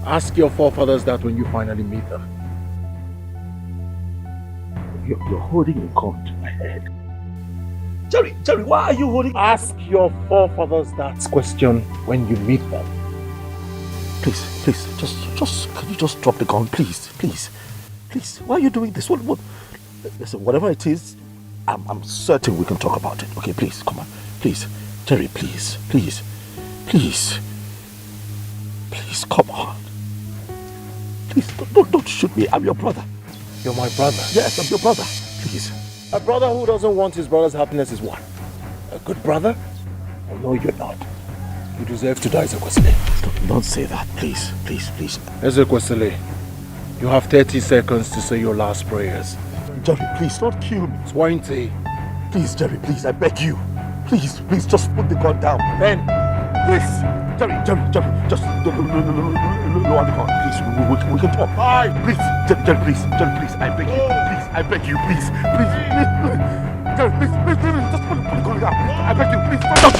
Ask your forefathers that when you finally meet them. You're holding a gun to my head. Jerry, why are you holding... Ask your forefathers that question when you meet them. Please, can you just drop the gun, please? Why are you doing this? What? Listen, whatever it is, I'm certain we can talk about it. Okay, please, come on. Please, Jerry, please, come on. Please, don't shoot me. I'm your brother. You're my brother? Yes, I'm your brother. Please. A brother who doesn't want his brother's happiness is what? A good brother? Oh, no, you're not. You deserve to die, Ezekwesili. Don't say that, please. Ezekwesili, you have 30 seconds to say your last prayers. Jerry, please, don't kill me. 20. Please, Jerry, please, I beg you. Please, just put the gun down. Ben, please. Jerry, just lower the gun, please. We can talk. 5. Please, Jerry, please, I beg you. Please, I beg you, please. Jerry, please, just put the gun down. I beg you, please. Stop.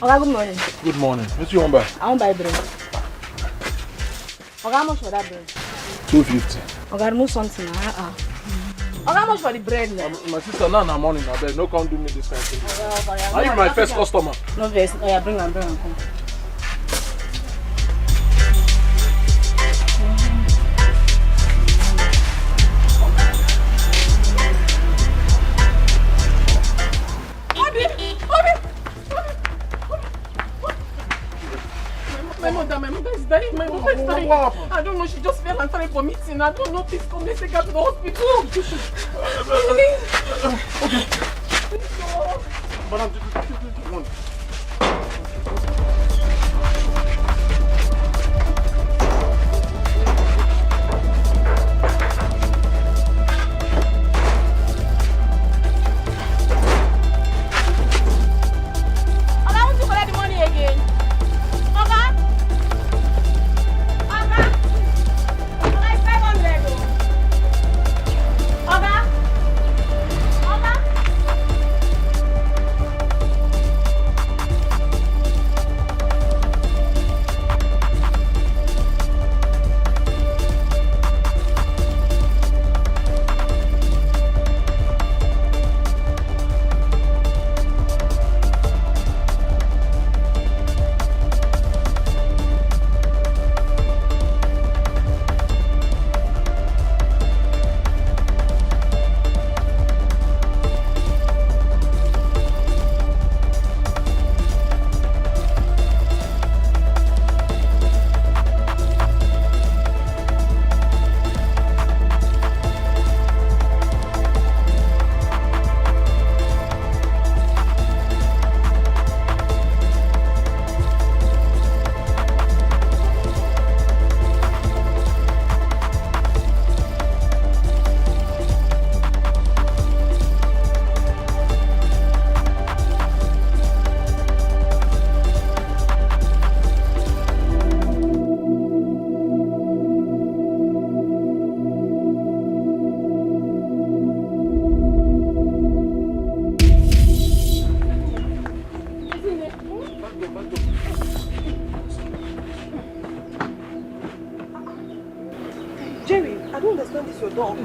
Oga, good morning. Good morning. What you want to buy? I want to buy bread. Oga, how much for that bread? 250. Oga, remove something. Oga, how much for the bread now? My sister, now in the morning, I beg. No, can't do me this kind of thing. Okay. Are you my first customer? No, yes. Oh, yeah, bring and come. My mother is dying. My mother is dying. I don't know. She just fell and started vomiting. I don't know. Please come. Let's take her to the hospital. Okay. Madam, one.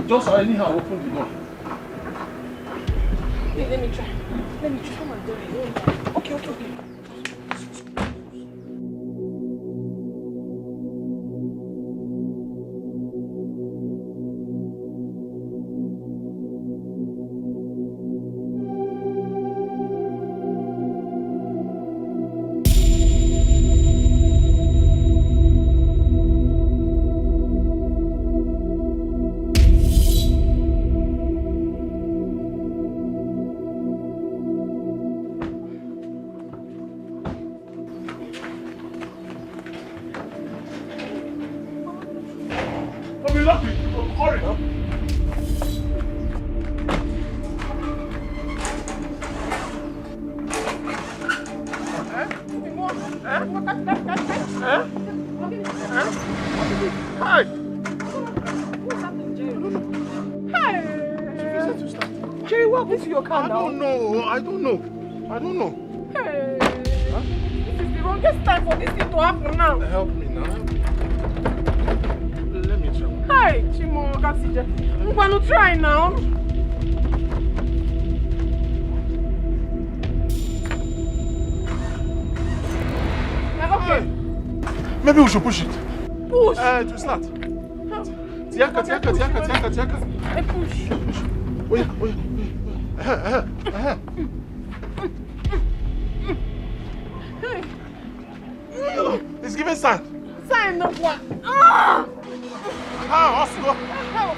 Just anyhow open the door. Wait, let me try. Come on, do it. Okay. happened to your car now? I don't know. Hey, huh? This is the wrongest time for this thing to happen now. Help me now. Let me try. Hi, Chimo, Kasije. I'm going to try now. Okay. Maybe we should push it. Push? To start. Tiaka. I push. Wait. It's giving sign. Sign of what? Oscar. Help.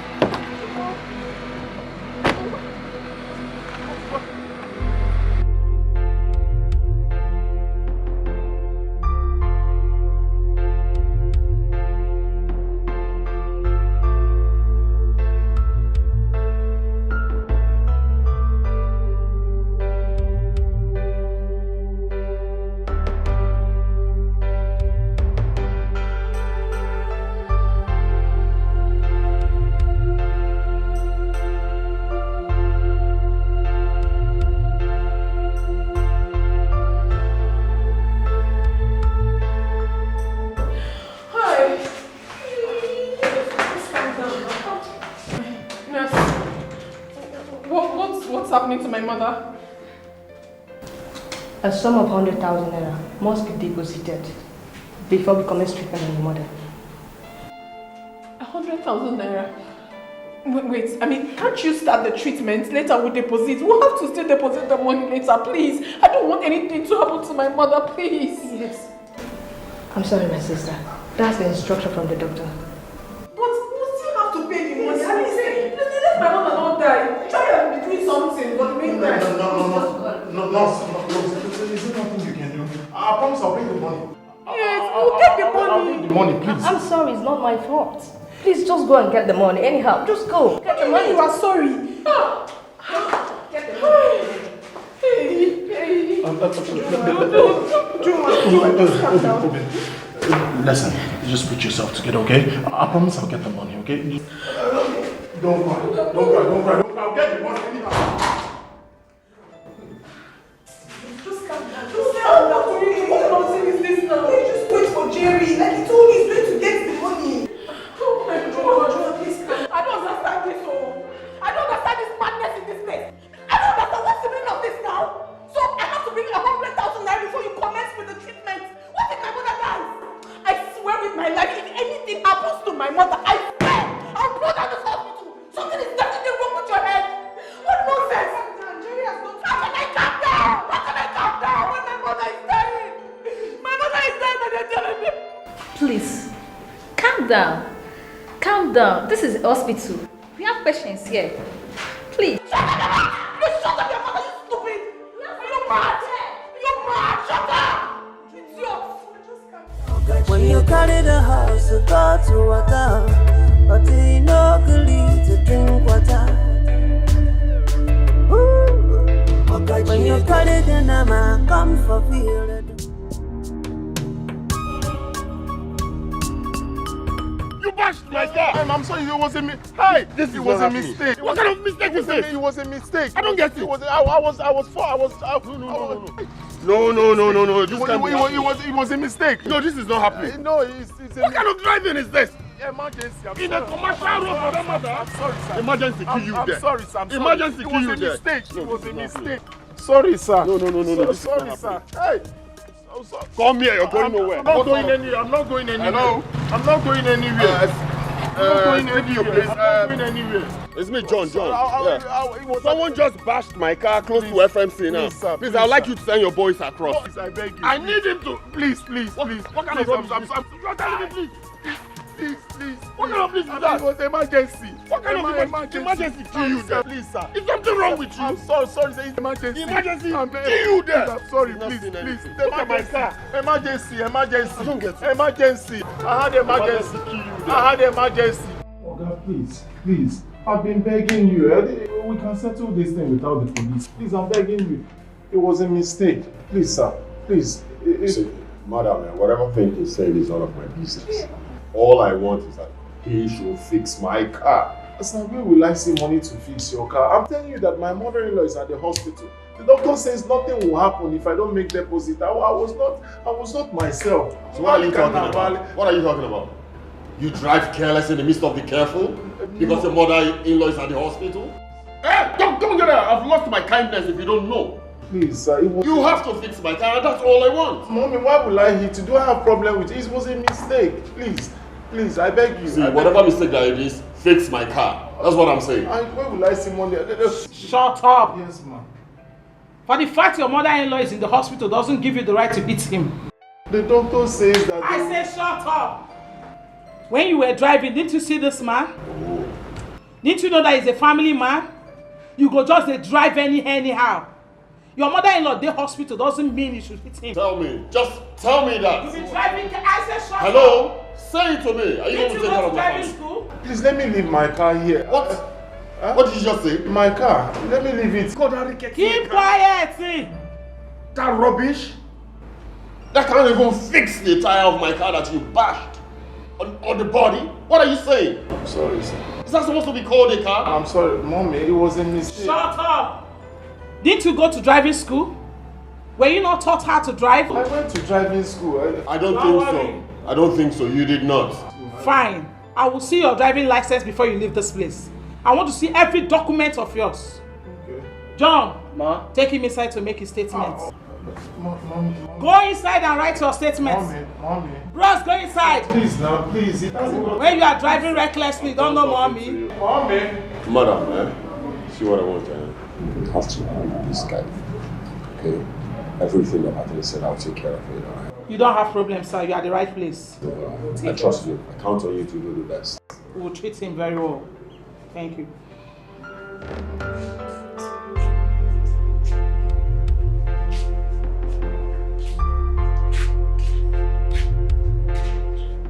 What's happening to my mother? A sum of 100,000 naira must be deposited before we commence treatment on your mother. 100,000 naira? Wait, I mean, can't you start the treatment? Later we'll deposit. We'll have to still deposit the money later, please. I don't want anything to happen to my mother, please. Yes. I'm sorry, my sister. That's the instruction from the doctor. But we still have to pay the money. I mean, let my mother not die. Try and be doing something, but meantime. No. There's nothing you can do. I promise I'll bring the money. Yes, we'll get the money. I'll bring the money, please. I'm sorry, it's not my fault. Please just go and get the money. Anyhow, just go. Get the money. You are sorry. Get the money. Listen, just put yourself together, okay? I promise I'll get the money, okay? Don't cry. I'll get the money anyhow. Just calm down. Just calm down. What nonsense is this now? Just wait for Jerry. Like he told me he's going to get the money. Oh my God, please. I don't understand this. I don't understand this madness in this place. I don't understand what's the meaning of this now. So I have to bring 100,000 naira before you commence with the treatment. What if my mother dies? I swear with my life, if anything happens to my mother, I swear I'll blow down this hospital. Something is definitely wrong with your head. What nonsense? Jerry has not. How can I calm down? How can I calm down when my mother is dying? My mother is dying and they're telling me. Please, calm down. Calm down. This is a hospital. We have patients here. Please. Shut up! You shut up, your mother, you stupid! You're mad! You're mad! Shut up! Idiot! Just calm down. When you carry the house, you go to water, but you no need to drink water. Ooh. When you carry the nama, come for field. You bashed my car. I'm sorry, it was a mistake. Hi, it was a mistake. What kind of mistake is this? It was a mistake. I don't get it. No. This it was a mistake. No, this is not happening. No, it's what kind of driving is this? Emergency. In a commercial road for that matter. I'm sorry, sir. Emergency kill you there. I'm sorry, sir. Emergency kill you there. It was a mistake. Sorry, sir. No. Sorry, sir. Hey. Come here, you're going nowhere. I'm not going anywhere. I'm not going anywhere. Hello? I'm not going anywhere. It's me, John. Someone just bashed my car close to FMC now. Please, I'd like you to send your boys across. Please, I beg you. I need him to. Please. What kind of rubbish? You're telling me, please. What kind of please is that? It was emergency. What kind of emergency kill you there? Please, sir. Is something wrong with you? I'm sorry, sir. It's emergency. Emergency kill you there. I'm sorry, please. Look at my car. Emergency. I don't get it. Emergency. I had emergency kill you there. I had emergency. Oga, please. I've been begging you. We can settle this thing without the police. Please, I'm begging you. It was a mistake. Please, sir. Please. See, madam, whatever thing he's saying is none of my business. All I want is that he should fix my car. Sir, where will I see money to fix your car? I'm telling you that my mother-in-law is at the hospital. The doctor says nothing will happen if I don't make deposit. I was not myself. So what are you talking about? What are you talking about? You drive careless in the midst of the careful? Because your mother-in-law is at the hospital? Hey, don't get out. I've lost my kindness if you don't know. Please, sir, You have to fix my car, and that's all I want. Mommy, why will I hit you? Do I have a problem with it? It was a mistake. Please, I beg you. See, whatever mistake that it is, fix my car. That's what I'm saying. Where will I see money? Shut up. Yes, ma'am. For the fact your mother-in-law is in the hospital doesn't give you the right to beat him. The doctor says that... I say shut up. When you were driving, didn't you see this man? Didn't you know that he's a family man? You go just drive anyhow. Your mother-in-law in the hospital doesn't mean you should hit him. Tell me. Just tell me that. You'll be driving. I say shut up. Hello? Say it to me. Are you going to take care of my driving house? school? Please, let me leave my car here. What? What did you just say? My car. Let me leave it. Keep quiet, see. That rubbish? That can't even fix the tire of my car that you bashed on the body. What are you saying? I'm sorry, sir. Is that supposed to be called a car? I'm sorry, Mommy. It was a mistake. Shut up. Didn't you go to driving school? Were you not taught how to drive? I went to driving school. I don't think so. I don't think so. You did not. Fine. I will see your driving license before you leave this place. I want to see every document of yours. Okay. John, Ma? take him inside to make his statements. Mommy. Go inside and write your statements. Mommy. Bros, go inside. Please now, please. When you are driving recklessly, don't know mommy. Mommy. Madam, see what I want, You have to handle this guy. Okay? Everything that Anthony said, I'll take care of it. All right? You don't have problems, sir. You are at the right place. I trust you. I count on you to do the best. We will treat him very well. Thank you.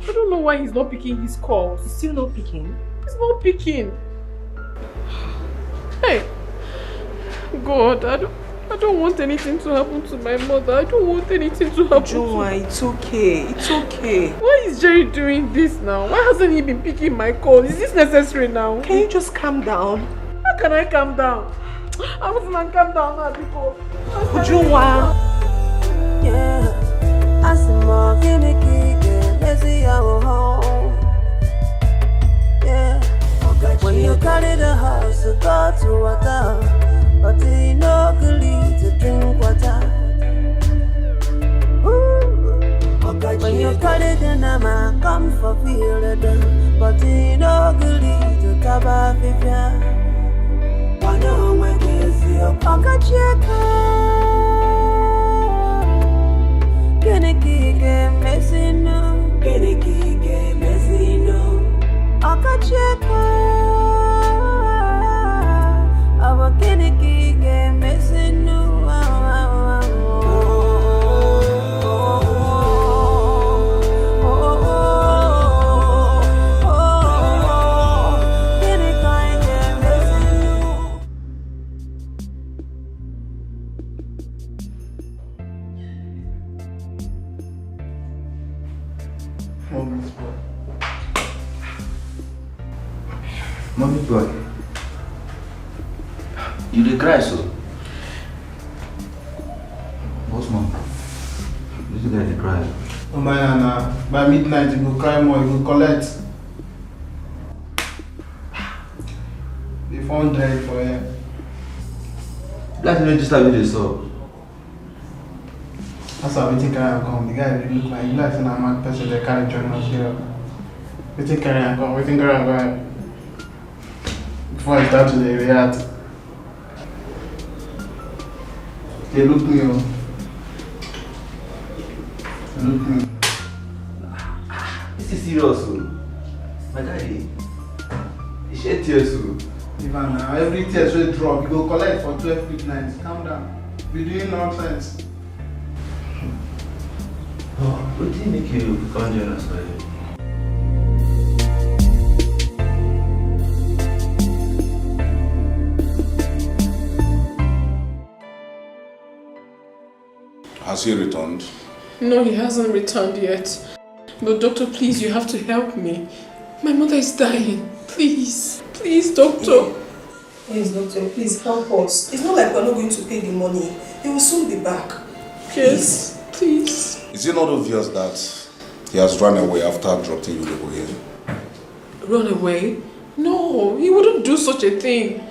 I don't know why he's not picking his calls. He's still not picking. He's not picking. Hey, God, I don't want anything to happen to my mother. I don't want anything to happen to her. It's okay. It's okay. Why is Jerry doing this now? Why hasn't he been picking my calls? Is this necessary now? Can you just calm down? How can I calm down? I wasn't calm down now because... Ujunwa. Yeah, I see more gimmicky, let's see our home. Yeah, when you carry the house, you go to water, but you no good to drink water. When you carry the nama, come for feel it, but you no good to taba fifia. Wano mwekezi okacheka. Kene kike mesino akacheka aba kene kike mesino Mommy boy, you dey cry so? What's mom? This guy dey cry. Oh my Nana, by midnight you go cry more, you go collect. The phone died for him. Let's make this like this so. That's how we take carry and come. The guy really look like an mad person that carry join us here. We take carry and come, we think carry and go. Before I start today, we had. They look me up. They look me. This is serious, my daddy. He shed tears. Ivan, now every tears will drop. You go collect for 12 midnights. Calm down. We're doing nonsense. Oh, what did make you come join us, buddy? Has he returned? No, he hasn't returned yet. But doctor, please, you have to help me. My mother is dying. Please. Please, doctor. Yes, doctor, please help us. It's not like we're not going to pay the money. He will soon be back. Yes, please. Is it not obvious that he has run away after dropping you people here? Run away? No, he wouldn't do such a thing.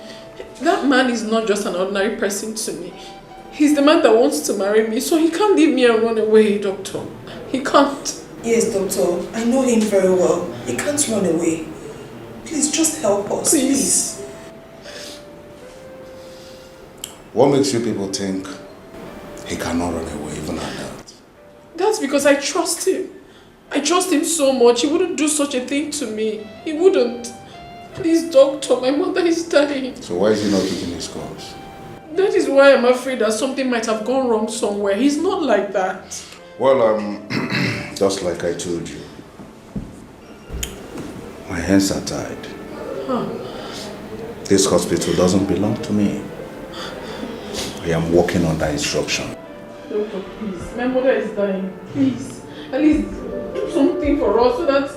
That man is not just an ordinary person to me. He's the man that wants to marry me, so he can't leave me and run away, doctor. He can't. Yes, doctor. I know him very well. He can't run away. Please, just help us. Please. What makes you people think he cannot run away even at that? That's because I trust him. I trust him so much. He wouldn't do such a thing to me. He wouldn't. Please, doctor, my mother is dying. So why is he not taking his calls? That is why I'm afraid that something might have gone wrong somewhere. He's not like that. Well, just like I told you, my hands are tied. Huh. This hospital doesn't belong to me. I am working under instruction. Doctor, please. My mother is dying. Please. At least do something for us so that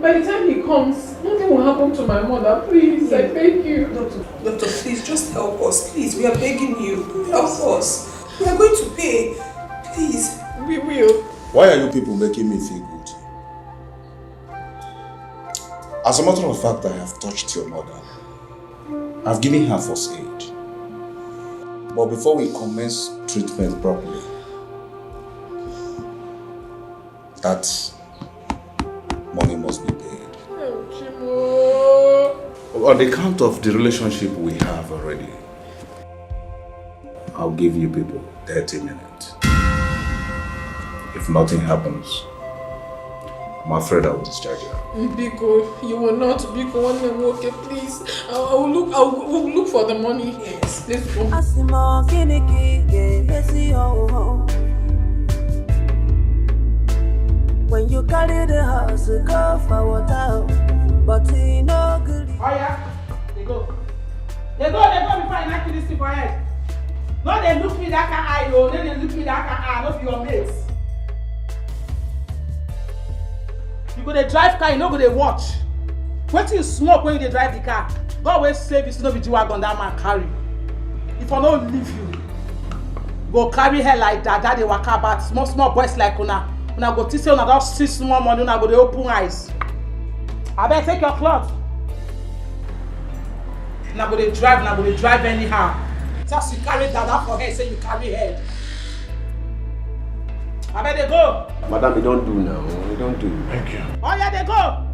by the time he comes, nothing will happen to my mother. Please, I beg you. Doctor, please, just help us. Please, we are begging you. Help us. We are going to pay. Please, we will. Why are you people making me feel good? As a matter of fact, I have touched your mother. I've given her first aid. But before we commence treatment properly, that money must be paid. On the account of the relationship we have already, I'll give you people 30 minutes. If nothing happens, I'm afraid I will discharge you. Biko, you will not. Biko, one day, okay, please. I will look for the money. Yes, let's go. When you carry the house, go for water, but he no good. Oh yeah, they go. They go before I knock this for head. No, they look me that eye, no, then they look me that eye, not your mates. You go to drive car, you no go to watch. Wait till you smoke when you drive the car. God will save you, so no be G-Wagon that man carry. If I don't leave you, go carry her like that they walk about small boys like una. Una go teach say una don see small money, una go dey open eyes. Abeg take your cloth. Una go dey drive anyhow. Just you carry dada for head, say you carry head. Abeg dey go. Madam, we don't do now. We don't do. Thank you. Oh yeah, dey go.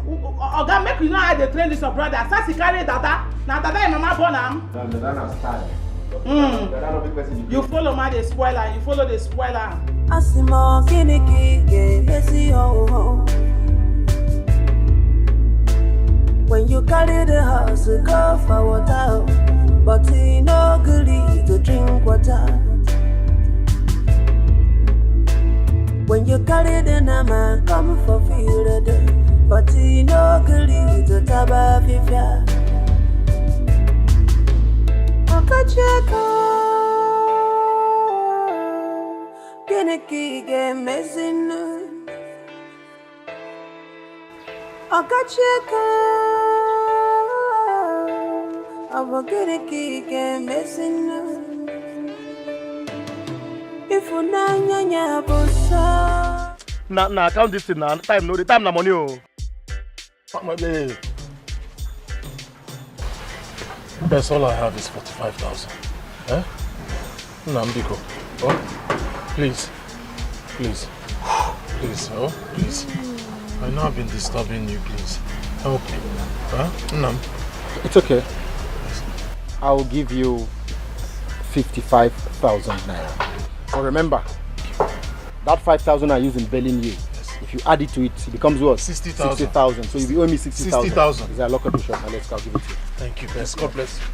Oga, make you know how they train this your brother. As you carry dada, na dada your mama born am. Dada na style. You follow my the spoiler, you follow the spoiler. Asimo kiniki ke besi ho. When you carry the house, go for water, but he no good to drink water. When you carry the nama, come for field, but he no good to taba fifia. Akacheka. Kiniki ke mezin. Akacheka. Aba kiniki ke mezin. If you na bossa. Na count this thing now. Time no, the time na money oh. My baby. That's all I have is 45,000. Eh? Nambiko. Oh, please. Please. Please, oh, please. I know I've been disturbing you, please. Help me. Huh? Nam. It's okay. I'll give you 55,000 naira. But remember, that 5,000 I use in bailing you. If you add it to it, it becomes what? 60,000. 60,000. So if you owe me 60,000. 60,000. Is that lock up the shop? Now let's go. I'll give it to you. Thank you, best. God bless you.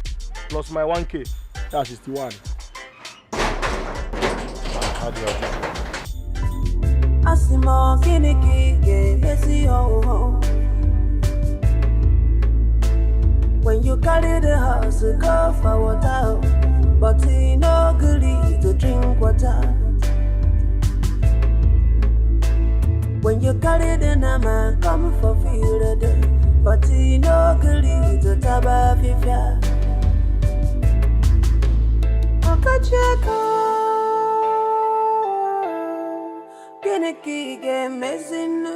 Plus my 1K. That's 61. How do you have Asimo kiniki ke besi ho. When you carry the house, go for water, but he no good to drink water. When you carry the nama, come for field, but he no gully to taba fifia. Okacheko, Geneki game messing.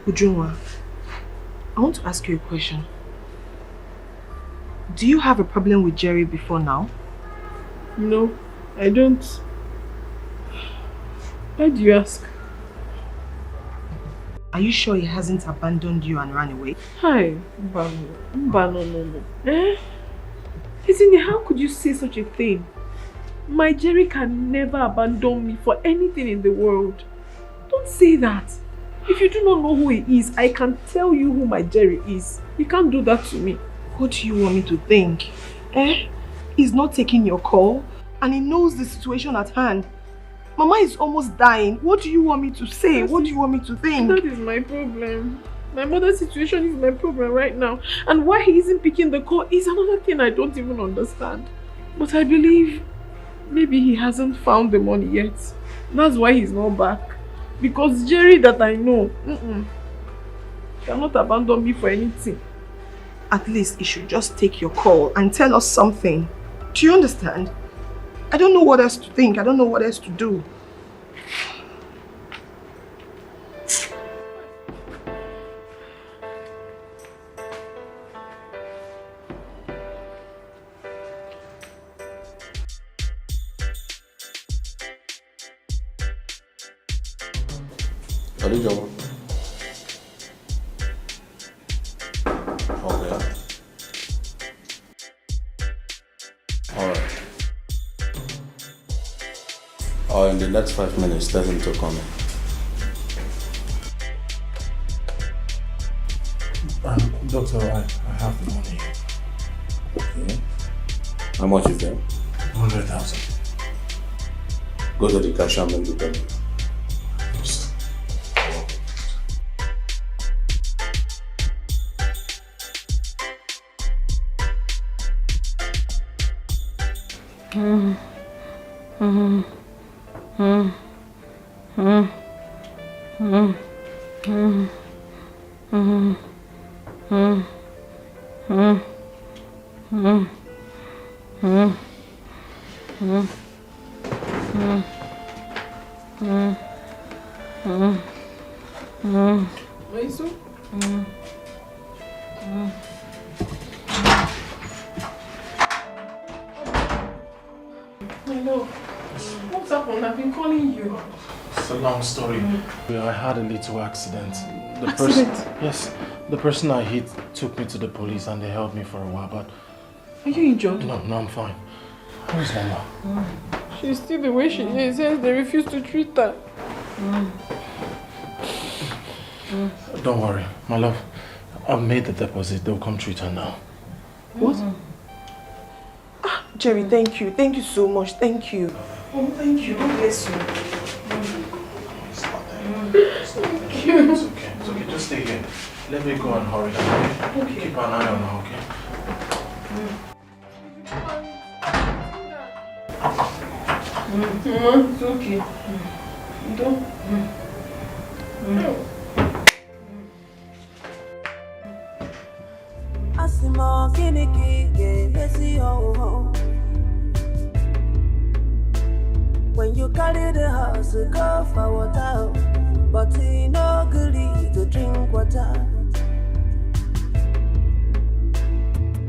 Ujunwa, I want to ask you a question. Do you have a problem with Jerry before now? No, I don't. Why do you ask? Are you sure he hasn't abandoned you and ran away? Hi, no. Eh? Isn't how could you say such a thing? My Jerry can never abandon me for anything in the world. Don't say that. If you do not know who he is, I can tell you who my Jerry is. You can't do that to me. What do you want me to think? He's not taking your call and he knows the situation at hand. Mama is almost dying. What do you want me to say? What do you want me to think? That is my problem. My mother's situation is my problem right now. And why he isn't picking the call is another thing I don't even understand. But I believe maybe he hasn't found the money yet. That's why he's not back. Because Jerry that I know, cannot abandon me for anything. At least he should just take your call and tell us something. Do you understand? I don't know what else to think. I don't know what else to do. Okay. In the next 5 minutes, tell him to come in. Doctor, I have the money. Okay. How much is that? 100,000. Go to the cashier and make the payment. Story. I had a little accident. The person I hit took me to the police and they held me for a while, but... Are you injured? No, I'm fine. How is Mama? She's still the way she is, since they refuse to treat her. Don't worry, my love. I've made the deposit. They'll come treat her now. What? Jerry, thank you. Thank you so much. Thank you. Oh, thank you. God bless you. It's okay. Just stay here. Let me go and hurry. Okay? Keep an eye on her, okay? It's okay. Don't. When you carry the house, go for water, but he no gully to drink water.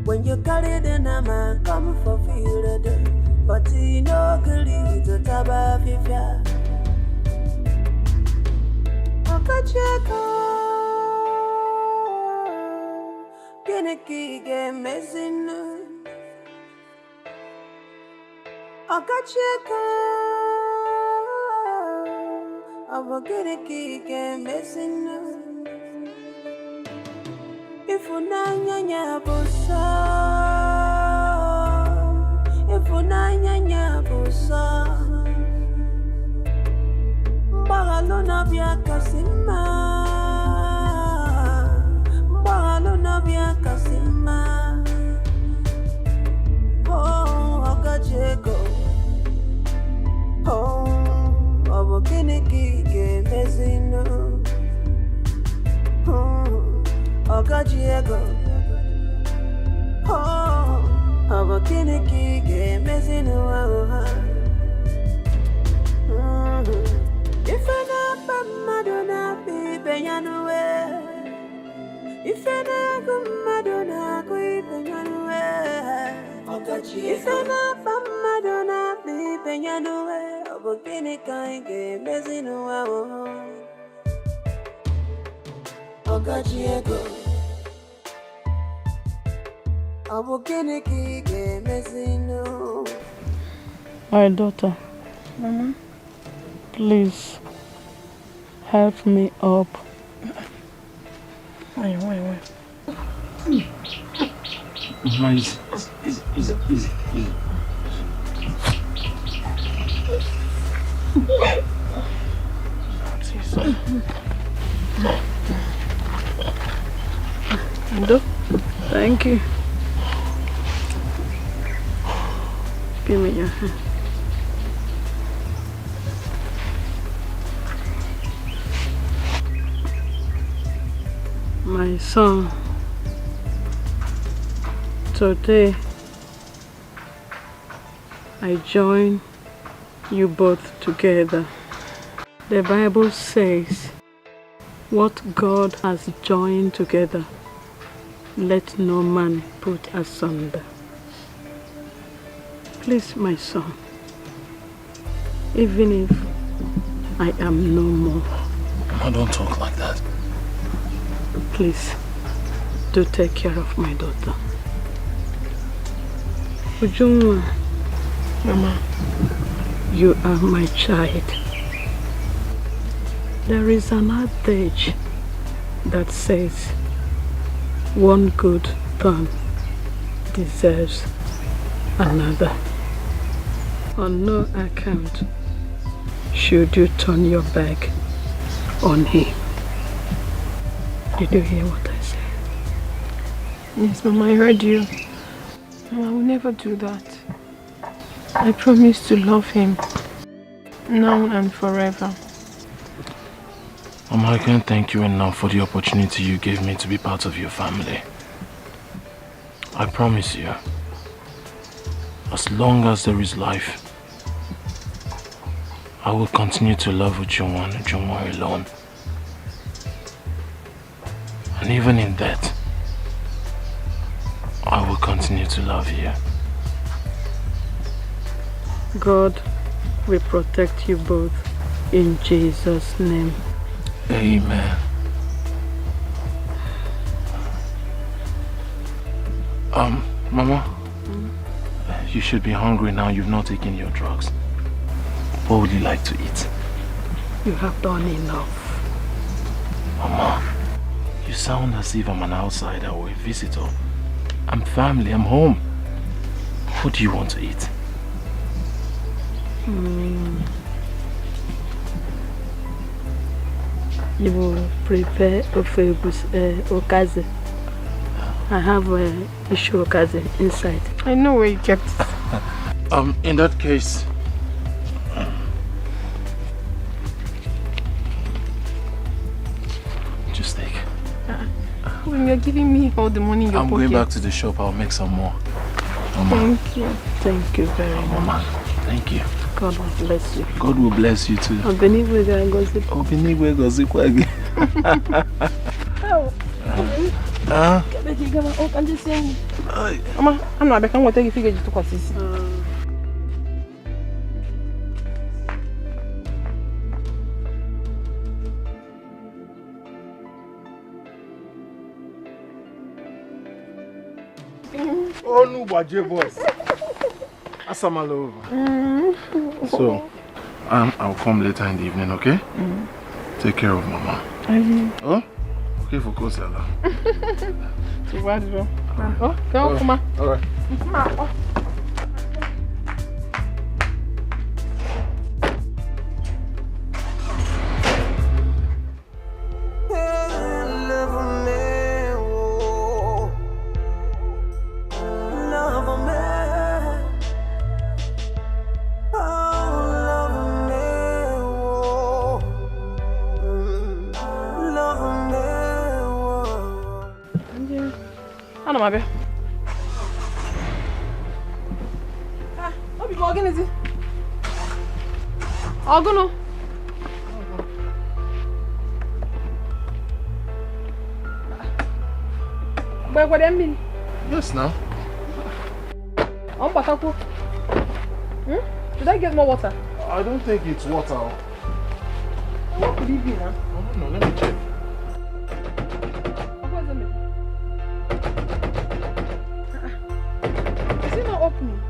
When you carry the nama, come for field, but he no gully to taba fifia. Okacheko, Geneki game messing. Okacheko, Geneki game messing. If unanya busa, if unanya busa, Bagalona bia kasima, Bagalona bia kasima. Oh, Okacheko, oh, Geneki game messing. Okajiego. Oh, Abakiniki game is in a if I not Madonna be Beyanue, if I not Madonna be Beyanue, if I not Madonna be Beyanue, Abakinika game is in a Okajiego. My daughter, Mama, please help me up. Wait. Mama, easy. Thank you. Give me your hand. My son, today I join you both together. The Bible says, what God has joined together, let no man put asunder. Please, my son, even if I am no more. Mama, don't talk like that. Please, do take care of my daughter. Ujunwa, Mama, you are my child. There is an adage that says, one good turn deserves another. On no account should you turn your back on him. Did you hear what I said? Yes, Mama, I heard you. Mama, I will never do that. I promise to love him, now and forever. Mama, I can't thank you enough for the opportunity you gave me to be part of your family. I promise you, as long as there is life, I will continue to love Ujunwa alone. And even in death, I will continue to love you. God will protect you both in Jesus' name. Amen. Mama, you should be hungry now. You've not taken your drugs. What would you like to eat? You have done enough. Mama, you sound as if I'm an outsider or a visitor. I'm family, I'm home. What do you want to eat? You will prepare okaze. I have a issue okaze inside. I know where you kept it. In that case, just take. When you're giving me all the money in your I'm pocket. going back to the shop. I'll make some more. Mama. Thank you. Thank you very much. Mama, thank you. God will bless you. God will bless you too. Obenigwe ga-agọzi. Obenigwe gọzikwa gị. Mama, I'm not back. I'm going to take you figure to Kwasisi. Oh, no, Baje voice. Asamalo over. So, I'll come later in the evening, okay? Take care of Mama. Oh? Okay, for Kosala. So what is wrong? Oh, come on. All right. Ana mabe. Ah, obi mo gini. Ogono. Yes, now. Should I get more water? I don't think it's water. What could it be now? Oh, no, let me check. Is it not opening?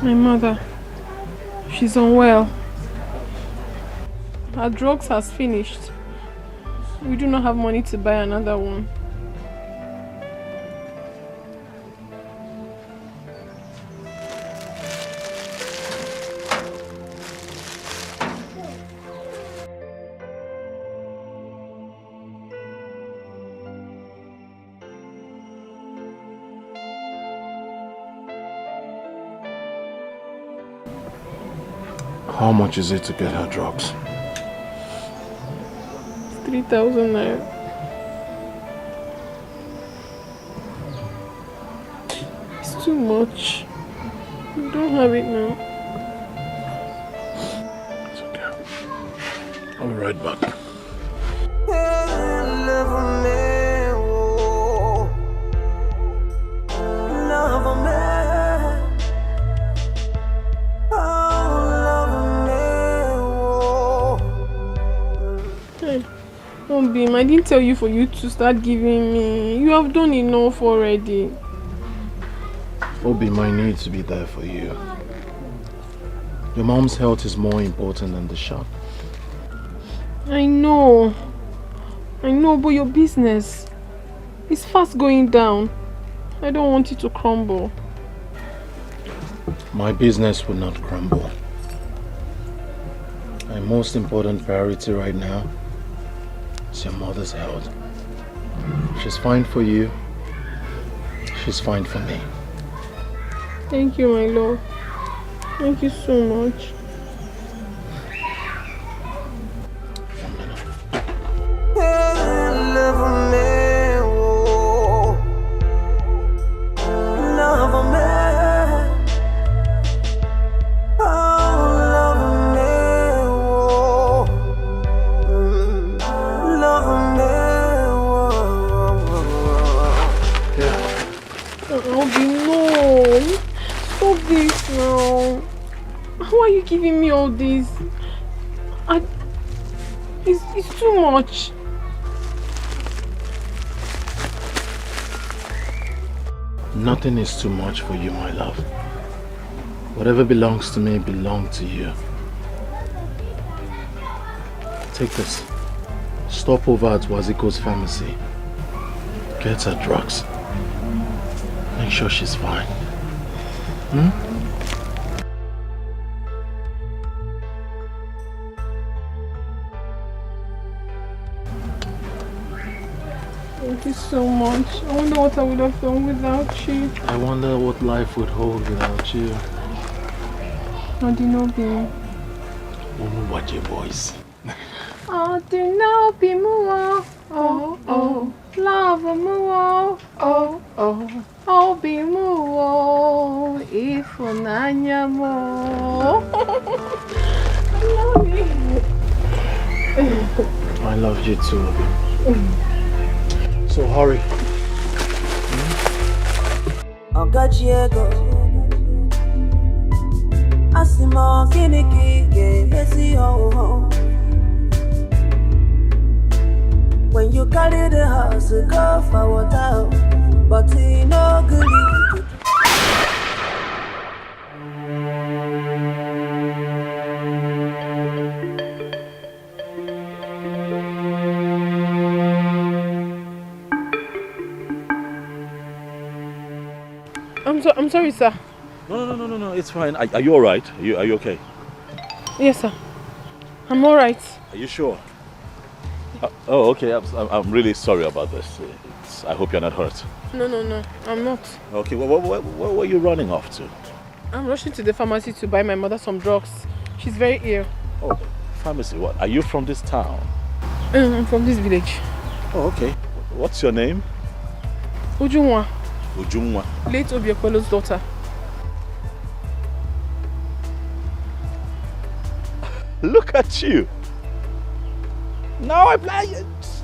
My mother, she's unwell. Her drugs has finished. We do not have money to buy another one. How much is it to get her drugs? 3,000 naira. It's too much. We don't have it now. It's okay. I'll be right back. Beam, I didn't tell you for you to start giving me. You have done enough already. Obi, I need to be there for you. Your mom's health is more important than the shop. I know, but your business is fast going down. I don't want it to crumble. My business will not crumble. My most important priority right now is your mother's health. She's fine for you. She's fine for me. Thank you, my love. Thank you so much. Giving me all this, it's too much. Nothing is too much for you, my love. Whatever belongs to me belongs to you. Take this. Stop over at Waziko's pharmacy. Get her drugs. Make sure she's fine. Thank you so much. I wonder what I would have done without you. I wonder what life would hold without you. I do not be. What your voice? I do not be more. Oh, love more. Oh, be more. If Nanya more. I love you. I love you too. So hurry. Ogachiego Asimo kiniki messy ho. When you carry the house, go for water, but he no good. I'm sorry, sir. No, it's fine. Are you alright? Are you okay? Yes, sir. I'm alright. Are you sure? Oh, okay. I'm really sorry about this. I hope you're not hurt. No, I'm not. Okay, where were you running off to? I'm rushing to the pharmacy to buy my mother some drugs. She's very ill. Oh, pharmacy? What? Are you from this town? I'm from this village. Oh, okay. What's your name? Ujunwa. Ujunwa. Late Obiekwelo's daughter. Look at you. Now I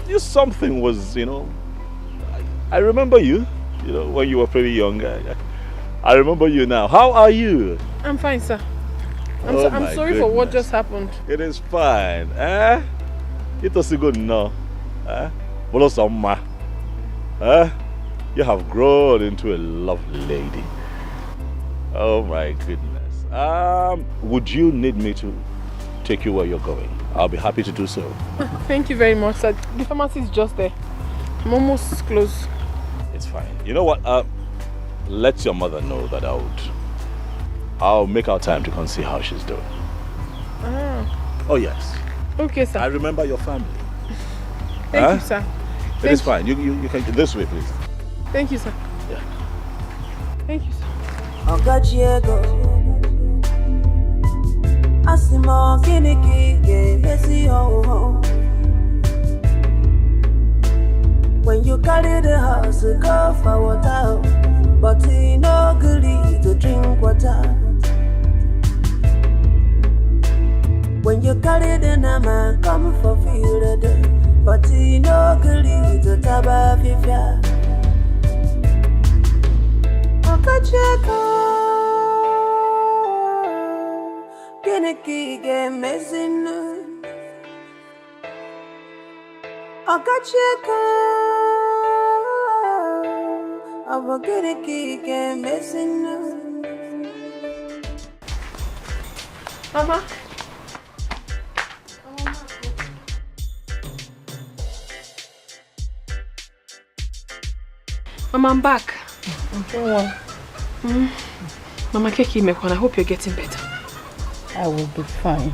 knew something was, I remember you, when you were pretty young. I remember you now. How are you? I'm fine, sir. I'm sorry for what just happened. It is fine. It was good no. You have grown into a lovely lady. Oh my goodness. Would you need me to take you where you're going? I'll be happy to do so. Thank you very much, sir. The pharmacy is just there. I'm almost close. It's fine. You know what? Let your mother know that I'll make our time to come see how she's doing. Oh yes. Okay, sir. I remember your family. Thank you, sir. It is fine. You can this way, please. Thank you, sir. Yeah. Thank you, sir. Asimo kiniki ke mesi ho. When you carry the house, go for water, but he no gully to drink water. When you carry the nama, come for field, but he no gully to taba fifia. Okacheko. Kiniki ke mezinu Okacheko Abo kiniki ke mezinu Mama. Mama, I'm back. I'm doing well. Mama Keki Mekwan, I hope you're getting better. I will be fine.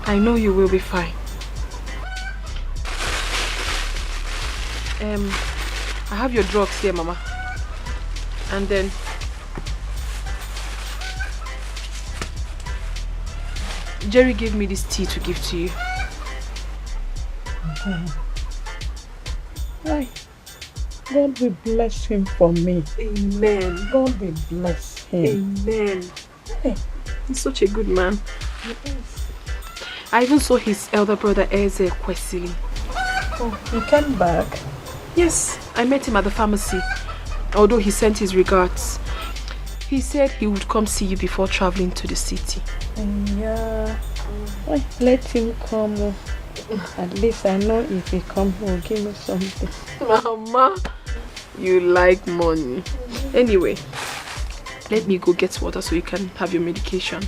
I know you will be fine. I have your drugs here, Mama. And then Jerry gave me this tea to give to you. Why? God will bless him for me. Amen. God will bless him. Amen. Hey, he's such a good man. Yes. I even saw his elder brother Eze Kwesili. Oh, he came back? Yes, I met him at the pharmacy. Although he sent his regards. He said he would come see you before traveling to the city. Yeah. Well, let him come. At least I know if he comes, he will give me something. Mama, you like money. Anyway, let me go get water so you can have your medication.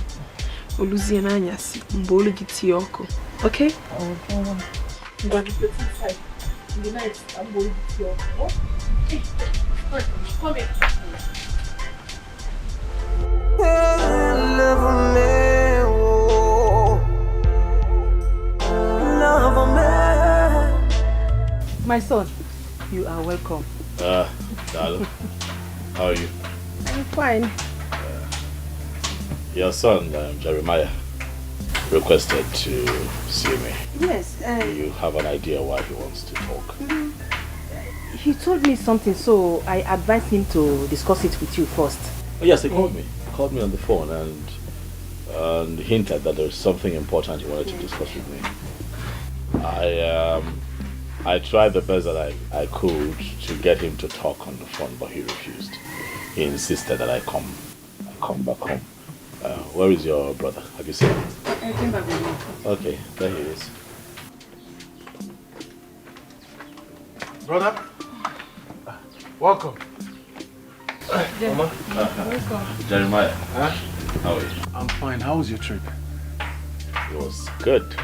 Okay? Okay. I'm going to put inside. In the night, I'm going to get your okay. Come here. My son, you are welcome. Darling, how are you? I'm fine. Your son, Jeremiah, requested to see me. Yes. You have an idea why he wants to talk? He told me something, so I advised him to discuss it with you first. Oh, yes, he called me. He called me on the phone and hinted that there's something important he wanted to discuss with me. I tried the best that I could to get him to talk on the phone, but he refused. He insisted that I come back home. Where is your brother? Have you seen him? I came back with him. Okay, there he is. Brother, welcome. Mama. Jeremiah. How are you? I'm fine. How was your trip? It was good.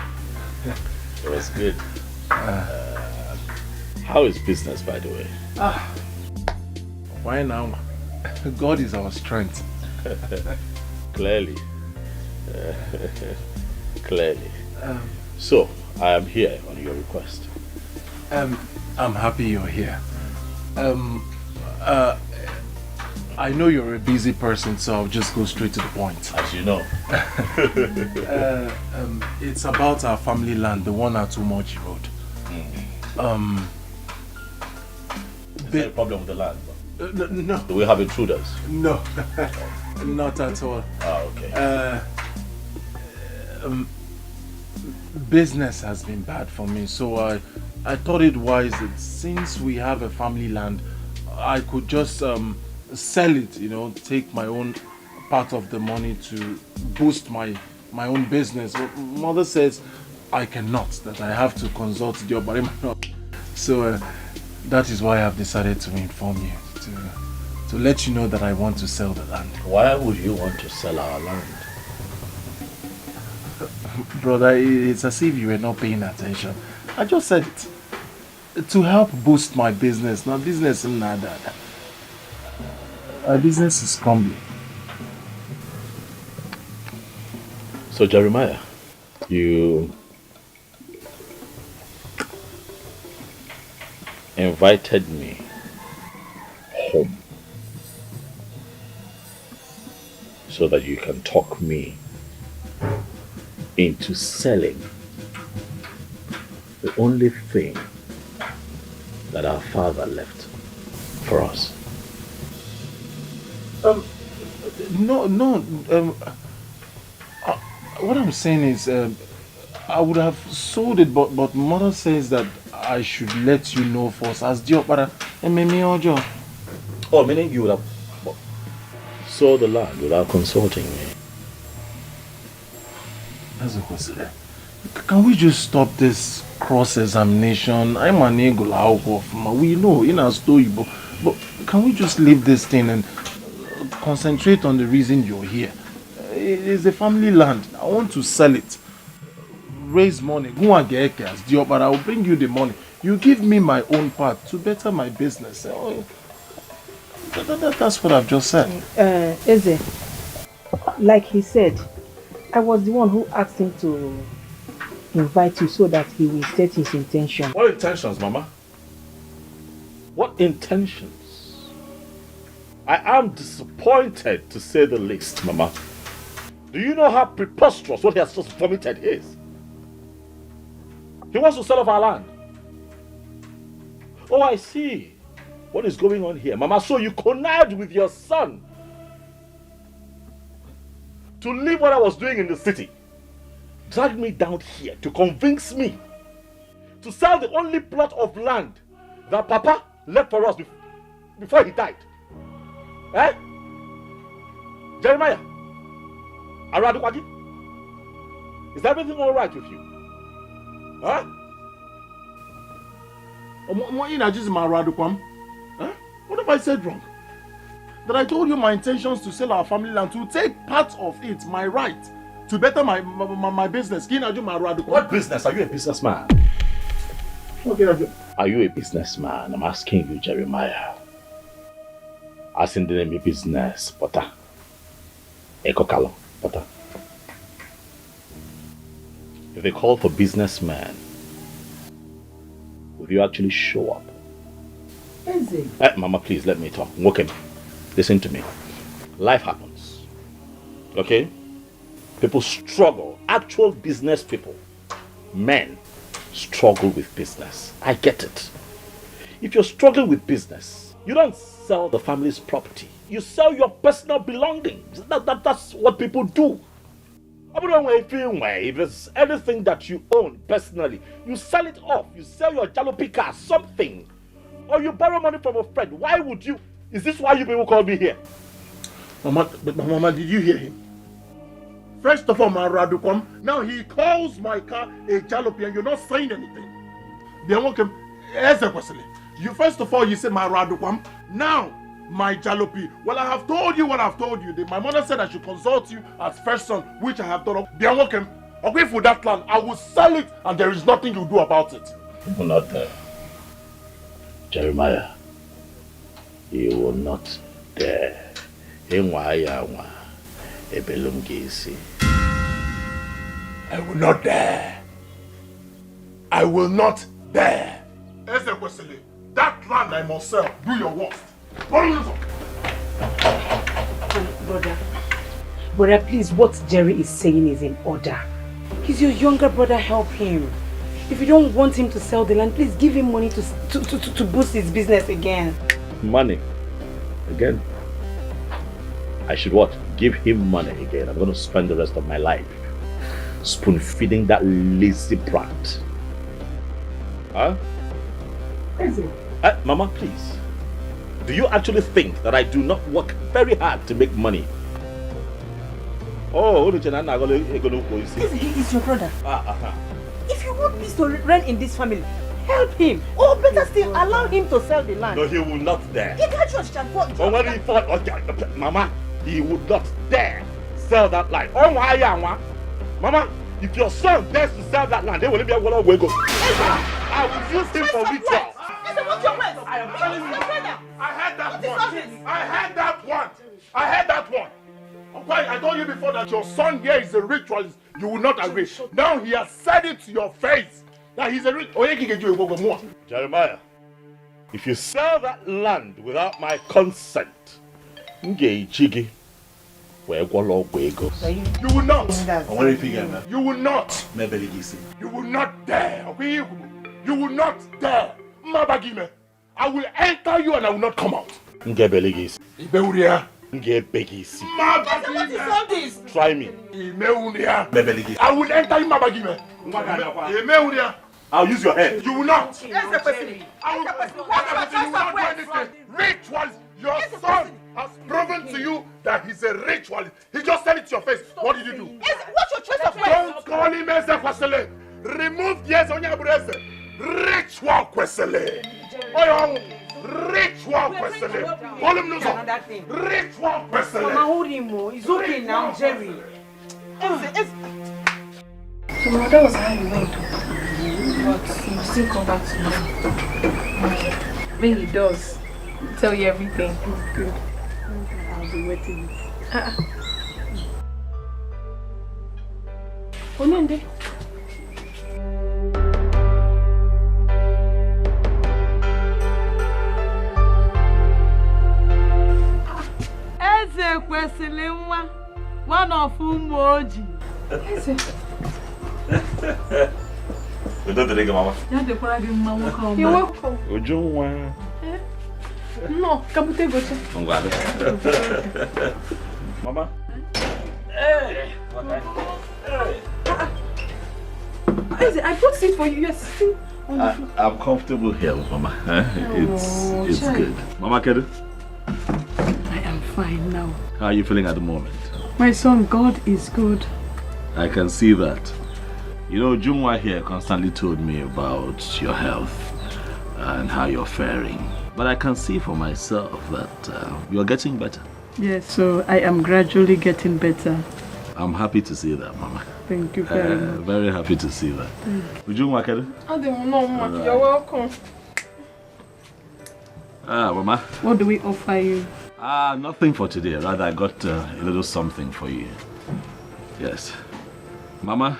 It was good. How is business, by the way? Why now? God is our strength. Clearly. Clearly. So, I am here on your request. I'm happy you're here. I know you're a busy person, so I'll just go straight to the point. As you know. It's about our family land, the one at Umoji Road. Is there a problem with the land? No. Do we have intruders? No, not at all. Okay. Business has been bad for me, so I thought it wise that since we have a family land, I could just sell it, take my own part of the money to boost my own business. But mother says I cannot, that I have to consult the Obarima. So that is why I've decided to inform you, to let you know that I want to sell the land. Why would you want to sell our land? Brother, it's as if you were not paying attention. I just said it. To help boost my business. Now business is not that. Our business is crumbling. So Jeremiah, you invited me home so that you can talk me into selling the only thing that our father left for us. No. What I'm saying is, I would have sold it, but mother says that I should let you know first. As Dio para ojo. Oh, meaning you would have sold the land without consulting me. That's a question. Can we just stop this cross-examination? I'm an eagle out of we know in our story, but can we just leave this thing and concentrate on the reason you're here? It's a family land. I want to sell it, raise money, go and get cash, but I will bring you the money. You give me my own part to better my business. That's what I've just said. Eze, like he said, I was the one who asked him to invite you so that he will set his intention. What intentions, Mama? What intentions? I am disappointed, to say the least, Mama. Do you know how preposterous what he has just vomited is? He wants to sell off our land. Oh, I see. What is going on here, Mama? So you connived with your son to leave what I was doing in the city, drag me down here to convince me to sell the only plot of land that Papa left for us before he died. Eh? Jeremiah, Aradukwagi, is everything all right with you? Huh? What have I said wrong? That I told you my intentions to sell our family land, to take part of it, my right, to better my business. What business? Are you a businessman? Are you a businessman? I'm asking you, Jeremiah. As in the name of business, Potter. Ekokalo, Potter. If they call for businessman, will you actually show up? Mama, please let me talk. Okay, listen to me. Life happens. Okay? People struggle. Actual business people, men, struggle with business. I get it. If you're struggling with business, you don't sell the family's property. You sell your personal belongings. That's what people do. If it's anything that you own personally, you sell it off. You sell your jalopy car, something. Or you borrow money from a friend. Why would you? Is this why you people called me here? Mama, did you hear him? First of all, Maradukom, now he calls my car a jalopy and you're not saying anything. You first of all, you say Maradukom, now my jalopy. Well, I have told you what I've told you. My mother said I should consult you as first son, which I have done. Okay, for that land, I will sell it and there is nothing you do about it. You will not, Jeremiah, you will not dare. I will not dare. I will not dare. Ezekwesili, that land I must sell. Do your worst. Brother, please, what Jerry is saying is in order. He's your younger brother, help him. If you don't want him to sell the land, please give him money to boost his business again. Money? Again? I should what? Give him money again. I'm going to spend the rest of my life spoon feeding that lazy brat. Huh? Mama, please. Do you actually think that I do not work very hard to make money? Oh, he's your brother. If you want peace to reign in this family, help him. Or better still, allow him to sell the land. No, he will not dare. Mama, he would not dare sell that land. Oh, why, Mama, if your son dares to sell that land, they will be able to go. I will use him for ritual. I am telling you. I heard that one. I heard that one. I told you before that your son here is a ritualist. You will not agree. Now he has said it to your face that he's a ritualist. Jeremiah, if you sell that land without my consent, you will not. You will not. You will not dare. You will not dare. Mabagime. I will enter you and I will not come out. What is all this? Try me. I will enter you, Mabagime. I'll use your head. You will not. Rituals. Your son has proven to you that he's a ritualist. He just said it to your face. What did you do? What's your choice of words? Don't call him Ezekwesili. Remove the on your breast. Ritual Kwesili. Ritual Kwesili. Call him Nuzo. Ritual Kwesili. Mama, hold him. It's okay now, Jerry. So that was how you went. But you still come back to me. When he does, he'll tell you everything. It's good. I'll be waiting. Onende. Ezekwesili nwa, one of Umoji. Don't take Mama. You're welcome. No, Kabute Gocha. I'm glad. Mama. Hey. I brought seat for you. You're sitting on the floor. I'm comfortable here, Mama. It's good. Mama Kedu? I am fine now. How are you feeling at the moment? My son, God is good. I can see that. You know, Jungwa here constantly told me about your health and how you're faring. But I can see for myself that you're getting better. Yes, so I am gradually getting better. I'm happy to see that, Mama. Thank you very much. Very happy to see that. Jungwa Kedu? You're welcome. Mama. What do we offer you? Nothing for today. Rather, I got a little something for you. Yes. Mama?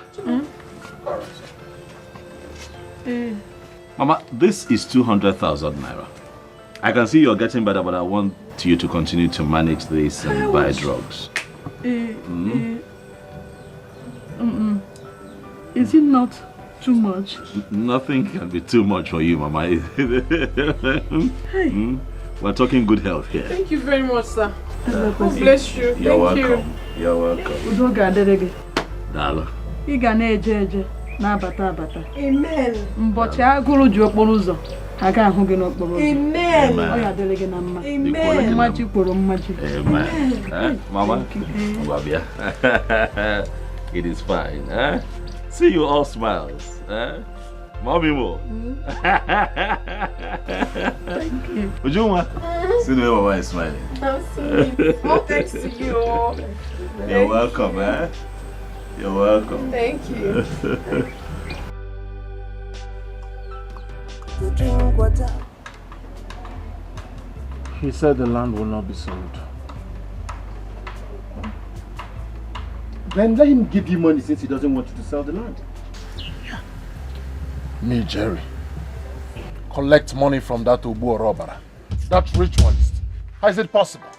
Mama, this is 200,000 naira. I can see you're getting better, but I want you to continue to manage this and buy drugs. Is it not too much? Nothing can be too much for you, Mama. We're talking good health here. Thank you very much, sir. God bless you. You're welcome. You're welcome. Dalo. Amen. Mbochi agụrụ ji okporo ụzọ aga ahụ gị n'okporo ụzọ. Amen. Ọ ya dịrị gị na mma. Amen. Mmachi kwuru mmachi. Amen. Mama. It is fine. See you all smiles. Mommy more. Thank you. Ujuma. See the way Mama is smiling. I'm sweet. All thanks to you. You're welcome, You're welcome. Thank you. To drink water. He said the land will not be sold. Then let him give you money since he doesn't want you to sell the land. Me, Jerry, collect money from that Ubu robber, that ritualist. How is it possible?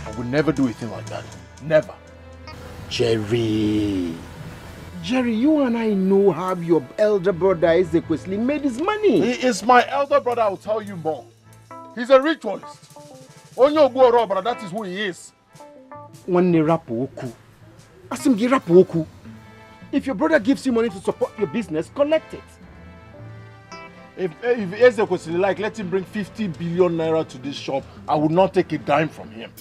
I would never do a thing like that. Never. Jerry, you and I know how your elder brother Escalation made his money. He is my elder brother, I'll tell you more. He's a ritualist. Onyo Ubu robber, that is who he is. If your brother gives you money to support your business, collect it. If Escalation like, let him bring 50 billion naira to this shop, I would not take a dime from him.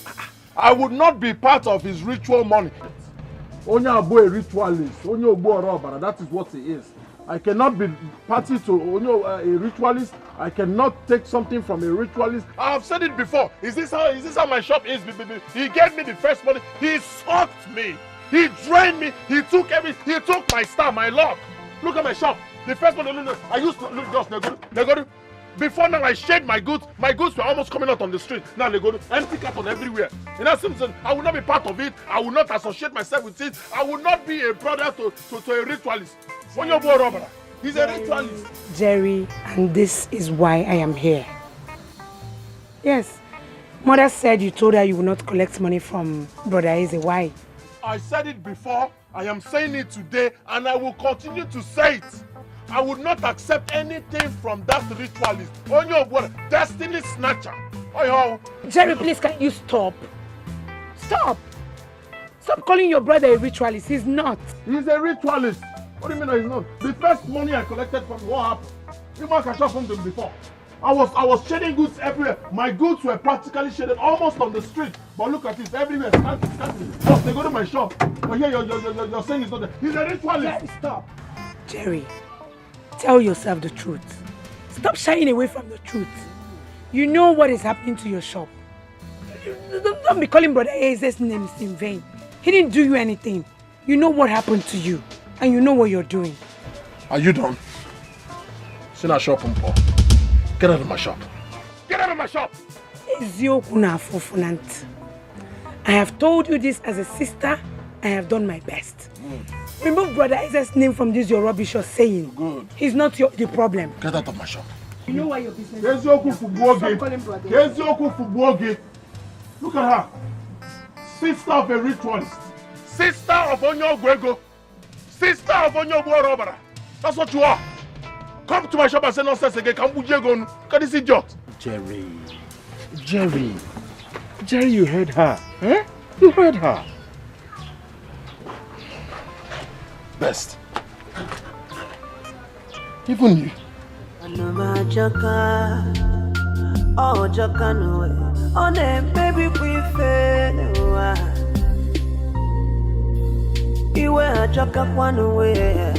I would not be part of his ritual money. Onyo Ubu a ritualist, Onyo Ubu a robber, that is what he is. I cannot be party to Onyo a ritualist. I cannot take something from a ritualist. I have said it before. Is this how my shop is? He gave me the first money. He sucked me. He drained me. He took everything. He took my star, my luck. Look at my shop. The first one, I used to look just Negodu. Before now, I shared my goods. My goods were almost coming out on the street. Now they go to empty carton everywhere. In that sense, I will not be part of it. I will not associate myself with it. I will not be a brother to a ritualist. When you're born robber, he's a ritualist. Jerry, and this is why I am here. Yes, Mother said you told her you will not collect money from Brother Eze. Why? I said it before. I am saying it today, and I will continue to say it. I would not accept anything from that ritualist. On your word, destiny snatcher. Oh, Jerry, please, can you stop? Stop! Stop calling your brother a ritualist. He's not. He's a ritualist. What do you mean he's not? The first money I collected from what happened? You might have shot from them before. I was shading goods everywhere. My goods were practically shaded almost on the street. But look at this, everywhere, scanty. Plus, they go to my shop. But here, you're saying he's not there. He's a ritualist. Jerry, stop. Jerry, tell yourself the truth. Stop shying away from the truth. You know what is happening to your shop. Don't be calling Brother Eze's names in vain. He didn't do you anything. You know what happened to you. And you know what you're doing. Are you done? See that shop, Paul. Get out of my shop. Get out of my shop! I have told you this as a sister. I have done my best. Good. Remove Brother Eze's name from this your rubbish you're saying. Good. He's not the problem. Get out of my shop. You know why your business is... Stop calling Brother. Look at her. Sister of a ritualist. Sister of Onyo Gwego. Sister of Onyo Robber. That's what you are. Come to my shop and say nonsense again. Look at this idiot. Jerry, you heard her. Eh? You heard her. Best. Even you. Oh, Jokano, oh, baby, we fail. You were a joker one way.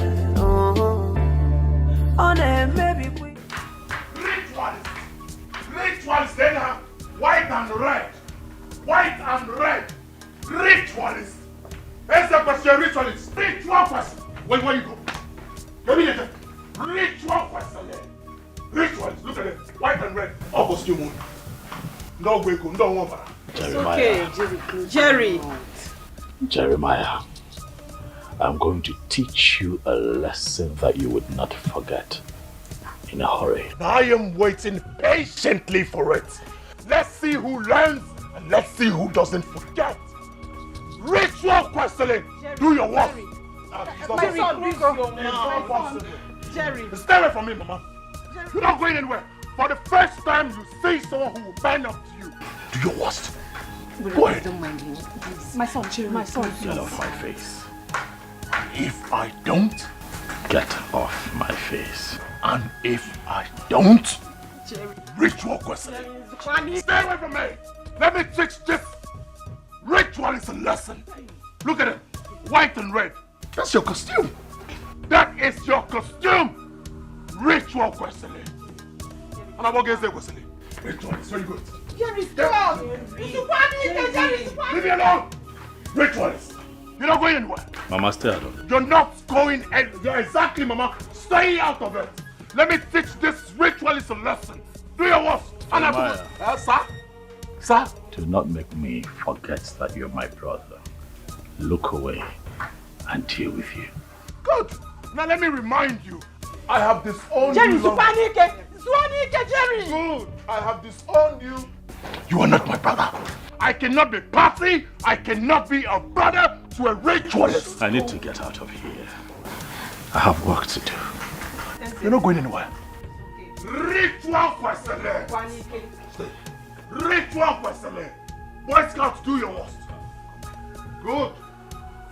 Oh, baby, we. Ritualist, then white and red. White and red. Ritualist. Here's the question, ritualist. Ritual question. Where you go? Let me get it. Ritual question. Ritualist, look at it. White and red. Oh, costume. No wake, no one. Okay, Jerry. Jeremiah, I'm going to teach you a lesson that you would not forget in a hurry. I am waiting patiently for it. Let's see who learns and let's see who doesn't forget. Ritual questioning. Do your work. Jerry. Stay away from me, Mama. You're not going anywhere. For the first time, you see someone who will bend up to you. Do your worst. Go ahead. Don't mind him. My son, Jerry. My son. Get off my face. If I don't, get off my face. And if I don't, Jerry. Ritual questioning. Stay away from me. Let me teach this ritualist a lesson. Look at it. White and red. That's your costume. That is your costume. Ritual questioning. And I'm going to say questioning. Ritual is very good. Jerry, stop. Leave me alone. Ritualist. You're not going anywhere. Mama, stay out of it. You're not going anywhere. Exactly, Mama. Stay out of it. Let me teach this ritualist a lesson. Do your worst. Jeremiah. Sir? Sir? Do not make me forget that you're my brother. Look away and deal with you. Good. Now let me remind you. I have disowned Jerry, you. Jerry! Good. I have disowned you. You are not my brother. I cannot be party. I cannot be a brother to a ritualist. I need to get out of here. I have work to do. You're not going anywhere. Ritual Forceful. Ritual Forceful. Boy Scouts, do your worst. Good.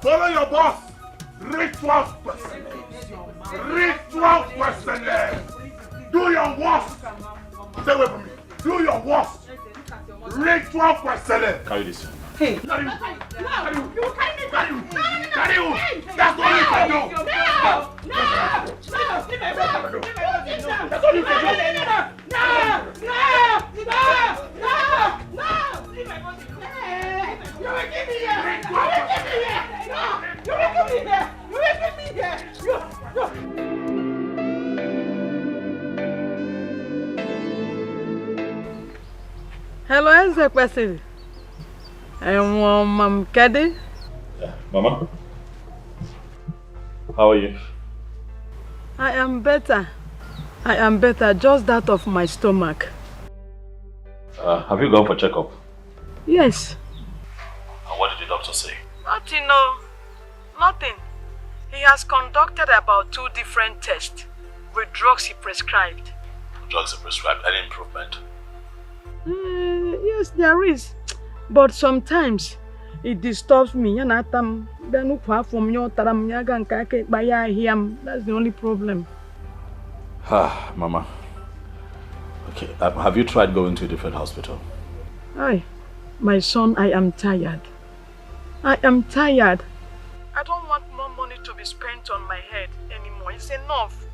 Follow your boss. Ritual Forceful. Ritual Forceful. Do your worst. Stay away from me. Do your worst. Ritual Forceful. Carry this. Hey. Carry you. Carry you. You carry me. Carry you. Carry you. That's all you can do. That's all you can do. You will give me here. You will give me here. You will give me here. You will give me here. Hello, is the question? Mom Kedi. Mama? How are you? I am better. I am better, just that of my stomach. Have you gone for checkup? Yes. And what did the doctor say? Nothing, no. Nothing. He has conducted about 2 different tests with drugs he prescribed. Drugs are prescribed. Any improvement? Yes, there is. But sometimes it disturbs me. That's the only problem. Mama. Okay, have you tried going to a different hospital? Aye, my son, I am tired. I am tired. I don't want more money to be spent on my head anymore. It's enough.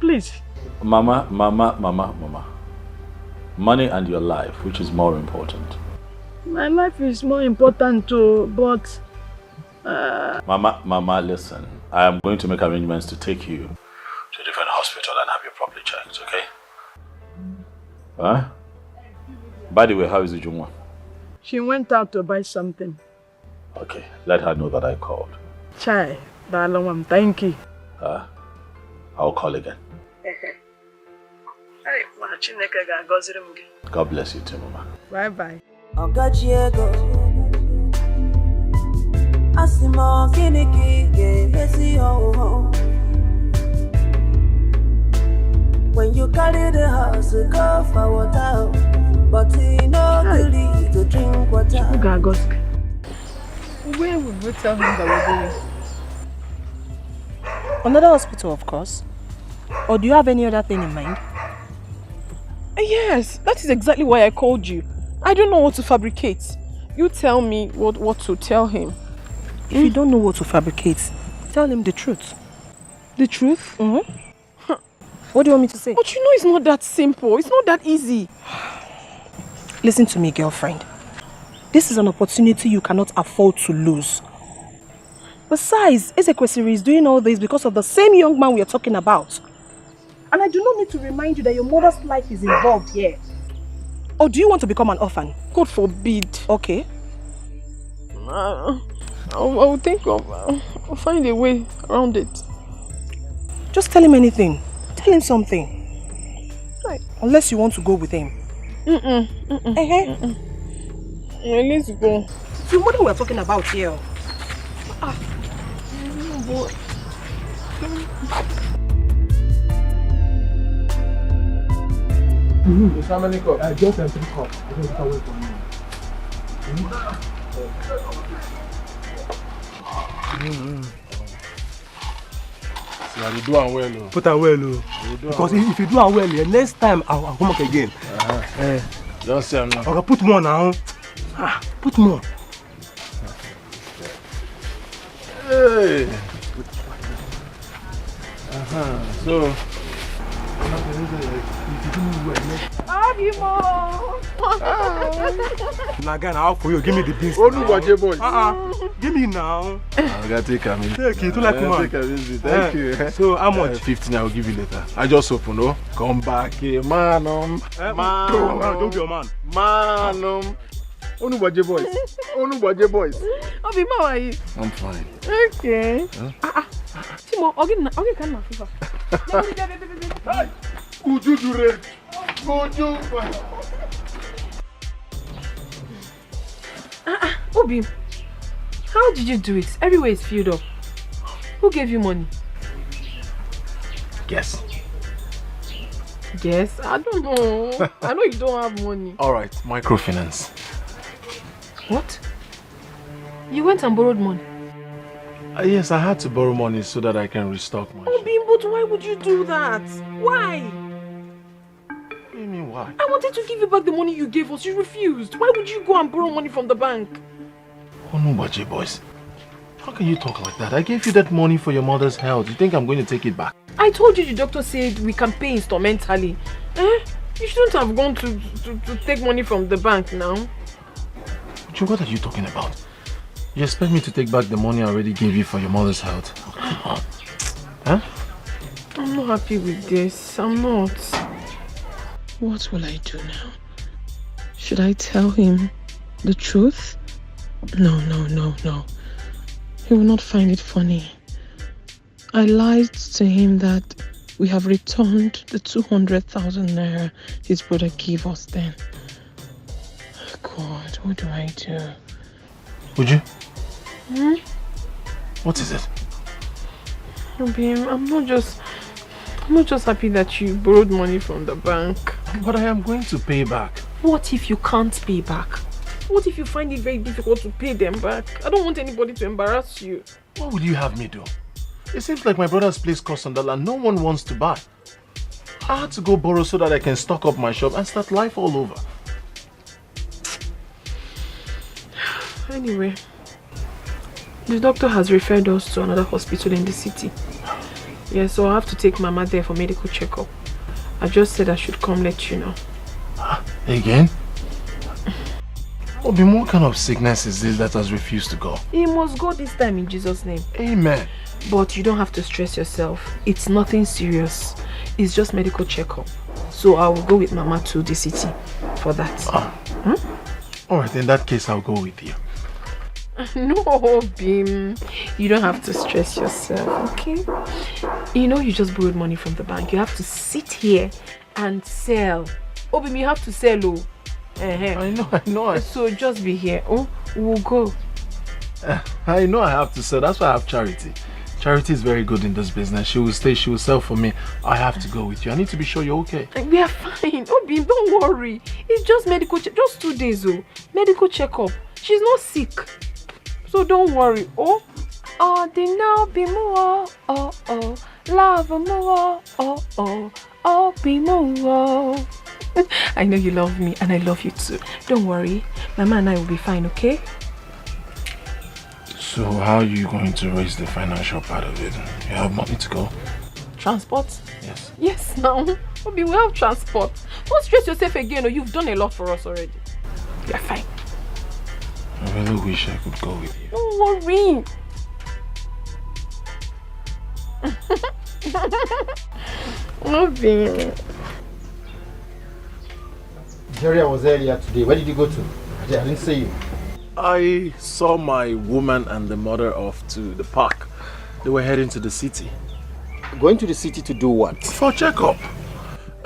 Please. Mama. Money and your life, which is more important? My life is more important too, but... Mama, listen. I am going to make arrangements to take you to a different hospital and have you properly checked, okay? Huh? By the way, how is Ujungwa? She went out to buy something. Okay, let her know that I called. Chai, darling, thank you. I'll call again. God bless you too, Mama. Bye-bye. When you carry the house, go for water, but you know to drink water. Where would we tell him that we're going? Another hospital, of course. Or do you have any other thing in mind? Yes, that is exactly why I called you. I don't know what to fabricate. You tell me what to tell him. If you don't know what to fabricate, tell him the truth. The truth? Mm-hmm. What do you want me to say? But you know it's not that simple. It's not that easy. Listen to me, girlfriend. This is an opportunity you cannot afford to lose. Besides, Ezekwesiri is doing all this because of the same young man we are talking about. And I do not need to remind you that your mother's life is involved here. Or do you want to become an orphan? God forbid. Okay. I'll think I'll find a way around it. Just tell him anything. Tell him something. Right. Unless you want to go with him. Let's go. So what are we talking about here? The family cup. I just empty cup. I just away from you. See, I will do am well. Put am well. Because if you do am well, next time I'll come back again. Just say now. Okay, put more now. Put more. Hey. So, If you do Now again, how for you? Give me the beans. Oh, no, boy. Give me now. I'm gonna take a minute. Take it, like man. Take a minute. Thank you. So how much? 15. I will give you later. I just open, no? Come back here, man. Don't be a man. Man. Onu Baje boys. Onu Baje boys. Obi, how are you? I'm fine. Okay. Timo, okay, can I fever? Could you do it? Could you? Obi, how did you do it? Everywhere is filled up. Who gave you money? Guess. Guess? I don't know. I know you don't have money. Alright, microfinance. What? You went and borrowed money? Yes, I had to borrow money so that I can restock my Obi, but why would you do that? Why? What do you mean why? I wanted to give you back the money you gave us. You refused. Why would you go and borrow money from the bank? Oh no, Baje boys. How can you talk like that? I gave you that money for your mother's health. You think I'm going to take it back? I told you the doctor said we can pay instrumentally. You shouldn't have gone to take money from the bank now. What are you talking about? You expect me to take back the money I already gave you for your mother's health? Huh? I'm not happy with this. I'm not. What will I do now? Should I tell him the truth? No. He will not find it funny. I lied to him that we have returned the 200,000 naira his brother gave us then. God, what do I do? Would you? What is it? Obi, I'm not just happy that you borrowed money from the bank. But I am going to pay back. What if you can't pay back? What if you find it very difficult to pay them back? I don't want anybody to embarrass you. What would you have me do? It seems like my brother's place costs on the land. No one wants to buy. I had to go borrow so that I can stock up my shop and start life all over. Anyway, the doctor has referred us to another hospital in the city. Yeah, so I have to take Mama there for medical checkup. I just said I should come let you know. Again? Obi, what kind of sickness is this that has refused to go? He must go this time in Jesus' name. Amen. But you don't have to stress yourself. It's nothing serious. It's just medical checkup. So I will go with Mama to the city for that. Alright, in that case I'll go with you. No, Bim. You don't have to stress yourself, okay? You know you just borrowed money from the bank. You have to sit here and sell. Oh, Bim, you have to sell, oh. I know. So just be here. Oh, we'll go. I know I have to sell. That's why I have Charity. Charity is very good in this business. She will stay, she will sell for me. I have to go with you. I need to be sure you're okay. We are fine. Oh, Bim, don't worry. It's just medical just 2 days, oh. Medical checkup. She's not sick. So don't worry. Oh, the now be more. Oh, love more. Oh, be more. I know you love me and I love you too. Don't worry. Mama and I will be fine, okay? So how are you going to raise the financial part of it? You have money to go? Transport? Yes. Yes, now. Obi, we have transport. Don't stress yourself again. You've done a lot for us already. You're fine. I really wish I could go with you. Don't worry. Obi. Jerry, I was earlier today. Where did you go to? I didn't see you. I saw my woman and the mother off to the park. They were heading to the city. Going to the city to do what? For checkup.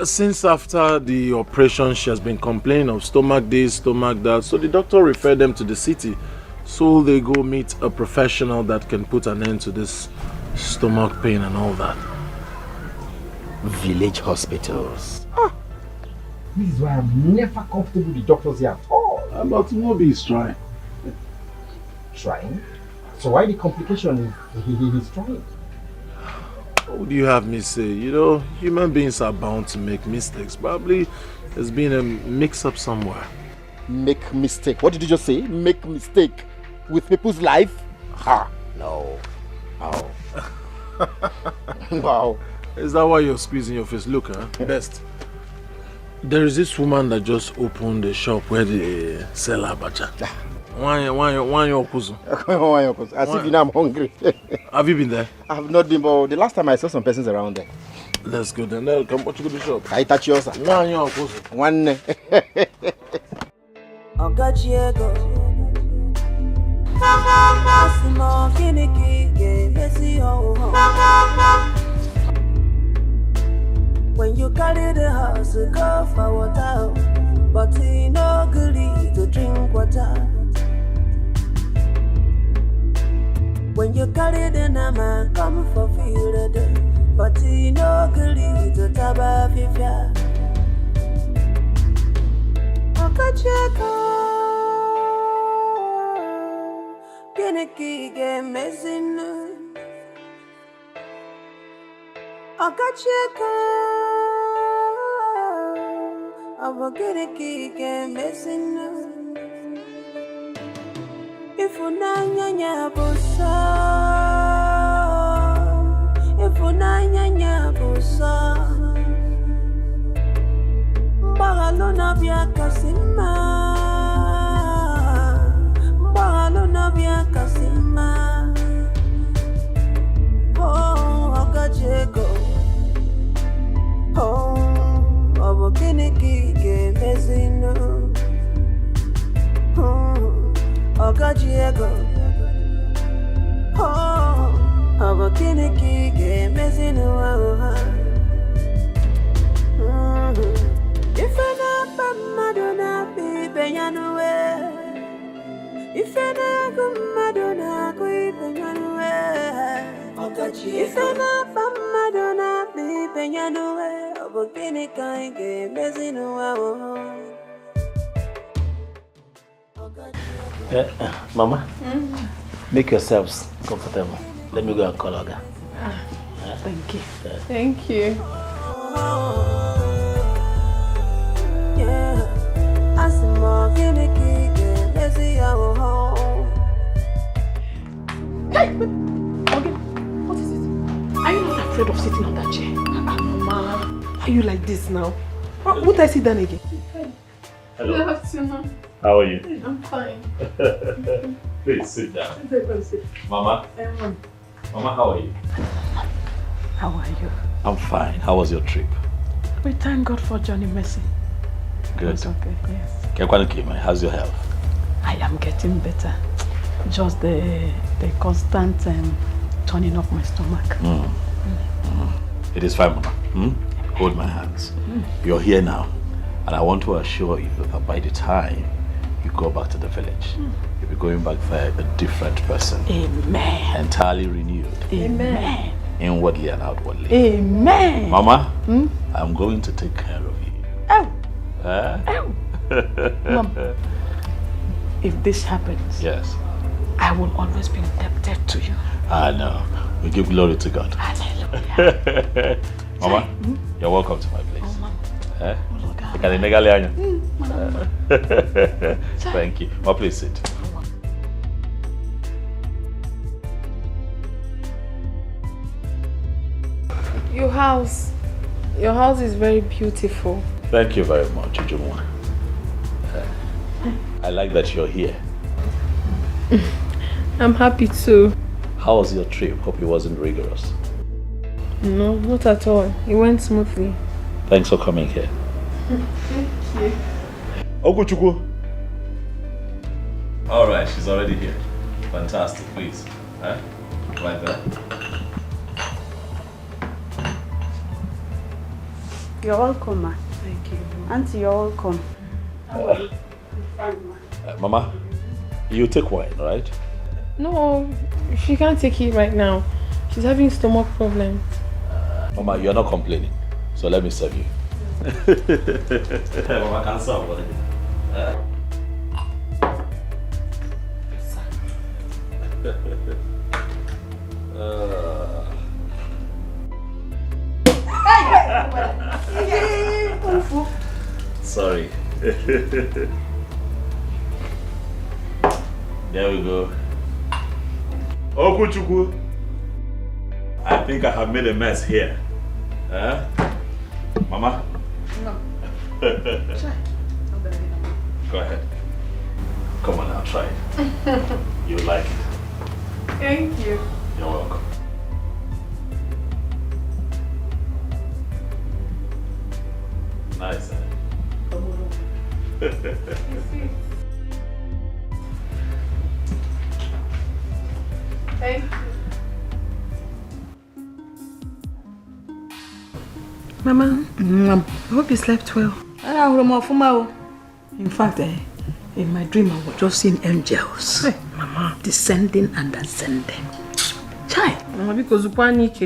Since after the operation, she has been complaining of stomach this, stomach that. So the doctor referred them to the city. So they go meet a professional that can put an end to this stomach pain and all that. Village hospitals. This is why I'm never comfortable with the doctors here at all. But Moby is trying. Trying? So why the complication if he's trying? What do you have me say? You know, human beings are bound to make mistakes. Probably there's been a mix-up somewhere. Make mistake? What did you just say? Make mistake with people's life? Ha! No. Wow. Wow. Is that why you're squeezing your face? Look, huh? Best. There is this woman that just opened a shop where they sell abacha. Why your kuzu? As if you know I'm hungry. Have you been there? I have not been, but the last time I saw some persons around there. Let's go then. They'll come to the shop. I touch yours. Why your kuzu? One. When you carry the house, go for water, but he no gully to drink water. When you carry the nama, come for field, but he no gully to taba fifia. Okacheko, Geneki game messing. Okacheko. I'm gonna keep missing. If you nanya busa, if you nanya busa, Bagalona bia kasima, Bagalona bia kasima. Oh, Okacheko. Oh. Obokiniki mezino Okajiego Oh Obokiniki mezino If I not Madonna be Benyanue If I not Madonna be Benyanue If I not Madonna be Benyanue Mama, make yourselves comfortable. Let me go and call Oga. Thank you. Thank you. Hey! Again, what is it? Are you not afraid of sitting on that chair? Mama. Why are you like this now? What I sit down again? Hello. Good afternoon. How are you? I'm fine. Please sit down. Mama? Mama, how are you? How are you? I'm fine. How was your trip? We thank God for Johnny Mercy. Good. It's okay, yes. How's your health? I am getting better. Just the constant turning of my stomach. It is fine, Mama. Hold my hands. You're here now. And I want to assure you that by the time you go back to the village, you'll be going back for a different person. Amen. Entirely renewed. Amen. Inwardly and outwardly. Amen. Mama, I'm going to take care of you. Oh. Oh. Mom, if this happens, yes, I will always be indebted to you. I know. We give glory to God. Hallelujah. Mama, you're welcome to my place. Oh, Mama. Thank you. Mama, please sit. Your house is very beautiful. Thank you very much, Ujumwa. I like that you're here. I'm happy too. How was your trip? Hope it wasn't rigorous. No, not at all. It went smoothly. Thanks for coming here. Thank you. Oguchukwu. All right, she's already here. Fantastic, please. Huh? Right there. You're welcome, ma. Thank you. Auntie, you're welcome. Mama, you take wine, right? No, she can't take it right now. She's having stomach problems. Mama, you're not complaining, so let me serve you. Mama, I can't serve. Sorry. There we go. Okuchukwu. I think I have made a mess here. Huh? Mama? No. Go ahead. Come on now, try it. You'll like it. Thank you. You're welcome. Nice, Thank you. Mama, I hope you slept well. In fact, in my dream, I was just seeing angels. Hey, Mama. Descending and ascending. Chai. Mama, because you panic.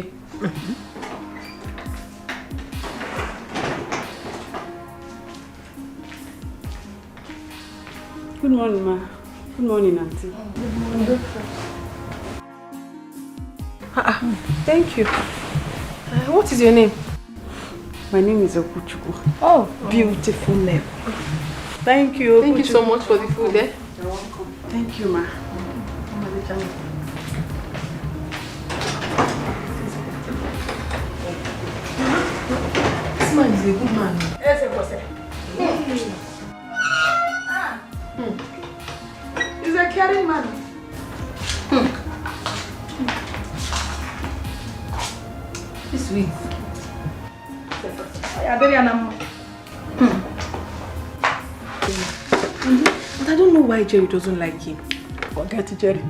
Good morning, ma. Good morning, Auntie. Good morning. Thank you. What is your name? My name is Okuchukwu. Oh, beautiful name. Thank you. Thank you so much for the food, eh? You're welcome. Thank you, ma. This man is a good man. He's a caring man. He's sweet. But I don't know why Jerry doesn't like him. Forget it, Jerry.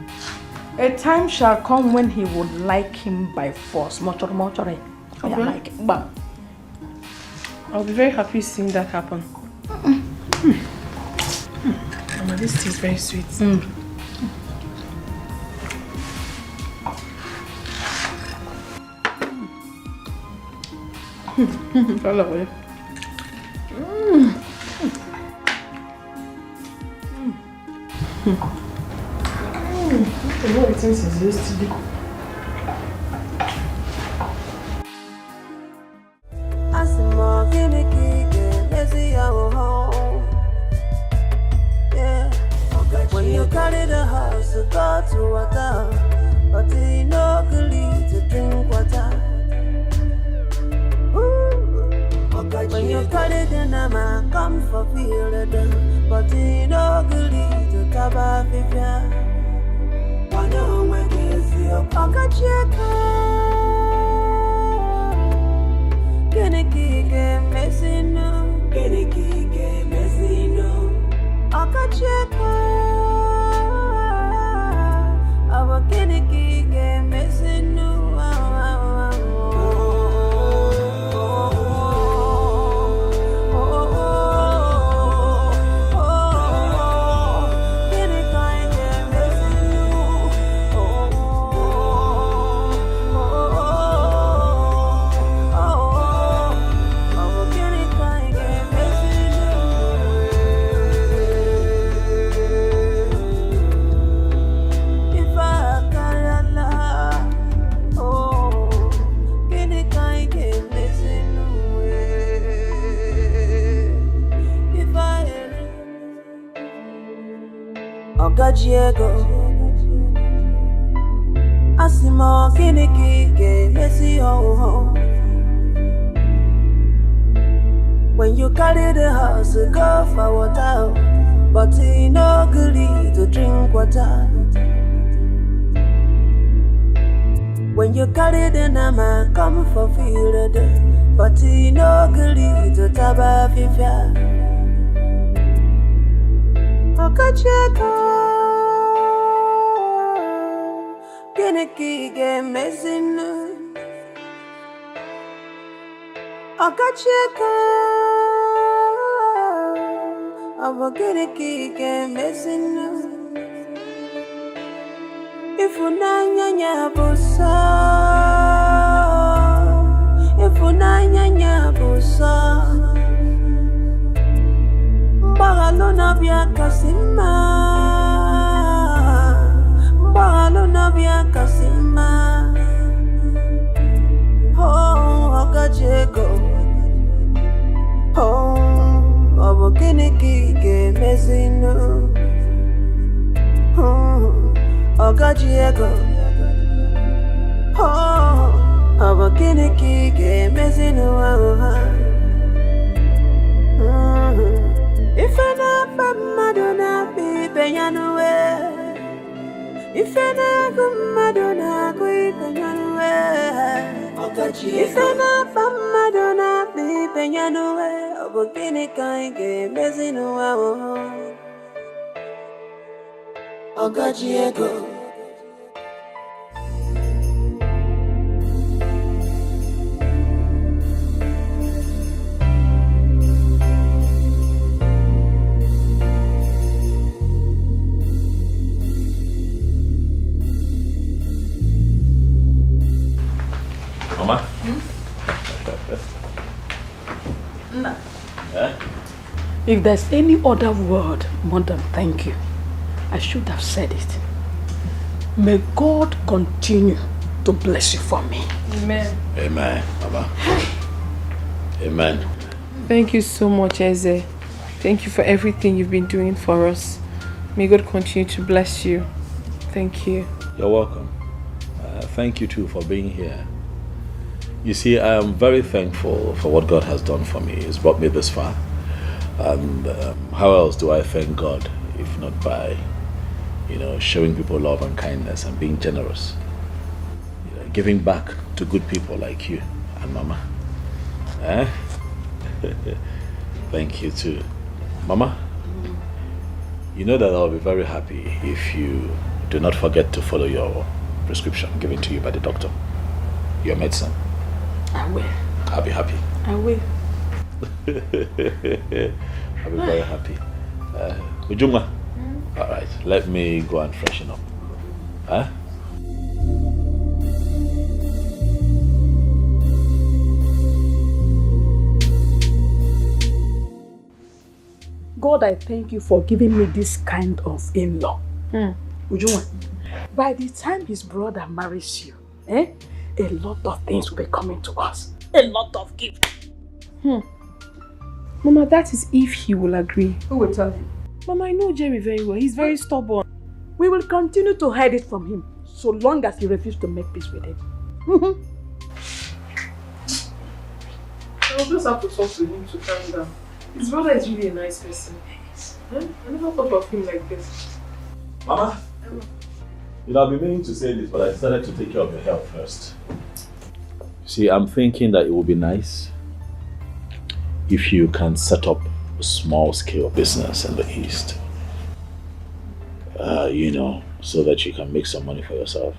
A time shall come when he would like him by force. Okay. Like, but I'll be very happy seeing that happen. Mama, this tea is very sweet. Follow away. I know it since yesterday. When you carry the house to go to water, but you no good to drink water. When you carry the nama, come for feel it, but you no good to tabafifia. One on when you see your pocket check. Keniki messing no, Keniki messing no. Akacheka, our Keniki messing no. Diego Asimo Kiniki Messi ho. When you carry the house go for water, but you no good to drink water. When you carry the nama come for field, but you no good to taba fifia. Okacheka Keniki messing Okacheka Abo Keniki messing If unanya busa If unanya busa Bagalona via Kasima Bagalona via Kasima Oh, Okacheko Oh, Obokiniki Messino Oh, Okacheko Oh, Obokiniki Messino If I not Madonna, baby, you know where. If I not Madonna, baby, you know where. If I not Madonna, baby, you know where. But Guinea can't get messy no more. Etiko. Mama? Nah. Eh? If there's any other word more than thank you, I should have said it. May God continue to bless you for me. Amen. Amen, Mama. Amen. Thank you so much, Eze. Thank you for everything you've been doing for us. May God continue to bless you. Thank you. You're welcome. Thank you too for being here. You see, I am very thankful for what God has done for me. He's brought me this far. And how else do I thank God if not by, showing people love and kindness and being generous, giving back to good people like you and Mama. Thank you too. Mama, you know that I'll be very happy if you do not forget to follow your prescription given to you by the doctor, your medicine. I will. I'll be happy. I will. I'll be very happy. Ujuma, all right, let me go and freshen up. Huh? God, I thank you for giving me this kind of in-law. Ujuma, by the time his brother marries you, a lot of things will be coming to us. A lot of gifts. Mama, that is if he will agree. Who will tell him? Mama, I know Jerry very well. He's very stubborn. We will continue to hide it from him so long as he refuses to make peace with it. I'll just have to talk to him to calm down. His brother is really a nice person. I never thought of him like this. Mama? I've been meaning to say this, but I decided to take care of your health first. See, I'm thinking that it would be nice if you can set up a small-scale business in the East. So that you can make some money for yourself.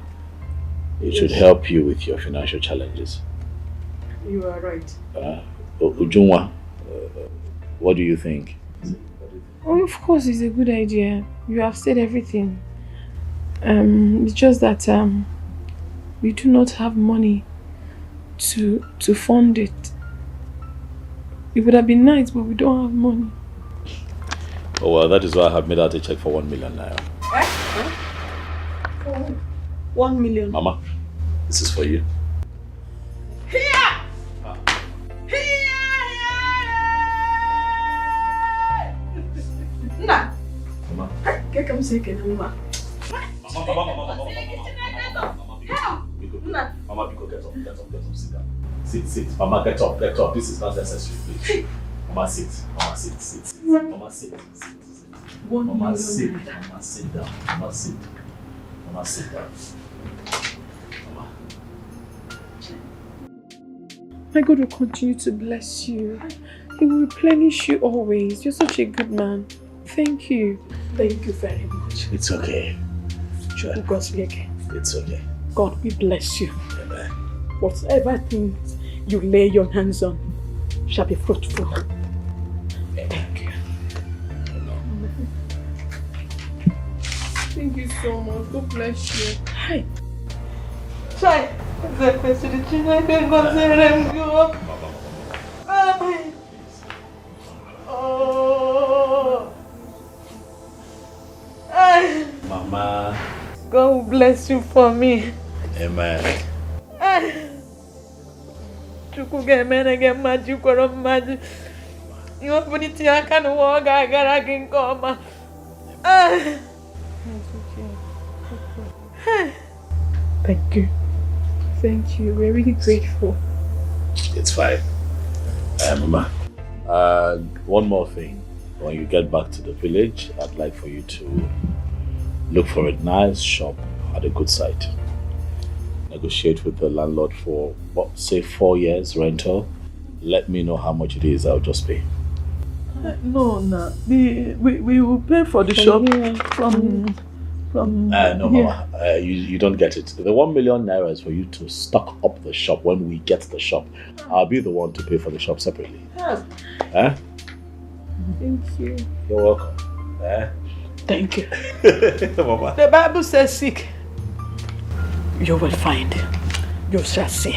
It should help you with your financial challenges. You are right. Ujunwa, what do you think? Oh, of course, it's a good idea. You have said everything. It's just that we do not have money to fund it. It would have been nice, but we don't have money. Oh well, that is why I have made out a check for 1 million naira. 1 million. Mama, this is for you. Nah. Mama. Get come say Mama. Mama, get up, sit down. Sit. Mama, get up. This is not necessary, please. Mama, sit. Mama, sit. Mama, sit. Mama, sit. Mama, sit down. Mama, sit. Mama, sit down. Mama. My God will continue to bless you. He will replenish you always. You're such a good man. Thank you. Thank you very much. It's okay. Sure. It's okay. God, we bless you. Amen. Whatever things you lay your hands on shall be fruitful. Thank you. Thank you so much. God bless you. Hi. Try. The question is, I can consider them go. Mama. God will bless you for me. Amen. Chuku get men again, magic or magic. You open it, I can walk, I can come. Thank you. Thank you. We're really grateful. It's fine. Mama. One more thing. When you get back to the village, I'd like for you to look for a nice shop at a good site. Negotiate with the landlord for, say 4 years rental. Let me know how much it is, I'll just pay. No. We will pay for the shop from no, Mama, you don't get it. The 1 million naira is for you to stock up the shop when we get the shop. I'll be the one to pay for the shop separately. Yes. Thank you. You're welcome. Thank you. Mama. The Bible says seek, you will find. You shall see.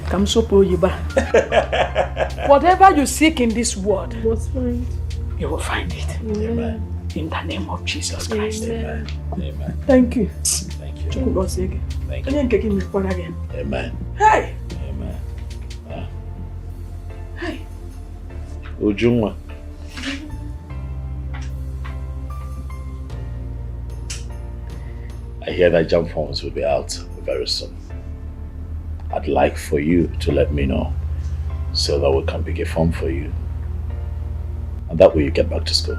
Come so whatever you seek in this world, you will find it. Amen. In the name of Jesus Christ. Amen. Amen. Thank you. Thank you. Thank you. Amen. Hey. Amen. Hey. Ujungwa. I hear that jump forms will be out very soon. I'd like for you to let me know so that we can pick a form for you. And that way you get back to school.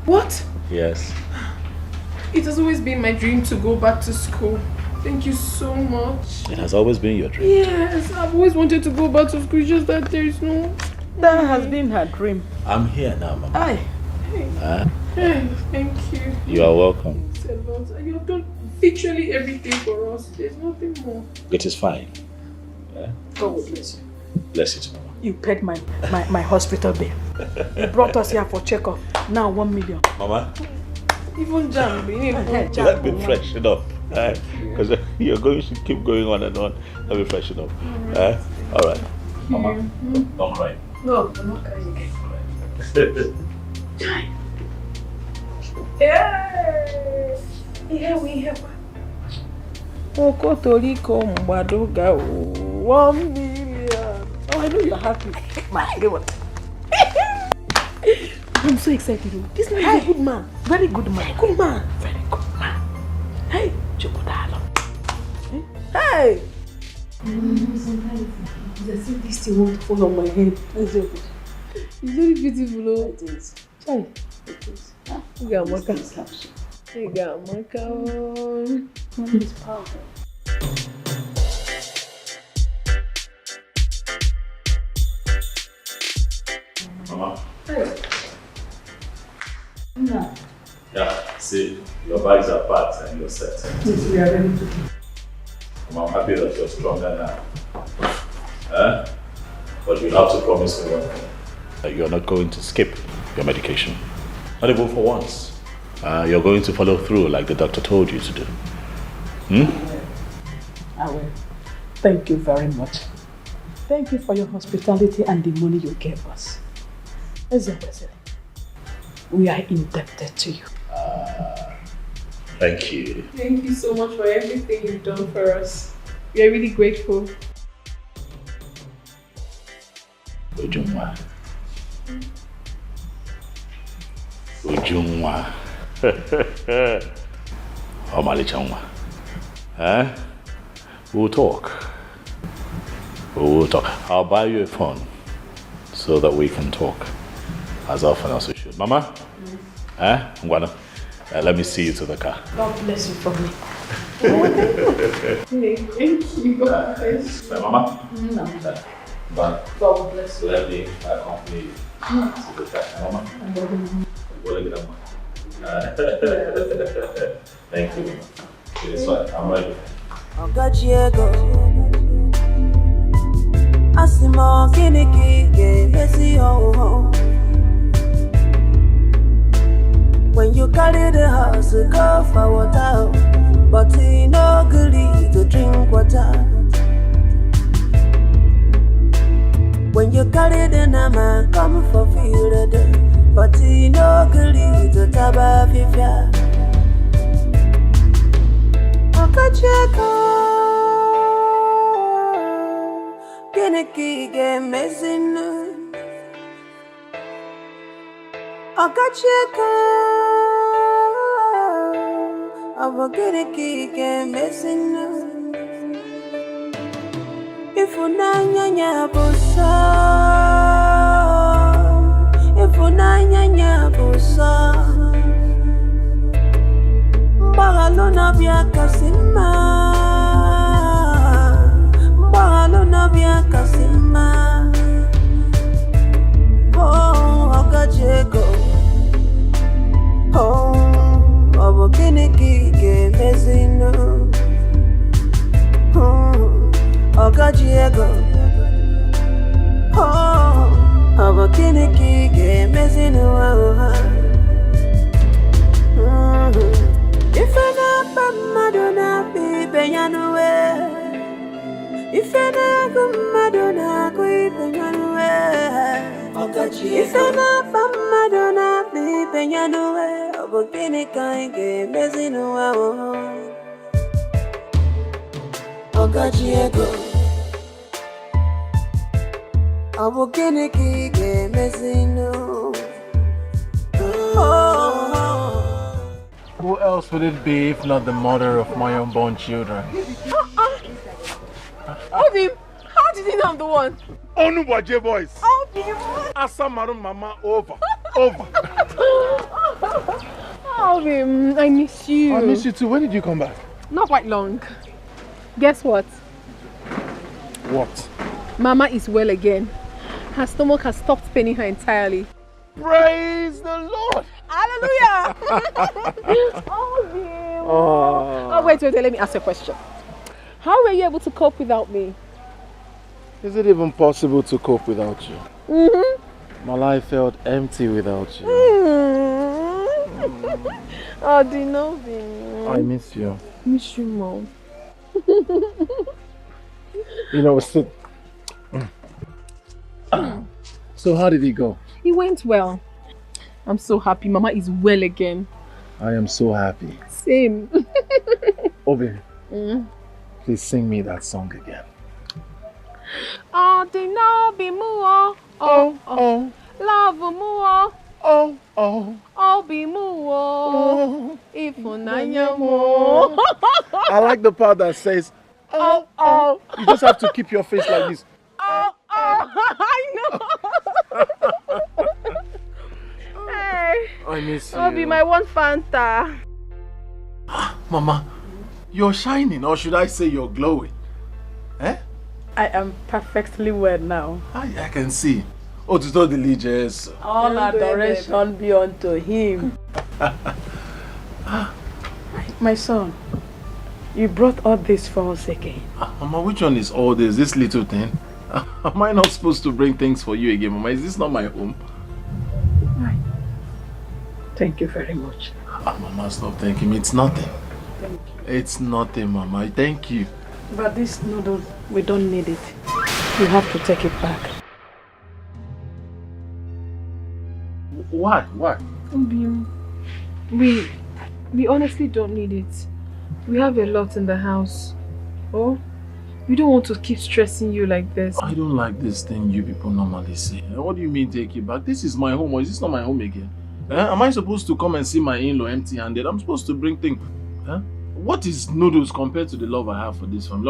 What? Yes. It has always been my dream to go back to school. Thank you so much. It has always been your dream. Yes, I've always wanted to go back to school, just that there is no... That has been her dream. I'm here now, Mama. Aye. Hey, thank you. You are welcome. Thanks a lot. You have done literally everything for us. There's nothing more. It is fine. God will bless you. Bless you too, Mama. You paid my hospital bill. You brought us here for checkup. Now 1 million. Mama. Even jam. Let me freshen up. Because you're going to keep going on and on. Let me freshen up. Alright. Mama, don't cry. No, I'm not crying again. Here we have Okotoriko Mbadoga 1 million. Oh, I know you're happy. I'm so excited. This man is a good man. Very good man. Good man. Very good man. Hey, Chokotalo. Hey! Sometimes as if this thing won't fall on my head. It's very beautiful, oh. It is. Chai. It is. You got Maka. You got Maka. It's powerful. Mama. Hey. No. Yeah, see, your bags are packed and you're set. Yes, we are ready to go. I'm happy that you're stronger now. But you have to promise me one thing. That you're not going to skip your medication. Not even for once. You're going to follow through like the doctor told you to do. I will. Thank you very much. Thank you for your hospitality and the money you gave us. We are indebted to you. Thank you. Thank you so much for everything you've done for us. We are really grateful. Ujungwa. Ujungwa. Omalichangwa. We'll talk. We'll talk. I'll buy you a phone so that we can talk as often as we should. Mama? Ngwana, let me see you to the car. God bless you for me. Hey, thank you. God bless you. Mama? No. But God bless you. let me accompany you to the car. Mama? Thank you. It is fine. I'm ready. Asimo kiniki ke mesi ho. When you carry the house, go for water, but he no agree to drink water. When you carry the nama, come for field, but he no agree to taba fifia. Okacheko, kiniki ke mesi no. Okacheko, abagereki ke mesinu. If unanya nyabusa, if Hunanya busa Bagalona bia kasima Bagalona bia kasima Oh, Okajego Oh, Obokiniki ke mezino Okajego Oh, Obokiniki ke mezino If I not Madonna be Benyanuwe If I not Madonna be Benyanuwe If I not Madonna be Benyanuwe Obokiniki ke mezino Okajiego Obokiniki ke mezino Who else would it be if not the mother of my unborn children? Obim, how did you know I'm the one? Onuwaje boys. Obim. Asamaru mama over. Obim, I miss you. I miss you too. When did you come back? Not quite long. Guess what? What? Mama is well again. Her stomach has stopped paining her entirely. Praise the Lord. Hallelujah! Oh, wait, let me ask you a question. How were you able to cope without me? Is it even possible to cope without you? Mm-hmm. My life felt empty without you. Oh, Dinobi. I miss you. Miss you, Mom. You know, so how did it go? It went well. I'm so happy. Mama is well again. I am so happy. Same. Obi, please sing me that song again. Oh, Dinobi muo. Oh. Love muo. Oh. Obi muo. Ifunanya mo. I like the part that says, oh. You just have to keep your face like this. Oh. I know. Hey. I miss you. Obi, my one Fanta. Mama, you're shining, or should I say you're glowing? Eh? I am perfectly well now. I can see. Oh, to the religious. All adoration be unto him. My son, you brought all this for us again. Mama, which one is all this? This little thing? Am I not supposed to bring things for you again, Mama? Is this not my home? Thank you very much. Mama, stop thanking me. It's nothing. Thank you. It's nothing, Mama. Thank you. But this noodle, we don't need it. You have to take it back. Why? We honestly don't need it. We have a lot in the house. Oh, we don't want to keep stressing you like this. I don't like this thing you people normally say. What do you mean take it back? This is my home, or is this not my home again? Am I supposed to come and see my in-law empty-handed? I'm supposed to bring things. What is noodles compared to the love I have for this family?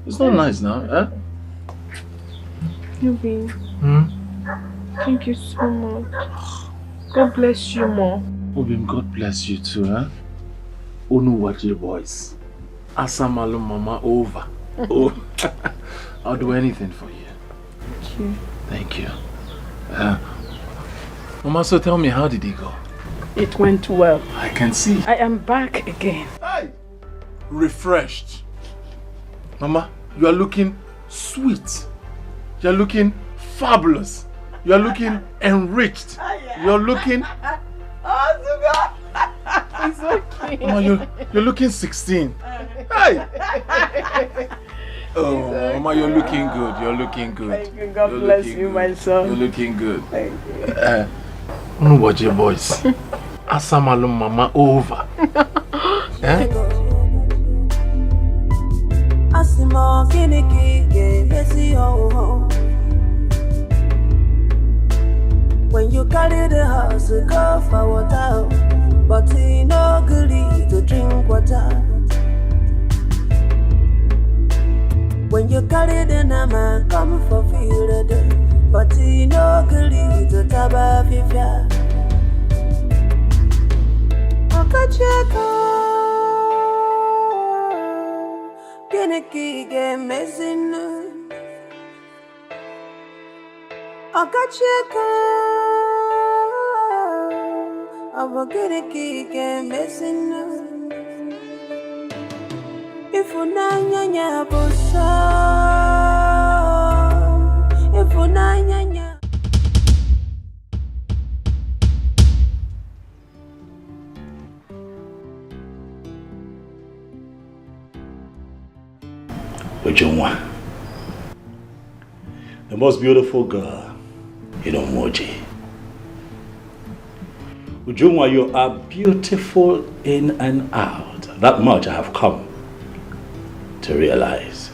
It's not nice now. Yubi, thank you so much. God bless you more. Obim, God bless you too. Onuwaje boys. Asamalu mama over. Oh, I'll do anything for you. Thank you. Thank you. Mama, so tell me, how did it go? It went well. I can see. I am back again. Hey! Refreshed. Mama, you are looking sweet. You are looking fabulous. You are looking enriched. You are looking... It's okay. Mama, you're looking 16. Hey! Oh, Mama, you're looking good. You're looking good. Thank you. God bless you, my son. You're looking good. Thank you. Watch your voice. Asamalu mama over. Asimo kiniki ke mesi ho. When you carry the house, go for water, but he no agree to drink water. When you carry the nama, come for field, but he no gully to taba fifia. Okacheko, Geneki game messing. Okacheko, Aba Geneki game messing. If unanya bosa, if unanya. Ujungwa, the most beautiful girl in Omoji. Ujungwa, you are beautiful in and out. That much I have come to realize.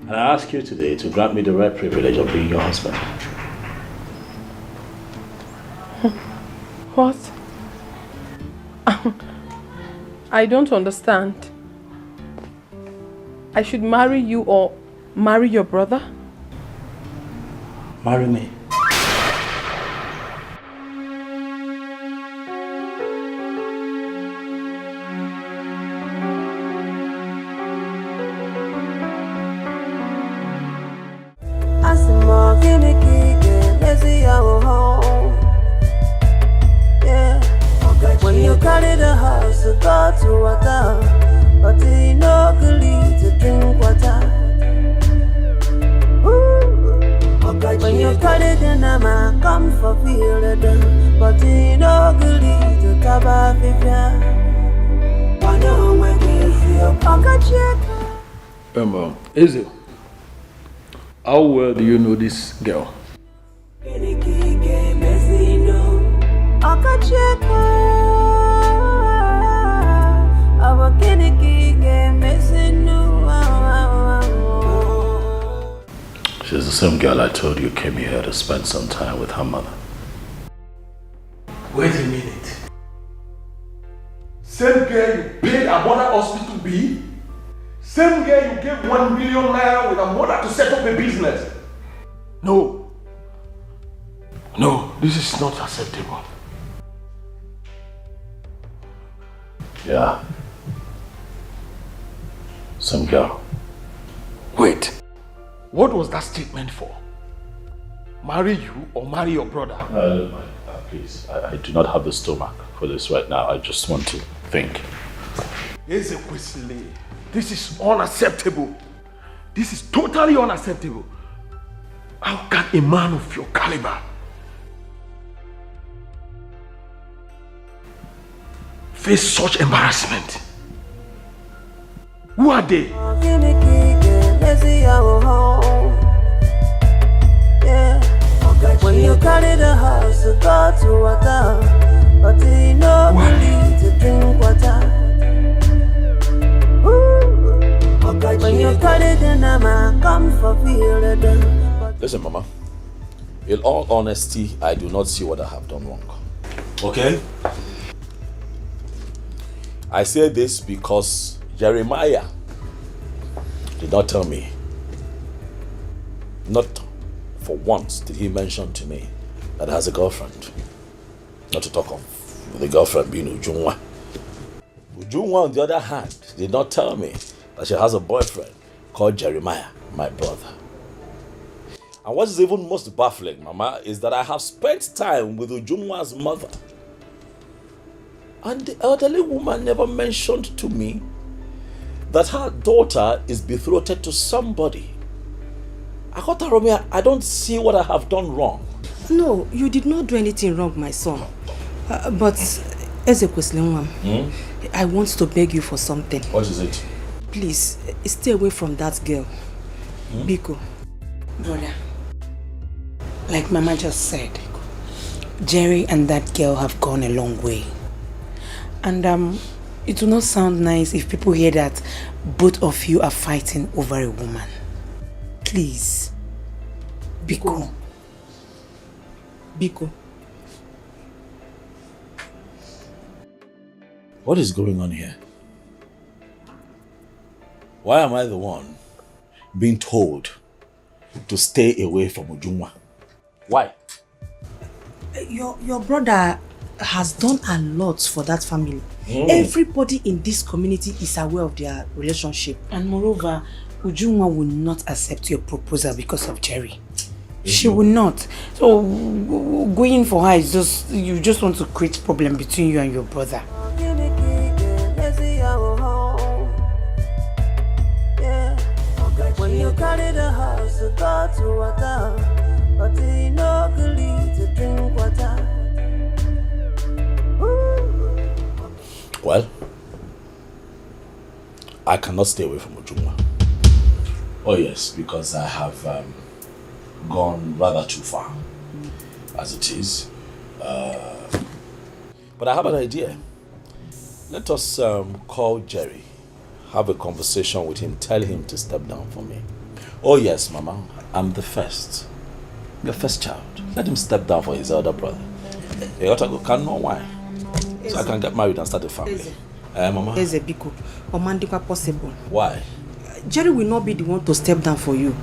And I ask you today to grant me the rare privilege of being your husband. What? I don't understand. I should marry you or marry your brother? Marry me. When you carry the house to go to water, but he no gully to drink water. When you carry the nama, come for feel the done, but he no gully to taba fifia. When you feel Eze, how well do you know this girl? She's the same girl I told you came here to spend some time with her mother. Wait a minute. Same girl you paid a mother hospital bill? Same girl you gave 1 million naira with a mother to set up a business? No. No, this is not acceptable. Yeah. Some girl. Wait. What was that statement for? Marry you or marry your brother? Please, I do not have the stomach for this right now. I just want to think. This is unacceptable. This is totally unacceptable. How can a man of your caliber face such embarrassment? Who are they? When you carry the house to go to water, but he no gully to drink water. When you carry the nama, come for feel the done. Listen, Mama. In all honesty, I do not see what I have done wrong. Okay? I say this because Jeremiah did not tell me. Not for once did he mention to me that he has a girlfriend. Not to talk of the girlfriend being Ujungwa. Ujungwa, on the other hand, did not tell me that she has a boyfriend called Jeremiah, my brother. And what is even most baffling, Mama, is that I have spent time with Ujungwa's mother. And the elderly woman never mentioned to me that her daughter is betrothed to somebody. Akotarome, I don't see what I have done wrong. No, you did not do anything wrong, my son. But, Ezekwesili, I want to beg you for something. What is it? Please, stay away from that girl. Biko. Brother, like Mama just said, Jerry and that girl have gone a long way. And it will not sound nice if people hear that both of you are fighting over a woman. Please. Biko. Biko. What is going on here? Why am I the one being told to stay away from Ujunwa. Why? Your brother has done a lot for that family. Everybody in this community is aware of their relationship. And moreover, Ujunwa will not accept your proposal because of Jerry. She will not. So going for her is just, you just want to create problem between you and your brother. When you carry the house to go to water, but you know to drink water. Well, I cannot stay away from Ujunwa. Oh yes, because I have gone rather too far, as it is. But I have an idea. Let us call Jerry, have a conversation with him, tell him to step down for me. Oh yes, Mama, I'm the first. Your first child. Let him step down for his elder brother. You ought to go, can know why. So I can get married and start a family. Mama? Eze Biko, Omandikwa possible. Why? Jerry will not be the one to step down for you.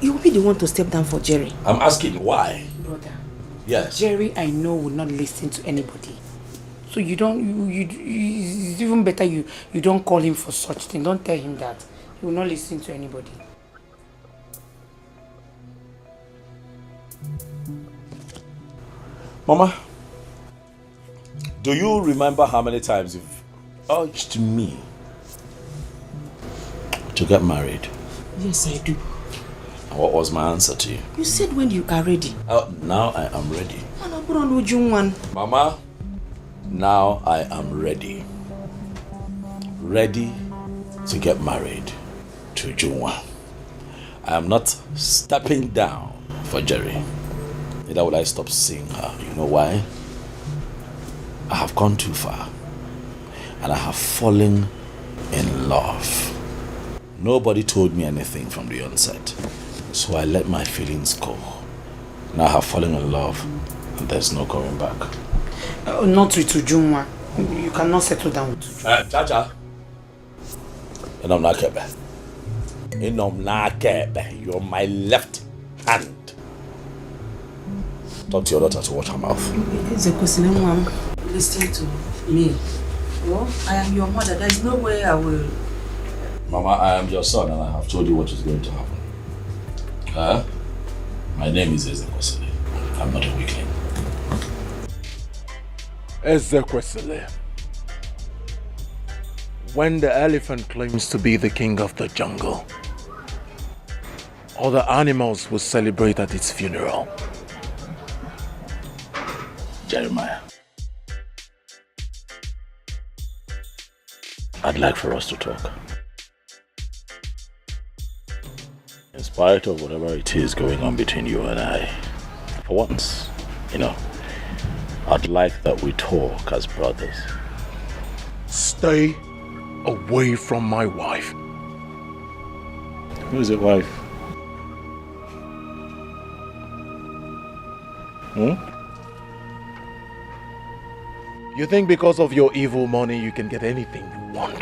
You will be the one to step down for Jerry. I'm asking why? Brother. Yes. Jerry, I know, will not listen to anybody. So you don't, it's even better you don't call him for such thing. Don't tell him that. He will not listen to anybody. Mama, do you remember how many times you've urged me to get married? Yes, I do. And what was my answer to you? You said when you are ready. Now I am ready. Mama, now I am ready. Ready to get married to Junwa. I am not stepping down for Jerry. Neither will I stop seeing her. You know why? I have gone too far. And I have fallen in love. Nobody told me anything from the onset. So I let my feelings go. Now I have fallen in love. And there's no going back. Not with Ujunwa. You cannot settle down with Ujunwa. Chacha. Inom na kebe. You're my left hand. Talk to your daughter to watch her mouth. It's a question, Mom. Listen to me. Well, I am your mother. There is no way I will. Mama, I am your son and I have told you what is going to happen. My name is Ezekwesili. I'm not a weakling. Ezekwesili. When the elephant claims to be the king of the jungle, other animals will celebrate at its funeral. Jeremiah, I'd like for us to talk. In spite of whatever it is going on between you and I, for once, I'd like that we talk as brothers. Stay away from my wife. Who is your wife? You think because of your evil money you can get anything you want?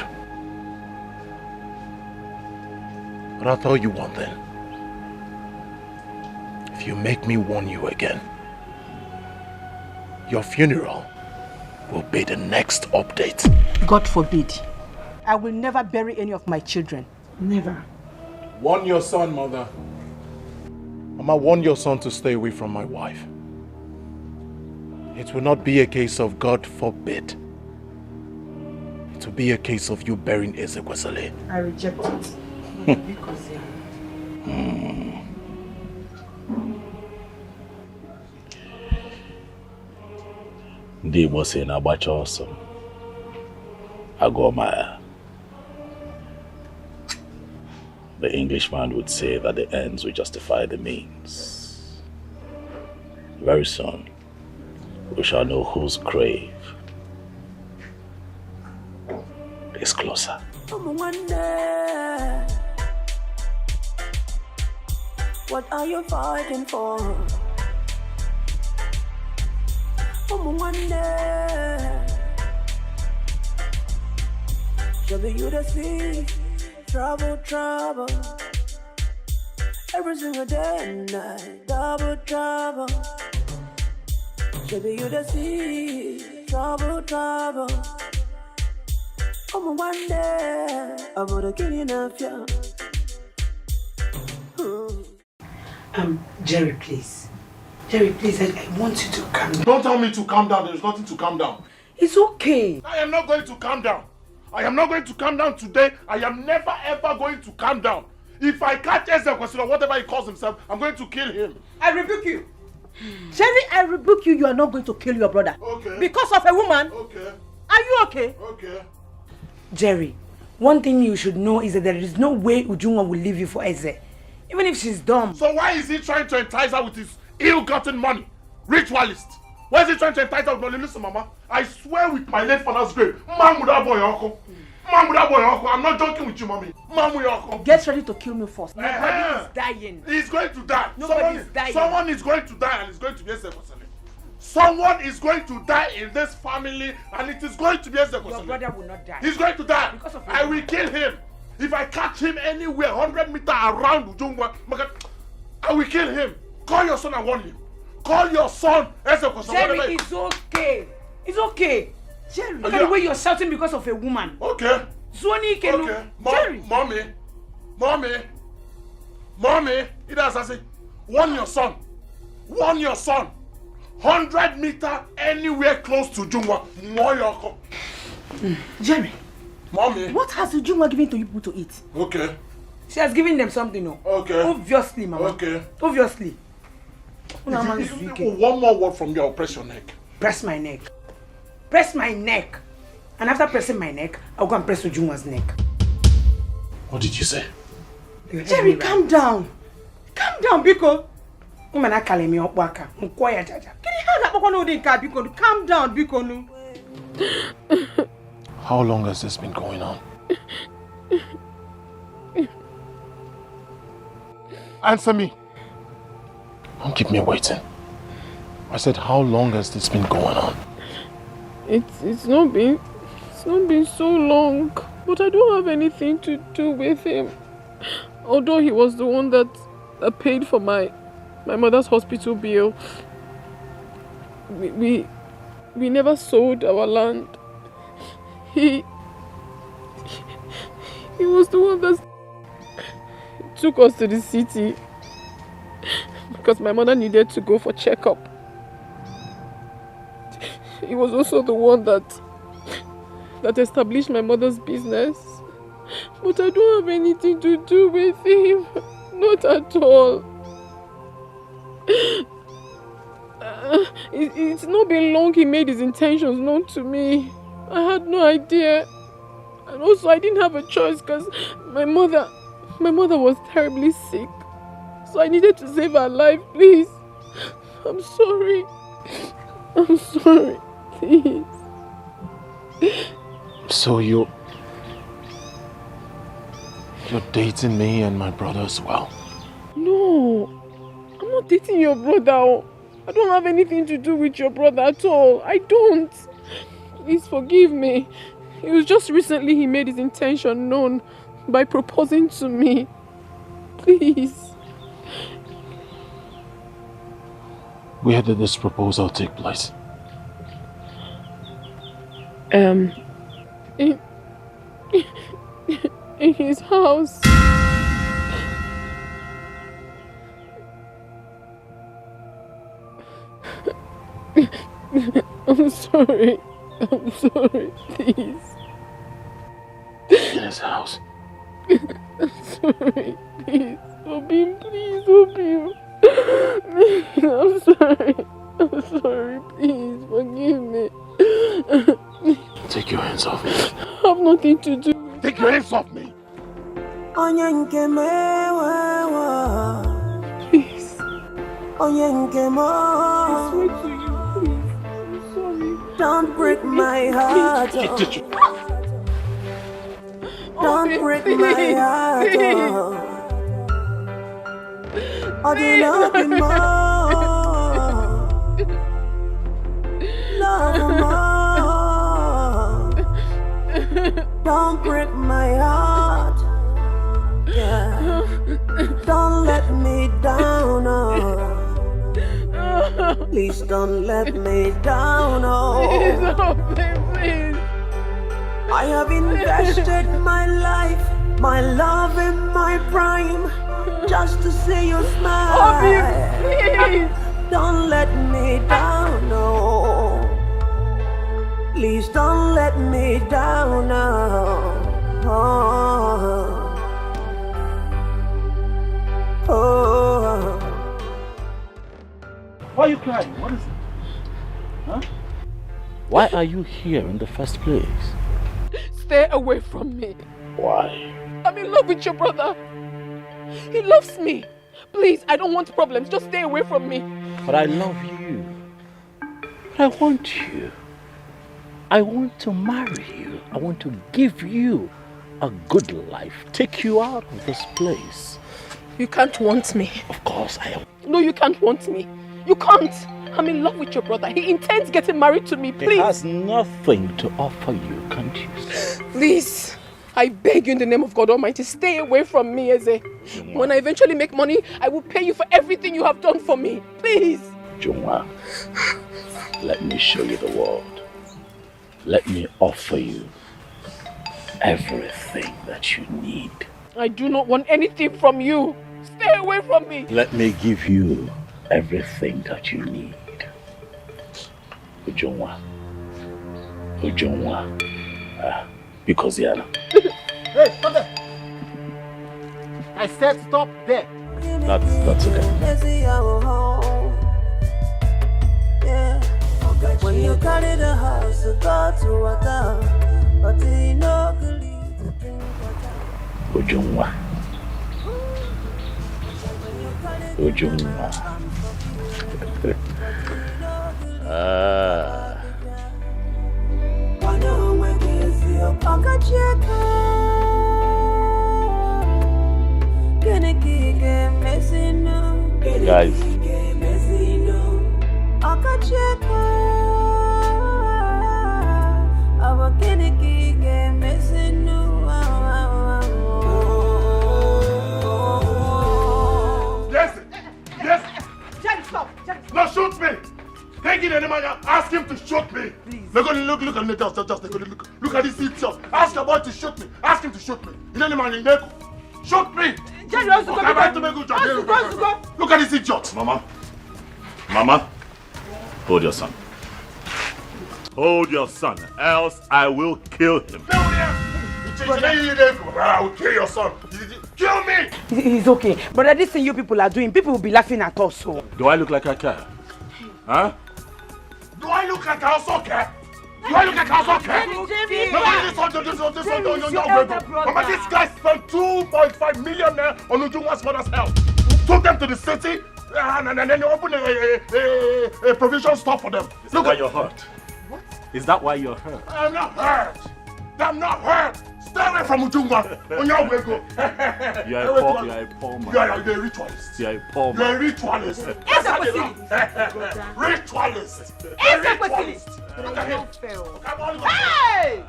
But I'll tell you one thing. If you make me warn you again, your funeral will be the next update. God forbid. I will never bury any of my children. Never. Warn your son, Mother. Mama, warn your son to stay away from my wife. It will not be a case of God forbid. It will be a case of you burying Ezekwesili. I reject it. Because Ndị Igbo say na agbacha ọsọ agụọ. The Englishman would say that the ends will justify the means. Very soon, we shall know whose grave is closer. What are you fighting for? Should you the see trouble? every single day and night. Double trouble. Baby, you the see. Trouble. Come on, one day, I'm gonna kill you enough, yeah. Jerry, please. Jerry, please, I want you to calm down. Don't tell me to calm down. There's nothing to calm down. It's okay. I am not going to calm down. I am not going to calm down today. I am never ever going to calm down. If I catch Escalation or whatever he calls himself, I'm going to kill him. I rebuke you. Jerry, I rebuke you. You are not going to kill your brother. Okay. Because of a woman. Okay. Are you okay? Okay. Jerry, one thing you should know is that there is no way Ujunwa will leave you for Eze. Even if she's dumb. So why is he trying to entice her with his ill-gotten money? Ritualist. Why is he trying to entice her with money? Listen, Mama, I swear with my late father's grave, I'm not joking with you, Mommy. Get ready to kill me first. Nobody is dying. He's going to die. Nobody is dying. Someone is going to die and it's going to be Escalation. Someone is going to die in this family and it is going to be Escalation. Your brother will not die. He's going to die. Because of I will kill him. If I catch him anywhere 100 meters around Ujungwa, I will kill him. Call your son and warn him. Call your son. Jerry, it's okay. It's okay. Jerry, look at the way you're shouting because of a woman. Okay. Zwani Kenu. Okay. Jerry. Mommy. It has I say, warn your son. Warn your son. 100 meters anywhere close to Ujungwa. Jerry. Mommy. What has Ujungwa given to you people to eat? Okay. She has given them something, no? Okay. Obviously, Mama. Okay. Obviously. One more word from you, I'll press your neck. Press my neck. Press my neck. And after pressing my neck, I'll go and press Ujungwa's neck. What did you say? Jerry, calm down. Calm down, Biko. Calm down, Biko. How long has this been going on? Answer me. Don't keep me waiting. I said, how long has this been going on? It's not been so long, but I don't have anything to do with him. Although he was the one that paid for my mother's hospital bill. We never sold our land. He was the one that took us to the city because my mother needed to go for checkup. He was also the one that established my mother's business. But I don't have anything to do with him. Not at all. It's not been long he made his intentions known to me. I had no idea. And also I didn't have a choice because my mother was terribly sick. So I needed to save her life, please. I'm sorry. I'm sorry. Please. So you're dating me and my brother as well? No. I'm not dating your brother. I don't have anything to do with your brother at all. I don't. Please forgive me. It was just recently he made his intention known by proposing to me. Please. Where did this proposal take place? In his house. I'm sorry. I'm sorry, please. In his house? I'm sorry, please. Obim, please, Obim. I'm sorry. I'm sorry, please. Forgive me. Take your hands off me. I have nothing to do with it. Take your hands off me. Please. I swear to you, please. I'm sorry. Don't break my heart. Don't break my heart. I do love you more. Love more. Don't break my heart. Yeah. Don't let me down, oh. Please don't let me down, oh. Please. I have invested my life, my love and my prime, just to see you smile. Please. Don't let me down, no. Please don't let me down, no. Oh. Oh. Why are you crying? What is it? Huh? Why are you here in the first place? Stay away from me. Why? I'm in love with your brother. He loves me. Please, I don't want problems. Just stay away from me. But I love you. But I want you. I want to marry you. I want to give you a good life. Take you out of this place. You can't want me. Of course I am. No, you can't want me. You can't. I'm in love with your brother. He intends getting married to me. Please. He has nothing to offer you, can't you? Please. I beg you in the name of God Almighty, stay away from me, Eze. When I eventually make money, I will pay you for everything you have done for me. Please. Jungwa, let me show you the world. Let me offer you everything that you need. I do not want anything from you. Stay away from me. Let me give you everything that you need. Ujungwa. Because Yana. Hey, stop there! I said stop there. That's okay. Yeah. When you carry the house, you go to water, but you know Ujungwa. Guys. Yes. Jerry, stop. Jerry, stop. No, shoot me. Take it, man. Ask him to shoot me. Please. Look at me. Just look at this itself. Ask your boy to shoot me. Ask him to shoot me. Shoot me. Jerry, also Look at this idiot. Mama, hold your son. Hold your son, else I will kill him. I will kill your son. Kill me. It's okay. But this thing you people are doing, people will be laughing at us. So. Do I look like I care? Huh? Do I look like I also care? Mama, this guy spent 2.5 million on Ujungwa's mother's health. Took them to the city and then you opened a provision store for them. Is that why you're hurt? What? Is that why you're hurt? I'm not hurt. Stay away from Ujungwa. On your way, go. You are a poor man. You are a ritualist. You are a poor man. You are a ritualist. Ritualist. Look at him. Hey!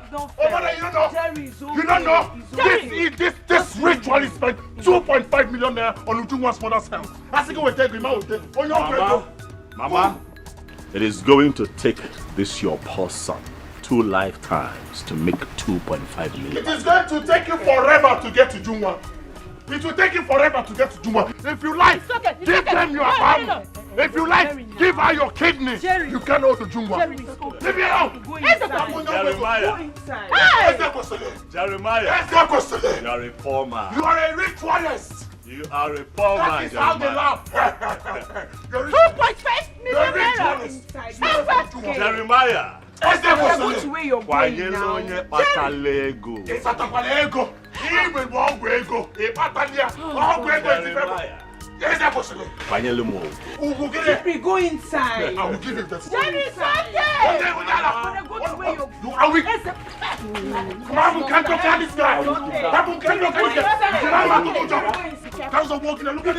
You don't know. This ritualist spent 2.5 million on Ujungwa's mother's health. That's the way we take him out. On your way, go. Mama, it is going to take this your poor son 2 lifetimes to make 2.5 million. It is going to take you forever to get to Ujungwa. It will take you forever to get to Ujungwa. If you like, give them your arm. If you like, give her your kidney. Jerry. You can go to Ujungwa. Leave me alone. Jeremiah, you are a poor man. You are a ritualist. You are a poor man. That is how they laugh. 2.5 million naira. Jeremiah. Which way you're going now? Jerry, go inside. I will give him that. Jerry, something. Come on, we can't look at this guy. Be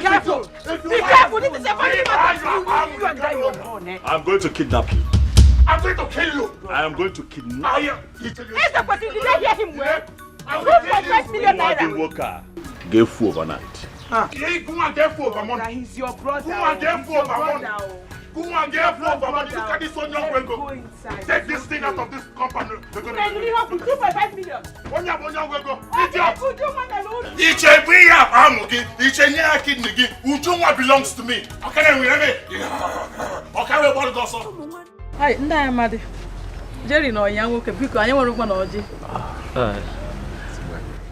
careful. Be careful. This is a funny matter. I'm going to kidnap you. I'm going to kill you. I am going to kidnap you. Did I hear him well? 2.5 million naira. Walker gave food overnight. Hey, go and get food, Mama. He's your brother. Go and get food, Mama. Go and get food, Mama. Look at this one, young Wego. Take this thing out of this company. We're going to have 2.5 million. Onya Wego. Ujungwa belongs to me. Okay, we have it. Okay, we want to go so. Hi, Nda Amadi. Jerry no young okay because I want to go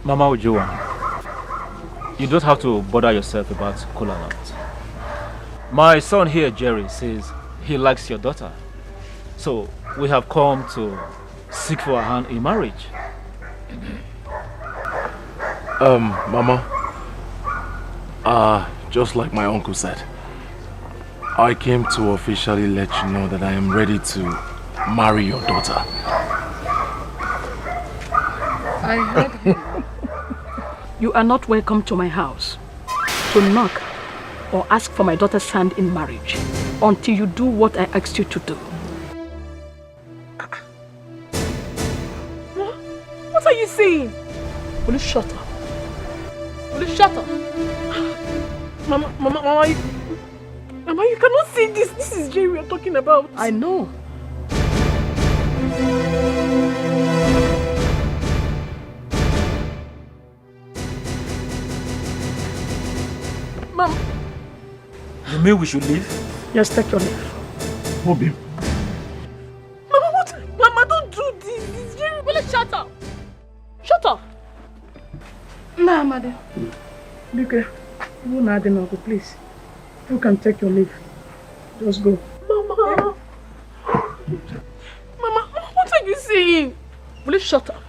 Mama Ujuwa, you don't have to bother yourself about Kola Land. My son here, Jerry, says he likes your daughter. So we have come to seek for her hand in marriage. Mama, just like my uncle said, I came to officially let you know that I am ready to marry your daughter. I heard him. You are not welcome to my house to knock or ask for my daughter's hand in marriage until you do what I asked you to do. What are you saying? Will you shut up? Will you shut up? Mama, you cannot say this. This is Jerry we are talking about. I know. Mom. You mean we should leave? Yes, take your leave. Bobby. Mama, what? Mama, don't do this. It's Jerry. Will you shut up? Shut up. Nah, Mother. Dikeh, you not know, please. You can take your leave. Just go. Mama. Mama, what are you saying? Will you shut up?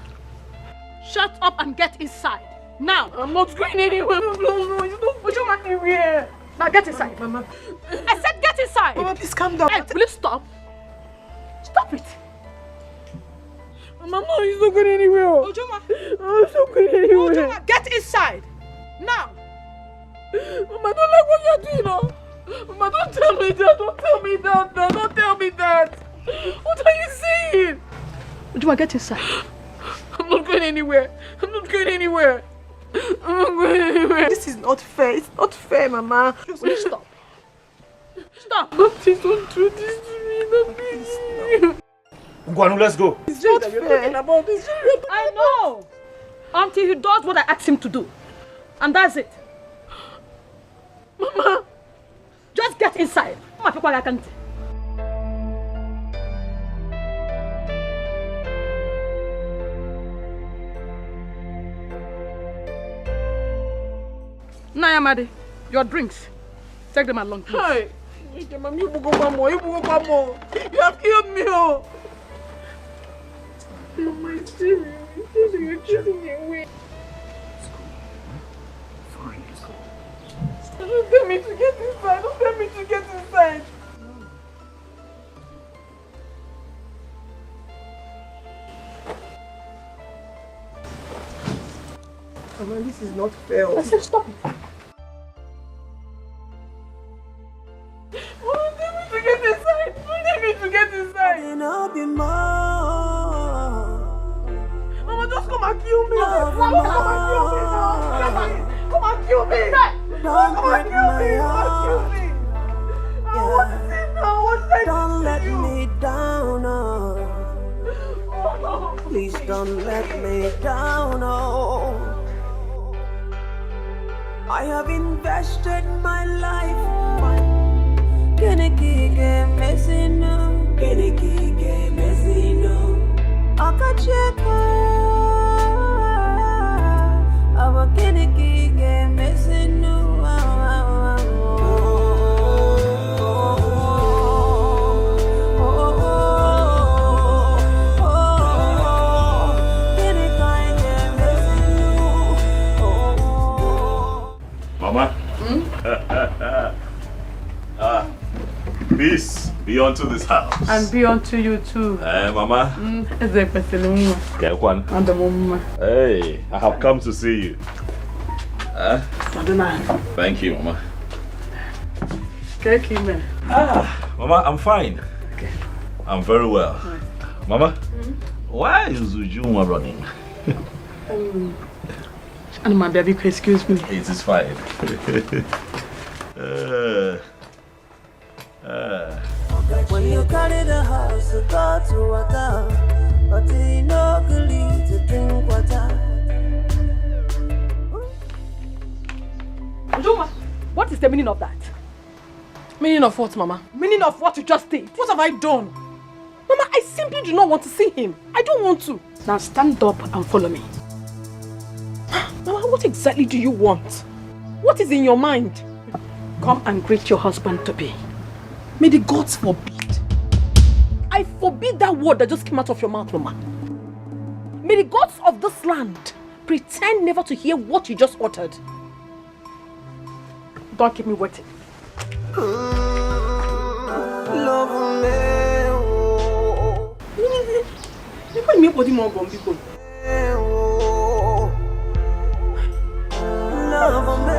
Shut up and get inside. Now. I'm not going anywhere. No, you don't put your money anywhere. Now get inside. Mama. I said get inside. Mama, please calm down. Hey, will you stop? Stop it. Mama, he's not going anywhere. Ojoma. Oh, he's not going anywhere. Ojoma, get inside. Now. Mama, I don't like what you're doing now. Mama, don't tell me that. Don't tell me that. No, don't tell me that. What are you saying? Ojoma, get inside. I'm not going anywhere. I'm not going anywhere. I'm not going anywhere. This is not fair. It's not fair, Mama. Will you stop? Stop. No, please don't do this to me. No, please. Ngwanu, let's go. It's not fair. About this. I know. Until he does what I asked him to do. And that's it. Mama. Just get inside. My people, I can't. Nayamade, your drinks. Take them along, please. Hi. You have killed me, oh. Mama, it's Jerry. You're chasing me away. Fine, let's go. Don't tell me to get inside. Don't tell me to get inside. Mama, this is not fair. I said stop it. Don't tell me to get inside. Don't tell me to get inside. Mama, just come and kill me. Mama, come and kill me now. Come and kill me. Come and kill me. I want to see now. What did I do? Don't let me down, oh. Oh, no. Please don't let me down, oh. I have invested my life. Kenekige mesino, kenekige mesino. Akacheka, awa kenekige mesino. Mama. Peace be unto this house. And be unto you too. Mama. Hey, I have come to see you. Thank you, Mama. Mama, I'm fine. Okay. I'm very well. Mama, why is Ujuma running? And my baby, excuse me. It is fine. When you carry the house, you go to water, but you no good to drink water. Ujuma, what is the meaning of that? Meaning of what, Mama? Meaning of what you just did? What have I done? Mama, I simply do not want to see him. I don't want to. Now stand up and follow me. Mama, what exactly do you want? What is in your mind? Come and greet your husband-to-be. May the gods forbid. I forbid that word that just came out of your mouth, Mama. May the gods of this land pretend never to hear what you just uttered. Don't keep me waiting. Love me. Love me.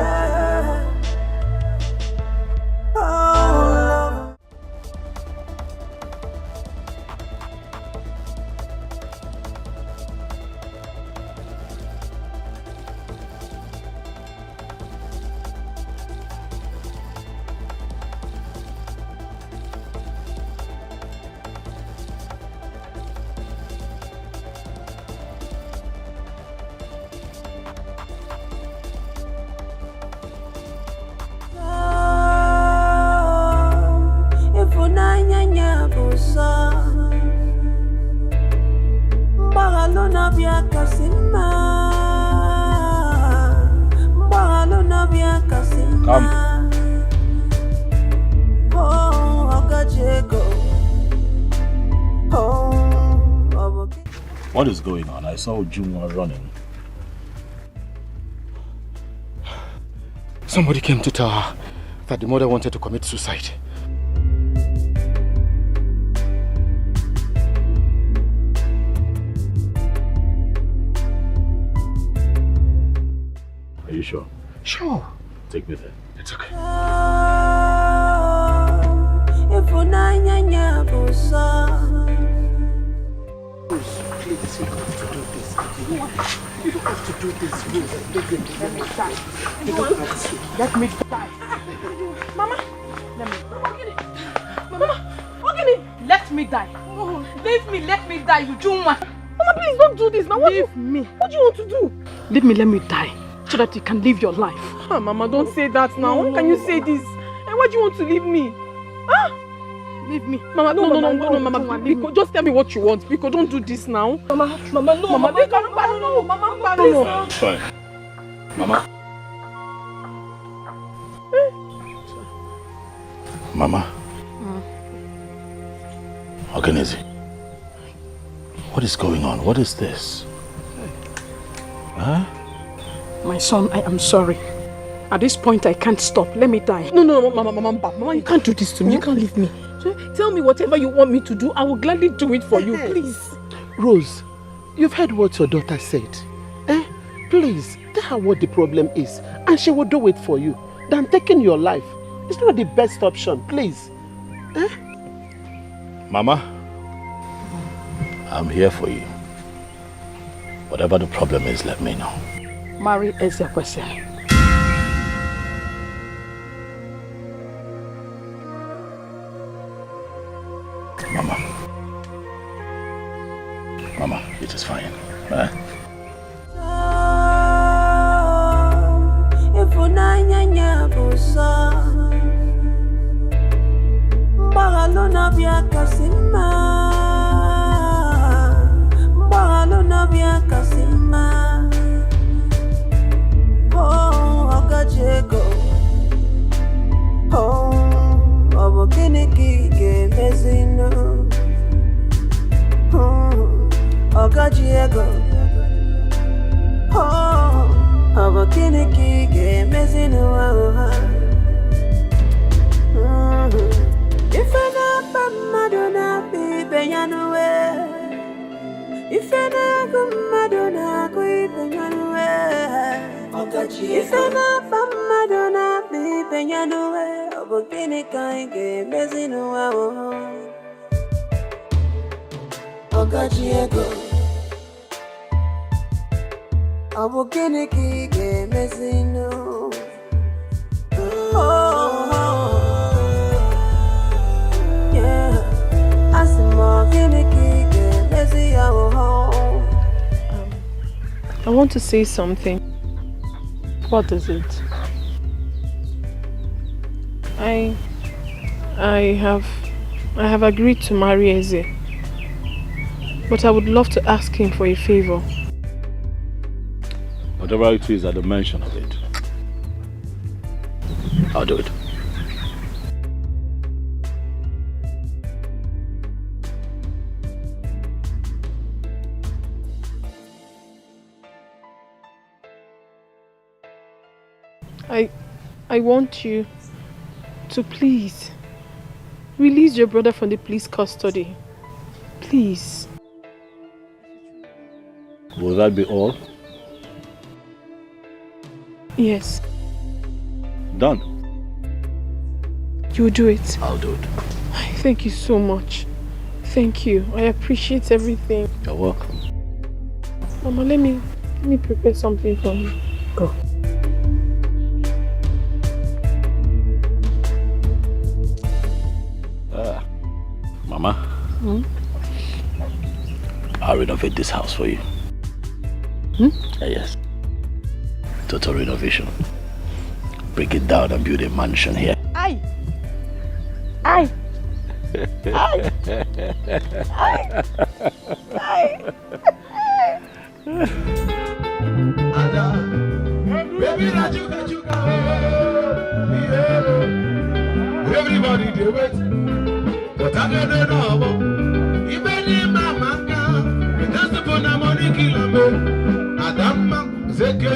What is going on? I saw Juma running. Somebody came to tell her that the mother wanted to commit suicide. Are you sure? Sure. Take me there. It's okay. Please, you don't have to do this. You don't have to do this. Let me die. You don't have to. Let me die. Mama, Let me. Mama, Let me die. leave me, let me die, Ujuma. Mama, please don't do this now. Leave me. What do you want to do? Leave me, let me die. So that you can live your life. Ah, Mama, don't say that now. How can you say this? And why do you want to leave me? Ah? Leave me. Mama, no, Mama, Biko, just tell me what you want. Biko, don't do this now. Mama, no. Mama, no. It's fine. Mama. Mama. Organize. What is going on? What is this? Huh? My son, I am sorry. At this point, I can't stop. Let me die. No, Mama, you can't do this to me. You can't leave me. Tell me whatever you want me to do. I will gladly do it for you, please. Rose, you've heard what your daughter said. Please, tell her what the problem is, and she will do it for you. Than taking your life. It's not the best option, please. Mama, I'm here for you. Whatever the problem is, let me know. Marry Escalation. Mama, it is fine. I want to say something. What is it? I have agreed to marry Eze, but I would love to ask him for a favor. Whatever it is at the mention of it, I'll do it. I want you to please release your brother from the police custody. Please. Will that be all? Yes. Done. You'll do it. I'll do it. Thank you so much. Thank you. I appreciate everything. You're welcome. Mama, let me prepare something for you. Go. Mama, I'll renovate this house for you. Yes. Total renovation. Break it down and build a mansion here. Aye. Aye. Aye. Aye. Aye. Everybody do it. But I don't know. Even mama can. That's the fun of money kill me. Adama, zeke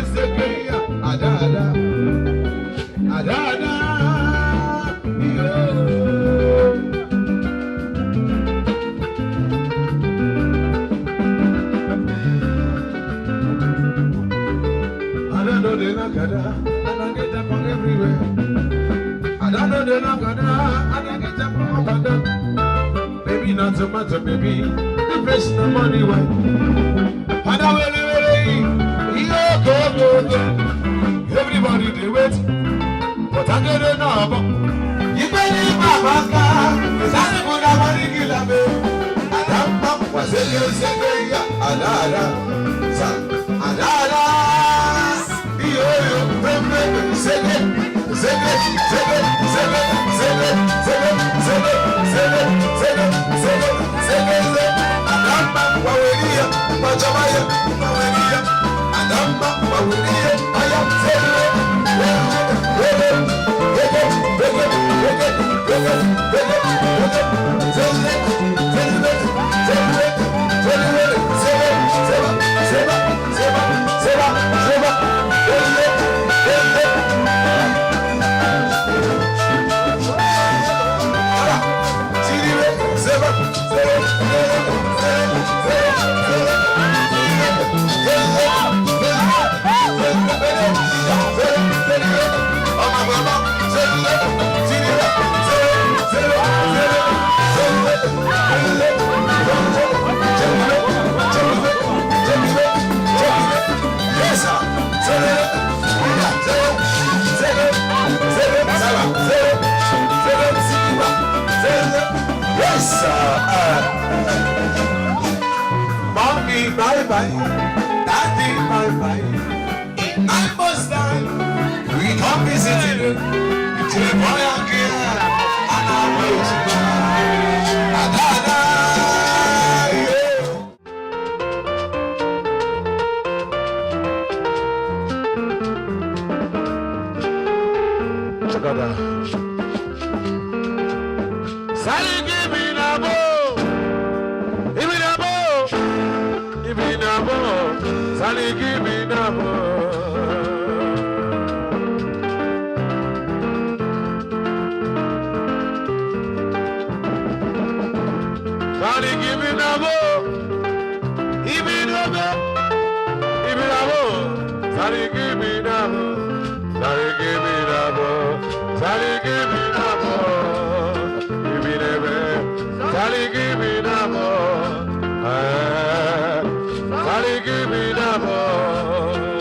ya, adada, adada, yo. I don't know the nakada, and I get up on everywhere. I don't know the nakada, and I get up on nakada. Baby, not so much, baby. The fresh no money, why? And I will, go. Everybody do it, but I don't know. You believe my banka, cause I don't put that money kill me. Adama, was it you say, adada, adada, yo, Mommy, bye-bye. Daddy, bye-bye. In my bus time, we come visit you. It's a boy and girl, and I'm waiting. Adada, Chagada. Sally, give me a bow. Give me a bow. Give me a bow. Sally, give me a bow. Sally, give me a bow. Give me a bow. Give me a bow. Sally, give me a bow. Sally, give me a bow. Sally, give me a bow. Give me a bow. Sally, give me a bow. Sally, give me a bow.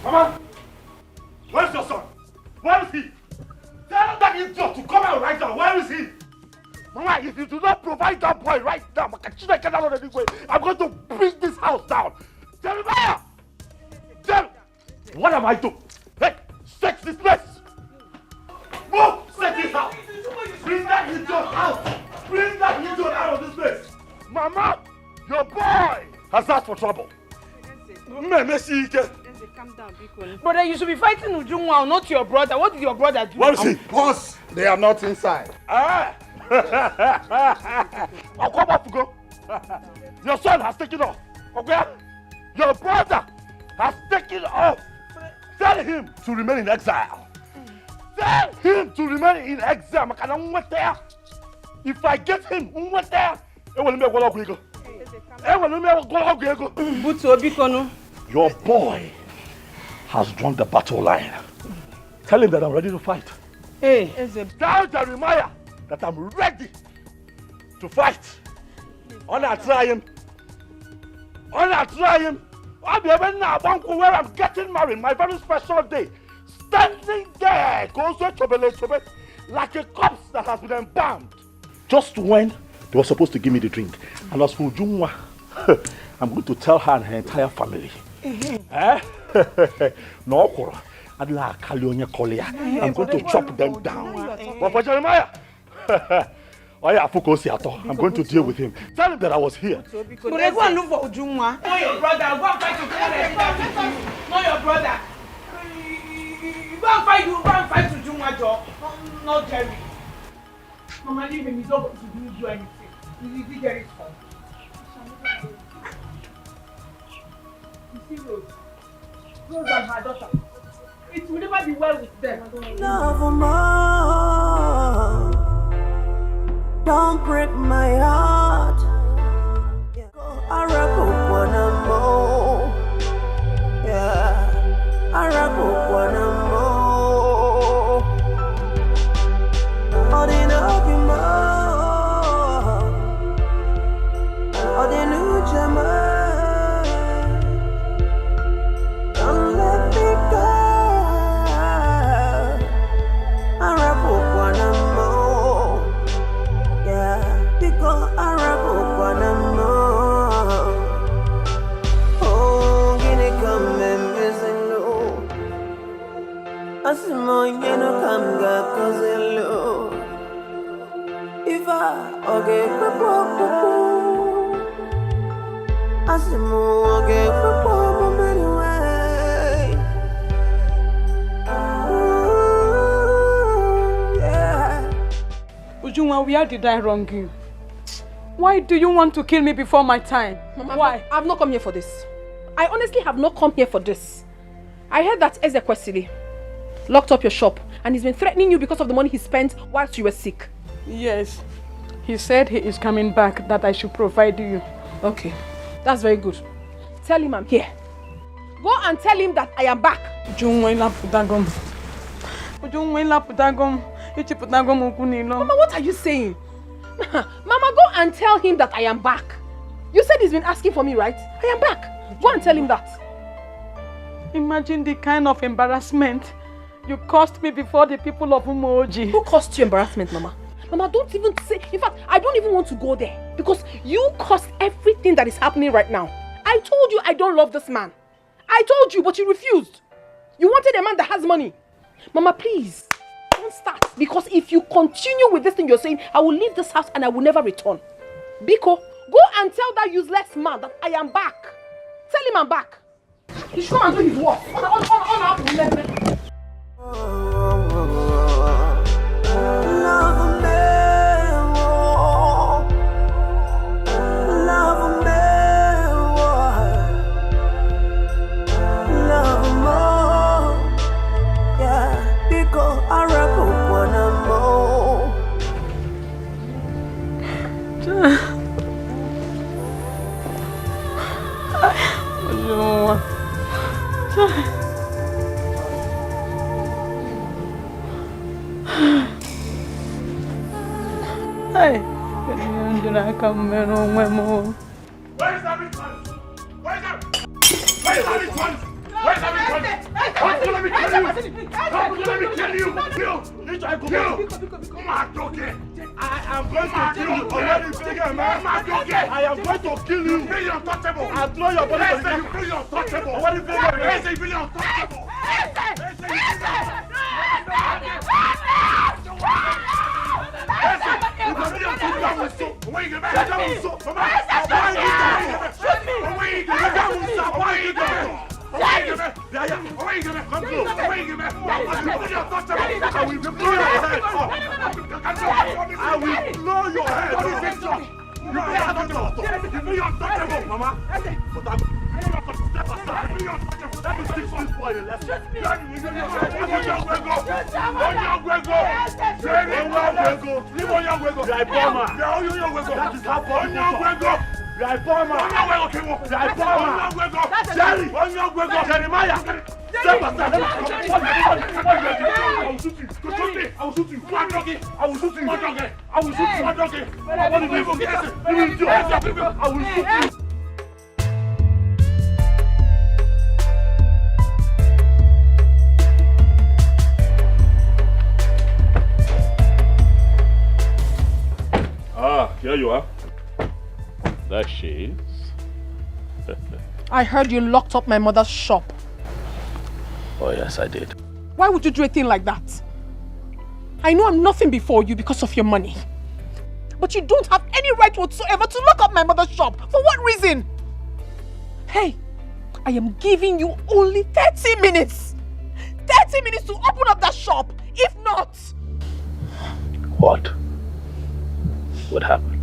Mama, where's your son? Where is he? Tell that idiot to come out right now. Where is he? Mama, if you do not provide that boy right now, I'm going to bring this house down. Jeremiah! What am I doing? Hey, search this place! Move! Search this house! Bring that idiot out! Bring that idiot out of this place! Mama, your boy has asked for trouble. Calm down, Bikon. Brother, you should be fighting Ujungwa, not your brother. What did your brother do? Where is he? Boss, they are not inside. Ah! I'll come up to go. Your son has taken off. Okay? Your brother has taken off. Tell him to remain in exile. Tell him to remain in exile. If I get him, your boy has drawn the battle line. Tell him that I'm ready to fight. Hey, tell Jeremiah that I'm ready to fight. Try him. I'll be able now where I'm getting married, my very special day. Standing there, like a corpse that has been embalmed. Just when they were supposed to give me the drink. And as for Ujungwa, I'm going to tell her and her entire family. No, I'm going to chop them down. But for Jeremiah, I'm going to deal with him. Tell him that I was here. Go and look for Ujunwa. Know your brother. Go and fight Ujunwa. Know your brother. Go and fight Ujunwa, Joe. Not Jerry. Mama, leave him. He's not going to do anything. He's Jerry's fault. You see Rose? Rose and her daughter. It will never be well with them. Love more. Don't break my heart. I rap one more. Yeah, I rap one more. All the love you more. All the new Jama. Don't let me go. I rap one more. Yeah, because I rap one more. Oh, gonna come and missing low. Asimo yeno come ga cause low. If I okay popo. Asimo okay popo anyway. Yeah. Ujunwa, where did I wrong you? Why do you want to kill me before my time? Mama, why? I've not come here for this. I honestly have not come here for this. I heard that Escalation locked up your shop and he's been threatening you because of the money he spent whilst you were sick. Yes. He said he is coming back, that I should provide you. Okay. That's very good. Tell him I'm here. Go and tell him that I am back. Mama, what are you saying? Mama, go and tell him that I am back. You said he's been asking for me, right? I am back. Go and tell him that. Imagine the kind of embarrassment you caused me before the people of Umoji. Who caused you embarrassment, Mama? Mama, don't even say... In fact, I don't even want to go there. Because you caused everything that is happening right now. I told you I don't love this man. I told you, but you refused. You wanted a man that has money. Mama, please. Don't start. Because if you continue with this thing you're saying, I will leave this house and I will never return. Biko, go and tell that useless man that I am back. Tell him I'm back. He should come and do his work. Hey, come on, where's everyone? Where's everyone? Let me kill you! I am going to kill you! I am going to kill you! Really untouchable! I'll throw your body to you! Really untouchable! Really untouchable! I will blow your head off. You're untouchable, Mama. Let me teach this boy a lesson. Ah, here you are. There she is. I heard you locked up my mother's shop. Oh yes, I did. Why would you do a thing like that? I know I'm nothing before you because of your money. But you don't have any right whatsoever to lock up my mother's shop. For what reason? Hey, I am giving you only 30 minutes. 30 minutes to open up that shop. If not... What would happen?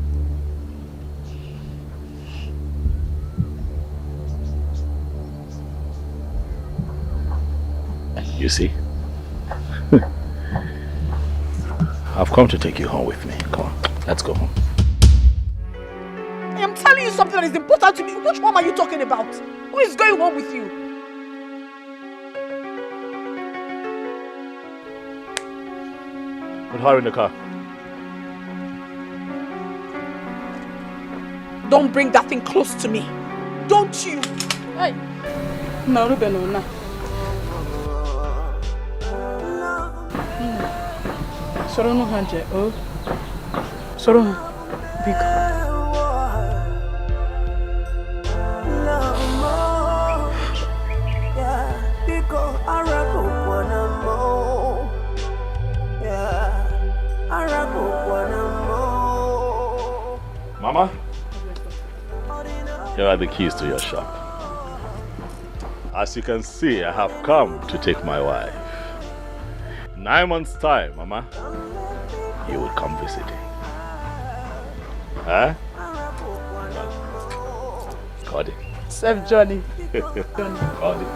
You see? I've come to take you home with me. Come on, let's go home. I am telling you something that is important to me. Which one are you talking about? Who is going home with you? Put her in the car. Don't bring that thing close to me. Don't you? Hey. No, Ruben, no. Soro no hanje, oh. Soro, big. Mama, here are the keys to your shop. As you can see, I have come to take my wife. 9 months' time, Mama, you will come visiting. Huh? Got it. Safe journey. Got it.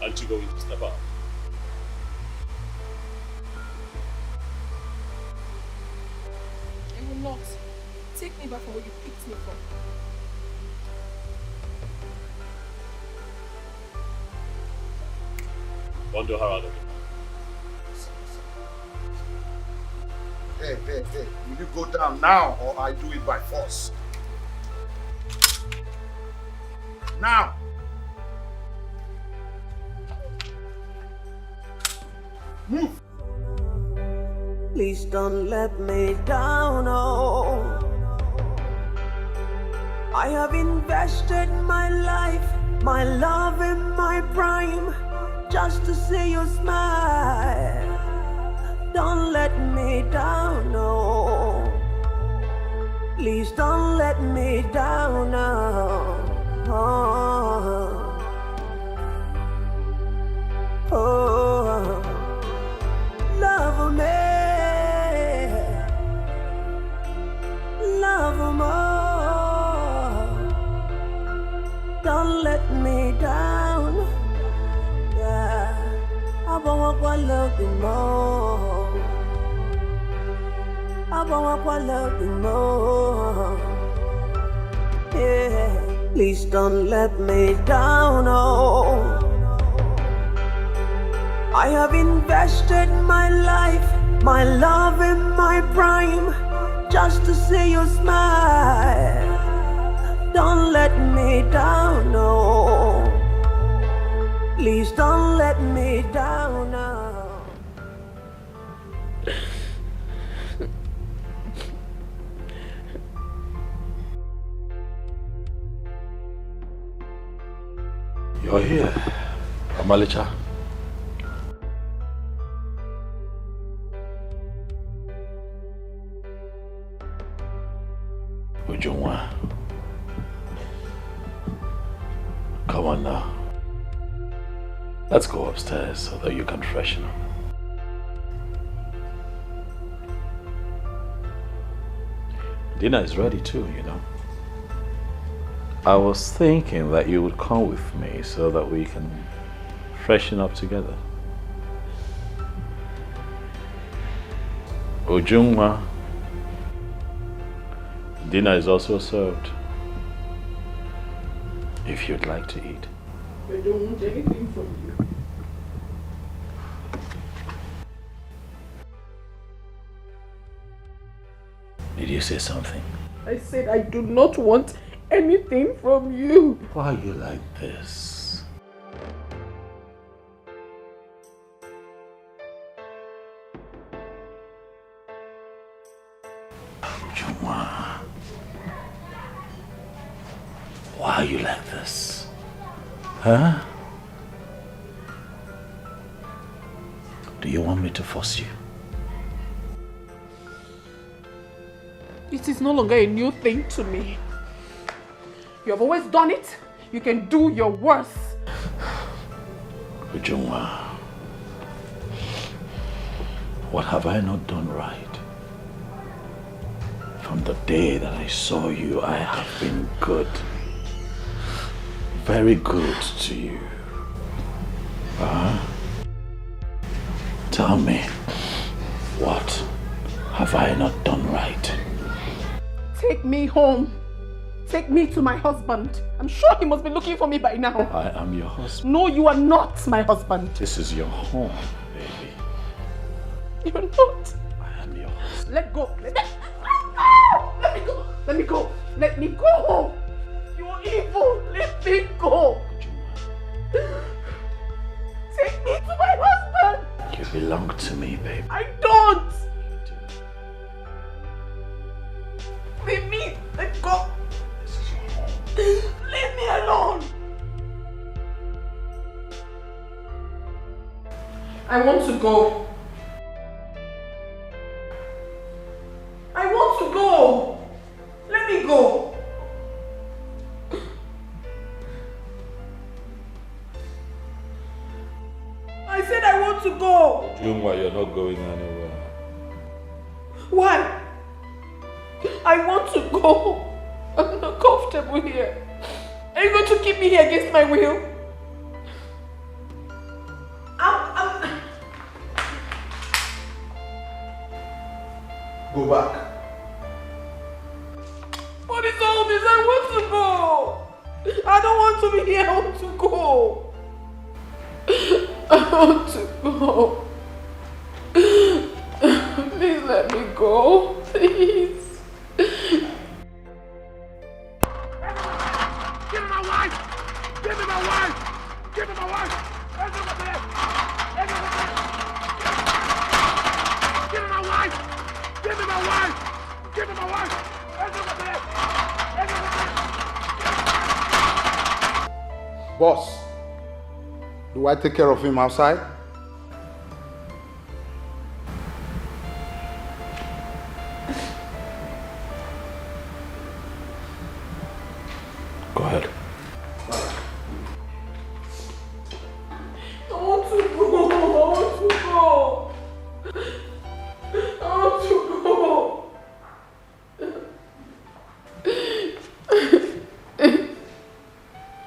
Aren't you going to step up? I will not. Take me back from where you picked me from. Bundle her out of it. Hey, will you go down now or I do it by force? Now! Move! Please don't let me down, oh. I have invested my life, my love and my prime, just to see you smile. Don't let me down, no. Please don't let me down, no. Oh, love me, love more. Don't let me down. Yeah, I want to love you more. I want to love you more. Yeah, please don't let me down, oh. I have invested my life, my love and my prime, just to see you smile. Don't let me down, no. Please don't let me down, no. You're here, Amalicha. Ujungwa. Come on now. Let's go upstairs so that you can freshen up. dinner is ready too, you know. I was thinking that you would come with me so that we can freshen up together. Ujungwa, dinner is also served. If you'd like to eat. I don't want anything from you. Did you say something? I said I do not want anything from you. Why are you like this? Ujungwa. Why are you like this? Huh? Do you want me to force you? It is no longer a new thing to me. You have always done it. You can do your worst. Ujungwa, what have I not done right? From the day that I saw you, I have been good. Very good to you. Tell me, what have I not done right? Take me home. Take me to my husband. I'm sure he must be looking for me by now. I am your husband. No, you are not my husband. This is your home, baby. You're not. I am your husband. Let go. Let me go. Let me go. Let me go. You're evil. Let me go. Take me to my husband. You belong to me, baby. I don't. Leave me. Let go. Leave me alone. I want to go. I want to go. Let me go. I said I want to go. Ujungwa, you're not going anywhere. Why? I want to go. I'm not comfortable here. Are you going to keep me here against my will? Go back. What is all this? I want to go. I don't want to be here. I want to go. I want to go. Please let me go. Please. Give me my wife! Give me my wife! Give me my wife! Give me my wife! Give me my wife! Give me my wife! Boss, do I take care of him outside? Go ahead. I want to go. I want to go. I want to go.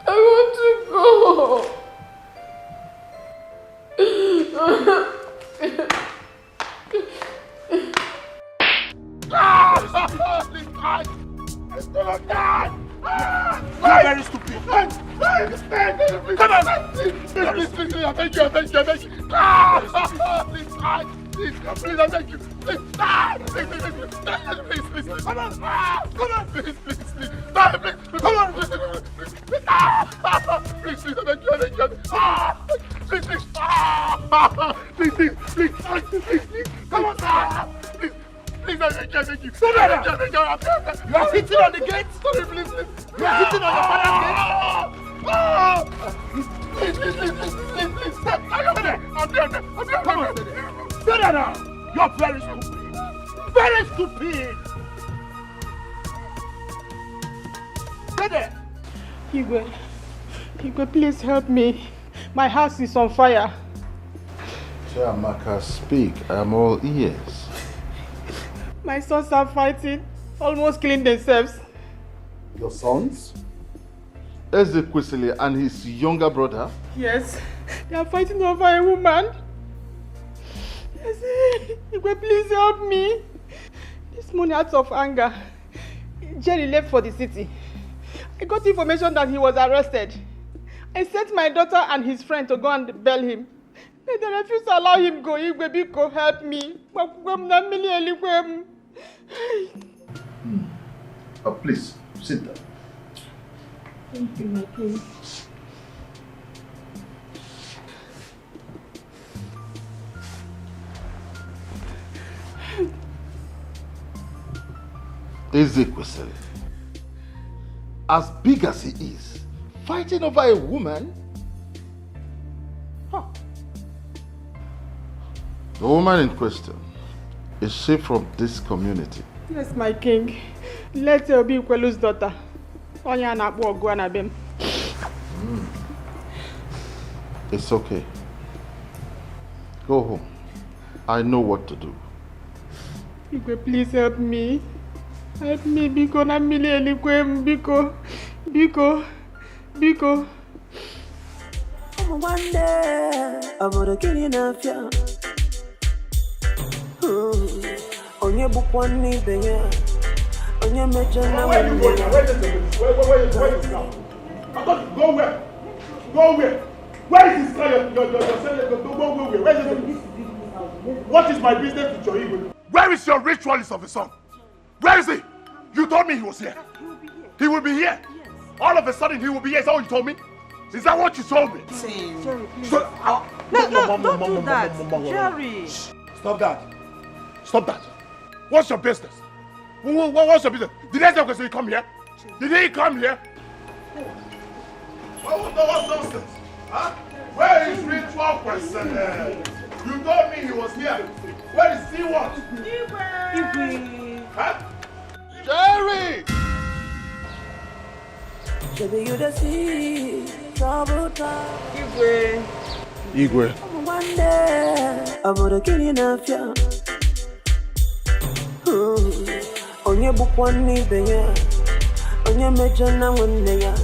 I want to go. Please, God! It's gonna die! You're very stupid. Come on! Please, I beg you, I beg you, I beg you. Please, God! Please, I beg you. Please, please, come on! Come on! Please, please. Come on! Please, I beg you, I beg you. Please, come on! Please. Please, I beg you. You are sitting on the gate? Sorry, please. You are sitting on your father's gate? Please. I'm there. Come on, stay there now. You're very stupid. Very stupid. Stay there. Igwe, please help me. My house is on fire. Chiamaka, speak. I'm all ears. My sons are fighting almost killing themselves. Your sons? Ezekwesili and his younger brother? Yes, they are fighting over a woman. Yes, Igwe, please help me. This morning, out of anger, Jerry left for the city. I got information that he was arrested. I sent my daughter and his friend to go and bail him. They refused to allow him go. Igwe, Biko, help me. Please, sit down. Thank you, my king. Ezekwesili, as big as he is, fighting over a woman? Huh. The woman in question, is she from this community? Yes, my king. Let her be Kwelu's daughter. It's okay. Go home. I know what to do. Igwe, please help me. Help me, Biko. Na mili elikwem, Biko. Biko. Biko. One day, I'm gonna kill you now. Onye bukwani benya. Onye mejana. Where is it now? Go where? Go where? Where is this guy? Your go where? Where is it? What is my business with your Igwe? Where is your ritualist of the son? Where is he? You told me he was here. He will be here. Yes. All of a sudden he will be here. Is that what you told me? Is that what you told me? Jerry, please. So, no, don't do that. Jerry. Stop that. Stop that. What's your business? What's your business? Did Escalation come here? Did he come here? What's nonsense? Huh? Where is ritual person? You told me he was here. Where is he what? Igwe. Huh? Jerry! Baby, you the see trouble time. Igwe. One day, I'm gonna kill you now. Onye bukwani benya. Onye mejana wondeya.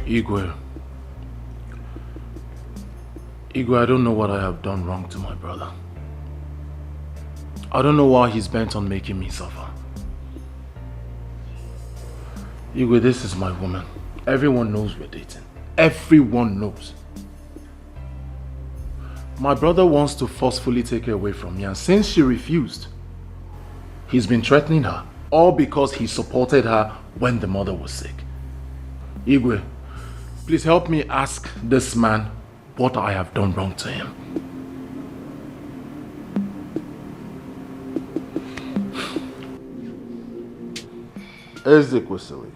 Igwe, I don't know what I have done wrong to my brother. I don't know why he's bent on making me suffer. Igwe, this is my woman. Everyone knows we're dating. Everyone knows. My brother wants to forcefully take her away from me, and since she refused, he's been threatening her, all because he supported her when the mother was sick. Igwe, please help me ask this man what I have done wrong to him. Ezekwesili.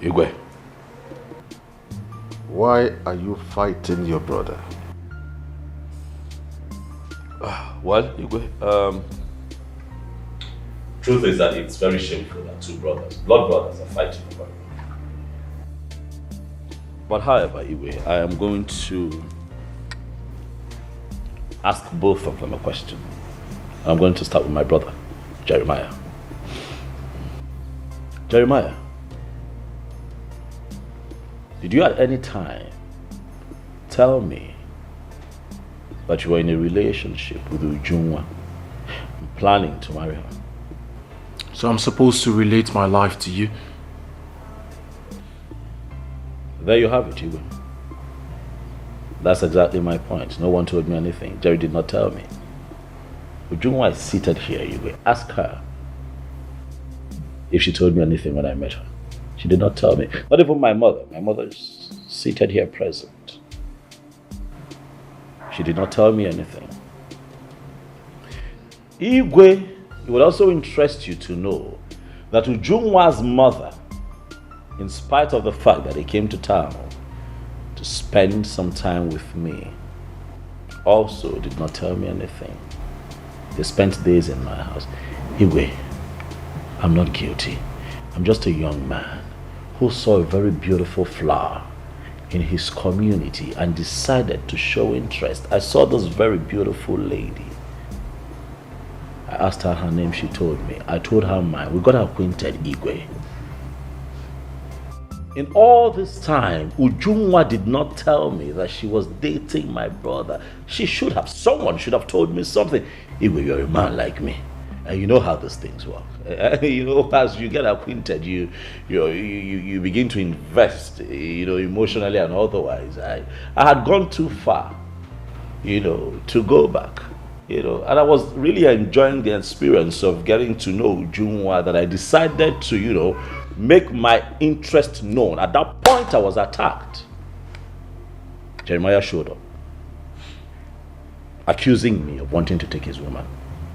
Igwe. Why are you fighting your brother? Well, Igwe, truth is that it's very shameful that two brothers, blood brothers, are fighting over it. But however, Igwe, I am going to ask both of them a question. I'm going to start with my brother, Jeremiah. Jeremiah, did you at any time tell me that you were in a relationship with Ujunwa, planning to marry her? So I'm supposed to relate my life to you? There you have it, Igwe. That's exactly my point. No one told me anything. Jerry did not tell me. Ujunwa is seated here, Igwe. Ask her if she told me anything when I met her. She did not tell me. Not even my mother. My mother is seated here present. She did not tell me anything. Igwe, it would also interest you to know that Ujunwa's mother, in spite of the fact that he came to town to spend some time with me, also did not tell me anything. They spent days in my house. Igwe, I'm not guilty. I'm just a young man who saw a very beautiful flower in his community and decided to show interest. I saw this very beautiful lady. I asked her name, she told me. I told her mine. We got acquainted, Igwe. In all this time, Ujunwa did not tell me that she was dating my brother. Someone should have told me something. Igwe, you're a man like me. And you know how these things work. You know, as you get acquainted, you begin to invest, emotionally and otherwise. I had gone too far, to go back. And I was really enjoying the experience of getting to know Ujunwa that I decided to, make my interest known. At that point, I was attacked. Jeremiah showed up, accusing me of wanting to take his woman.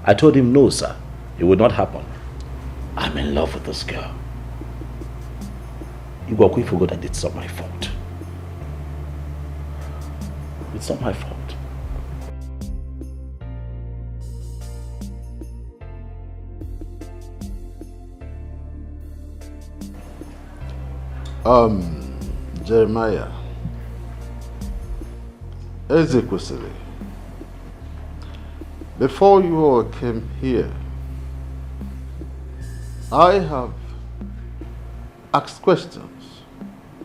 I told him, no, sir, it would not happen. I'm in love with this girl. You forgot that it's not my fault. It's not my fault. Jeremiah, Ezekwesili, before you all came here, I have asked questions,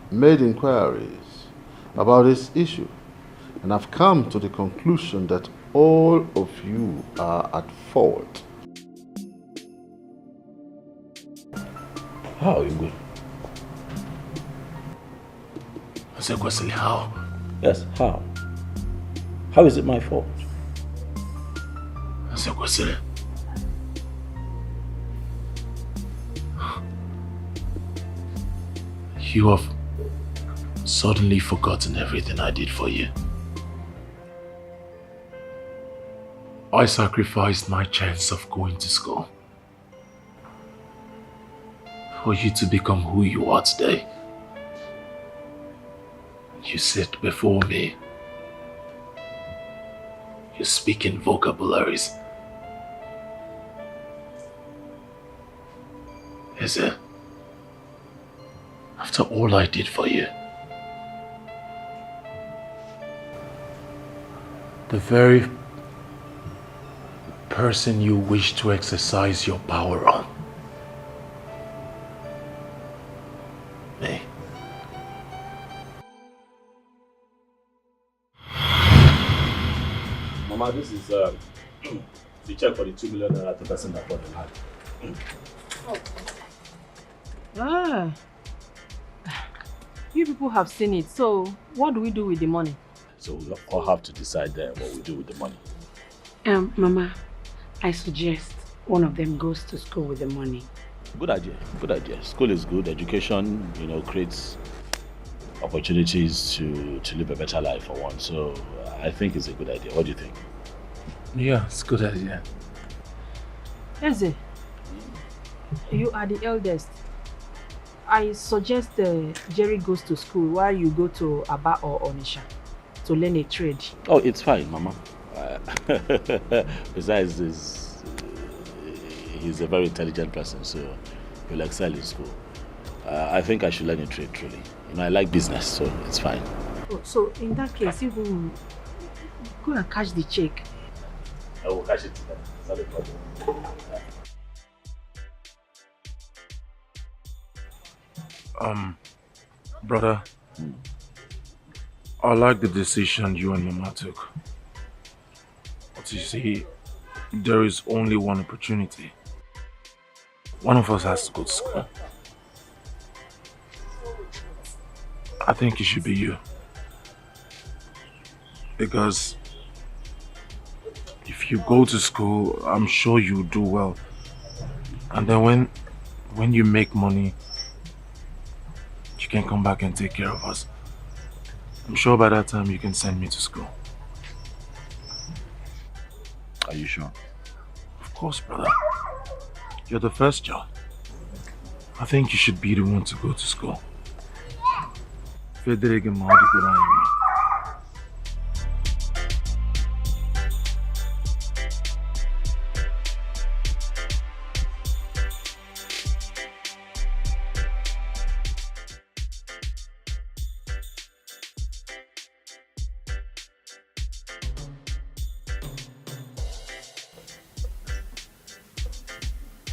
made inquiries about this issue, and I've come to the conclusion that all of you are at fault. How are you good? Ezekwesili, how? Yes, how? How is it my fault? Ezekwesili, you have suddenly forgotten everything I did for you. I sacrificed my chance of going to school for you to become who you are today. You sit before me. You speak in vocabularies. Is it? After all I did for you, the very person you wish to exercise your power on, me. Mama, this is the check for the 2 million naira the person that bought the land. You people have seen it, so what do we do with the money? So we all have to decide what we do with the money. Mama, I suggest one of them goes to school with the money. Good idea, good idea. School is good. Education, creates opportunities to live a better life for one. So I think it's a good idea. What do you think? Yeah, it's a good idea. Eze, you are the eldest. I suggest Jerry goes to school while you go to Aba or Onisha to learn a trade. Oh, it's fine, Mama. Besides, he's a very intelligent person, so he'll excel in school. I think I should learn a trade, truly. I like business, so it's fine. Oh, so in that case, you will go and cash the check. I will cash it today. It's not a problem. Brother, I like the decision you and Mama took. But you see, there is only one opportunity. One of us has to go to school. I think it should be you. Because if you go to school, I'm sure you'll do well. And then when you make money, you can come back and take care of us. I'm sure by that time you can send me to school. Are you sure? Of course, brother. You're the first child. I think you should be the one to go to school. Federico Mahdi.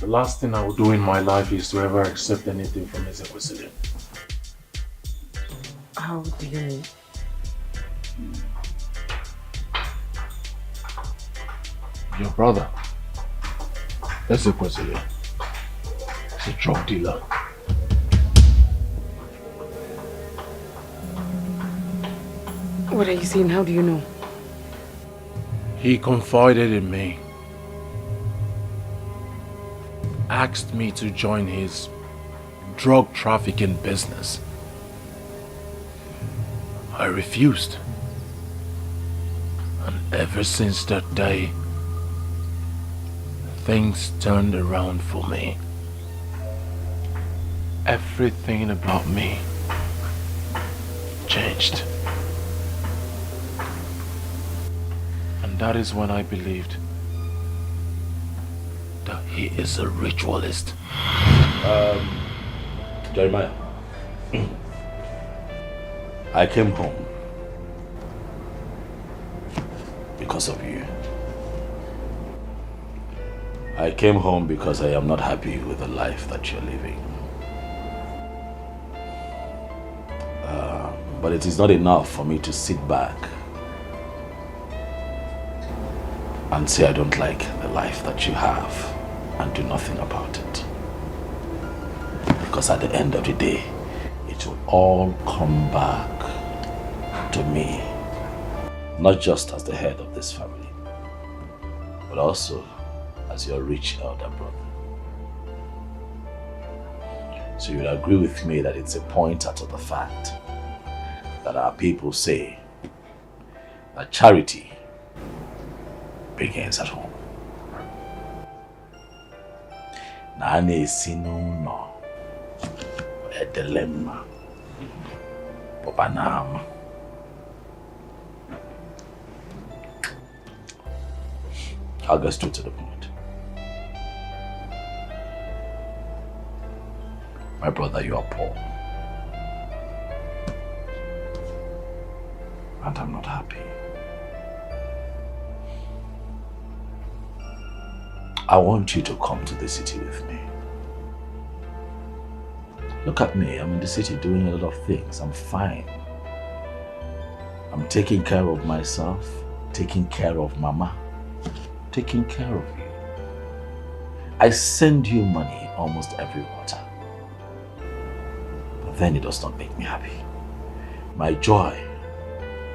The last thing I will do in my life is to ever accept anything from his Escalation. How do you mean? Your brother, Escalation, is a drug dealer. What are you saying? How do you know? He confided in me. Asked me to join his drug trafficking business. I refused. And ever since that day, things turned around for me. Everything about me changed. And that is when I believed that he is a ritualist. Jeremiah, I came home because of you. I came home because I am not happy with the life that you're living. But it is not enough for me to sit back and say I don't like the life that you have and do nothing about it. Because at the end of the day, it will all come back to me, not just as the head of this family, but also as your rich elder brother. So you'll agree with me that it's a pointer to the fact that our people say that charity begins at home. Nane sinu no edelema popanam. I'll go straight to the point. My brother, you are poor. And I'm not happy. I want you to come to the city with me. Look at me, I'm in the city doing a lot of things. I'm fine. I'm taking care of myself, taking care of Mama, taking care of you. I send you money almost every quarter. But then it does not make me happy. My joy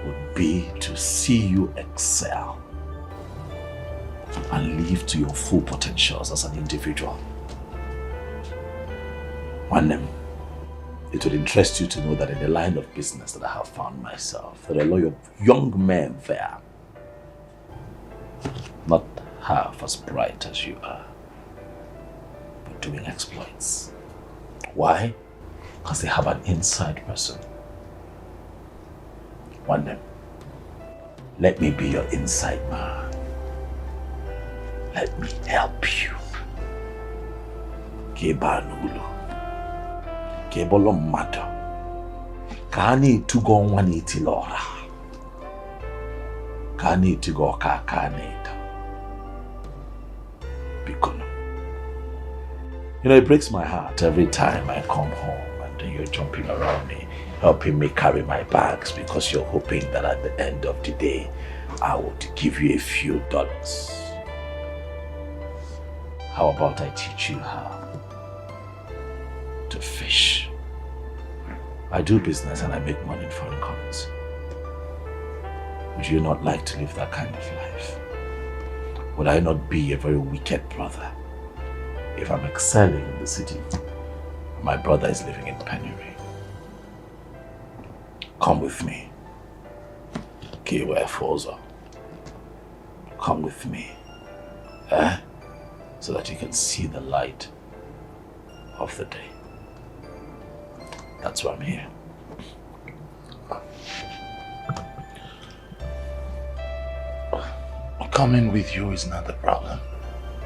would be to see you excel and live to your full potentials as an individual. One day, it would interest you to know that in the line of business that I have found myself, there are a lot of young men there, not half as bright as you are, but doing exploits. Why? Because they have an inside person. One day, let me be your inside man. Let me help you. Kebanulu. Kebolo mato. Kani tugo wani tilora. Kani tugo kakaneta. Bikono. You know, it breaks my heart every time I come home and then you're jumping around me, helping me carry my bags because you're hoping that at the end of the day, I will give you a few dollars. How about I teach you how to fish? I do business and I make money in foreign currency. Would you not like to live that kind of life? Would I not be a very wicked brother if I'm excelling in the city? My brother is living in penury. Come with me. Forza. Come with me. So that you can see the light of the day. That's why I'm here. Coming with you is not the problem.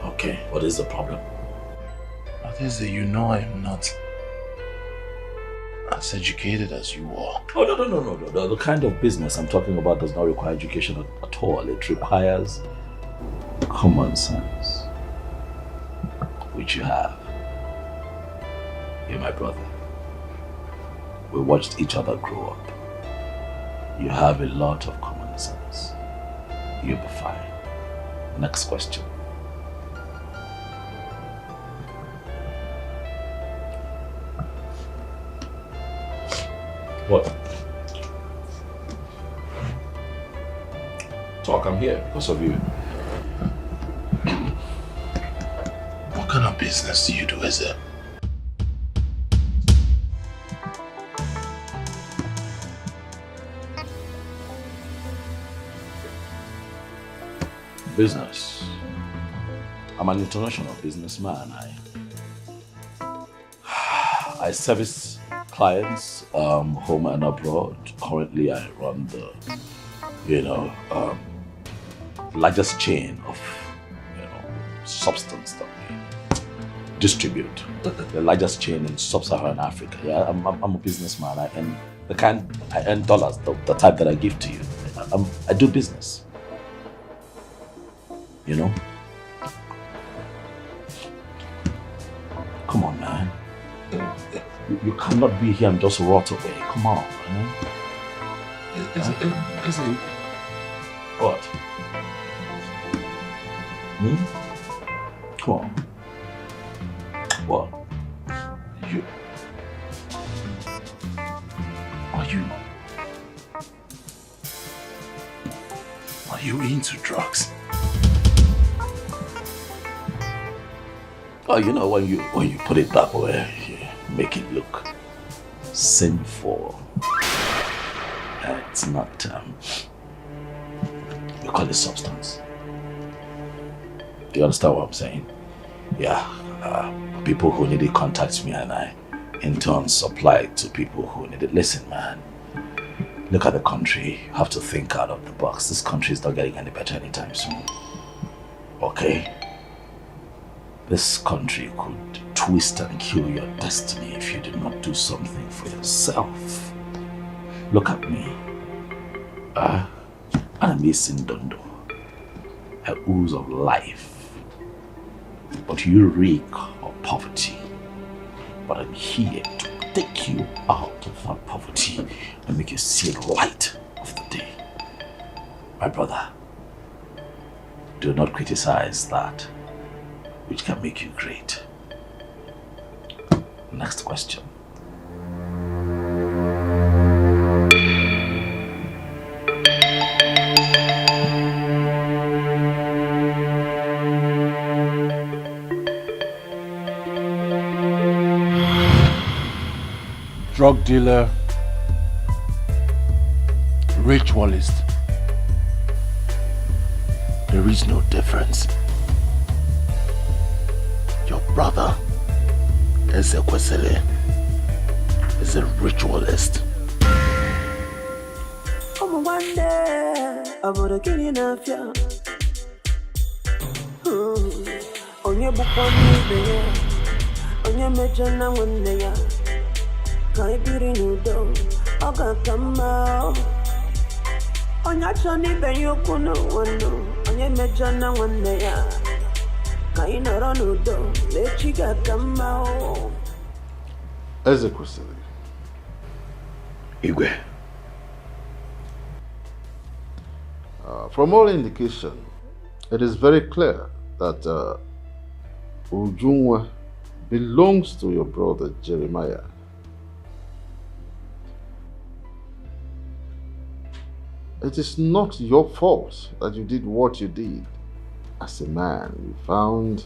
Okay, what is the problem? That is that you know I am not as educated as you are. Oh, no. The kind of business I'm talking about does not require education at all. It requires common sense. which you have. You're my brother. We watched each other grow up. You have a lot of common sense. You'll be fine. Next question. What? Talk, I'm here because of you. What kind of business do you do, Eze? Business. I'm an international businessman. I service clients home and abroad. Currently, I run the, largest chain of, substance that we distribute. The largest chain in sub-Saharan Africa. Yeah, I'm a businessman. I earn dollars, the type that I give to you. I do business. Come on, man. You cannot be here and just rot away. Come on, man. What? Come on. What? Are you into drugs? Oh, when you put it that way, you make it look sinful. It's not, we call it substance. Do you understand what I'm saying? Yeah, people who need it contact me and I, in turn, supply it to people who need it. Listen, man, look at the country. You have to think out of the box. This country is not getting any better anytime soon. Okay? This country could twist and kill your destiny if you do not do something for yourself. Look at me. I'm missing Dondo. A ooze of life. But you reek of poverty. But I'm here to take you out of that poverty and make you see the light of the day. My brother, do not criticize that which can make you great. Next question. Drug dealer, ritualist. There is no difference. Your brother, Ezekwesili, is a ritualist. Oh, one day, I'm gonna kill you now. On your book on me, on your major now one day. Can't be renewed, I got come out. On your journey, then you could know one, on your major now one day. Ezekwesili. Igwe. From all indication, it is very clear that Ujunwa belongs to your brother Jeremiah. It is not your fault that you did what you did. As a man, you found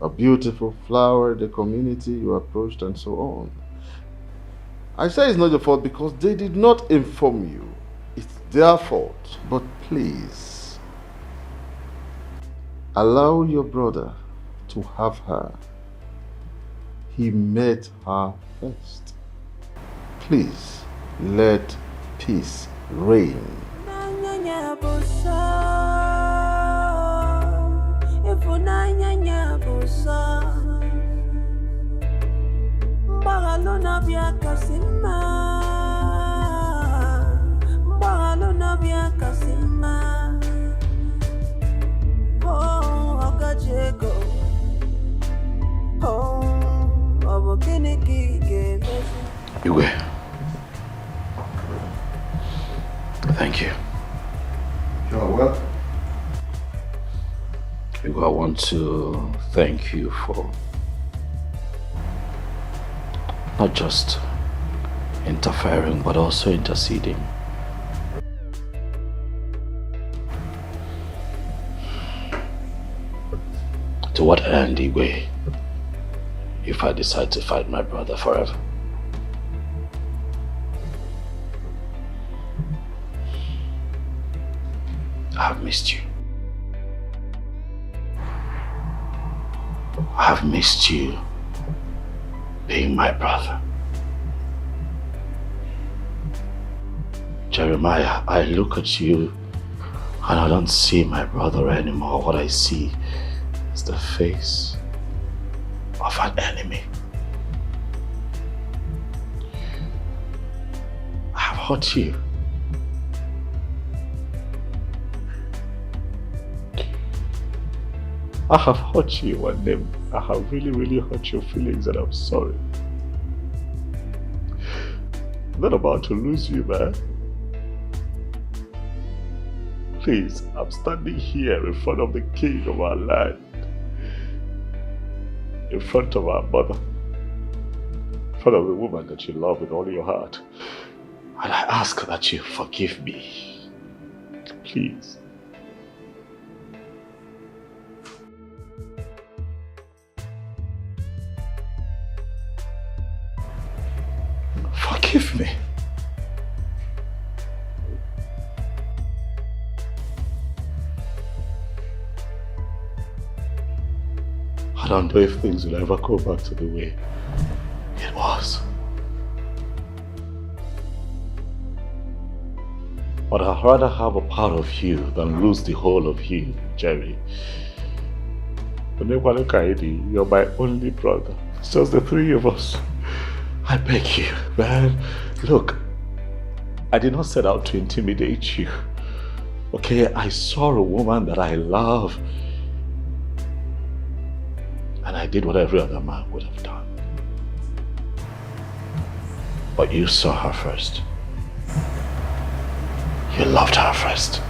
a beautiful flower in the community, you approached and so on. I say it's not your fault because they did not inform you. It's their fault. But please, allow your brother to have her. He met her first. Please, let peace reign. Igwe. Thank you. You're welcome. Igwe, I want to thank you for not just interfering, but also interceding. To what end, Igwe, if I decide to fight my brother forever? I have missed you. I have missed you being my brother. Jeremiah, I look at you and I don't see my brother anymore. What I see is the face of an enemy. I have hurt you. I have hurt you, and I have really hurt your feelings, and I'm sorry. I'm not about to lose you, man. Please, I'm standing here in front of the king of our land, in front of our mother, in front of the woman that you love with all your heart, and I ask that you forgive me. Please. Forgive me. I don't know if things will ever go back to the way it was. But I'd rather have a part of you than lose the whole of you, Jerry. You're my only brother. It's just the three of us. I beg you, man. Look, I did not set out to intimidate you. Okay, I saw a woman that I love, and I did what every other man would have done. But you saw her first. You loved her first.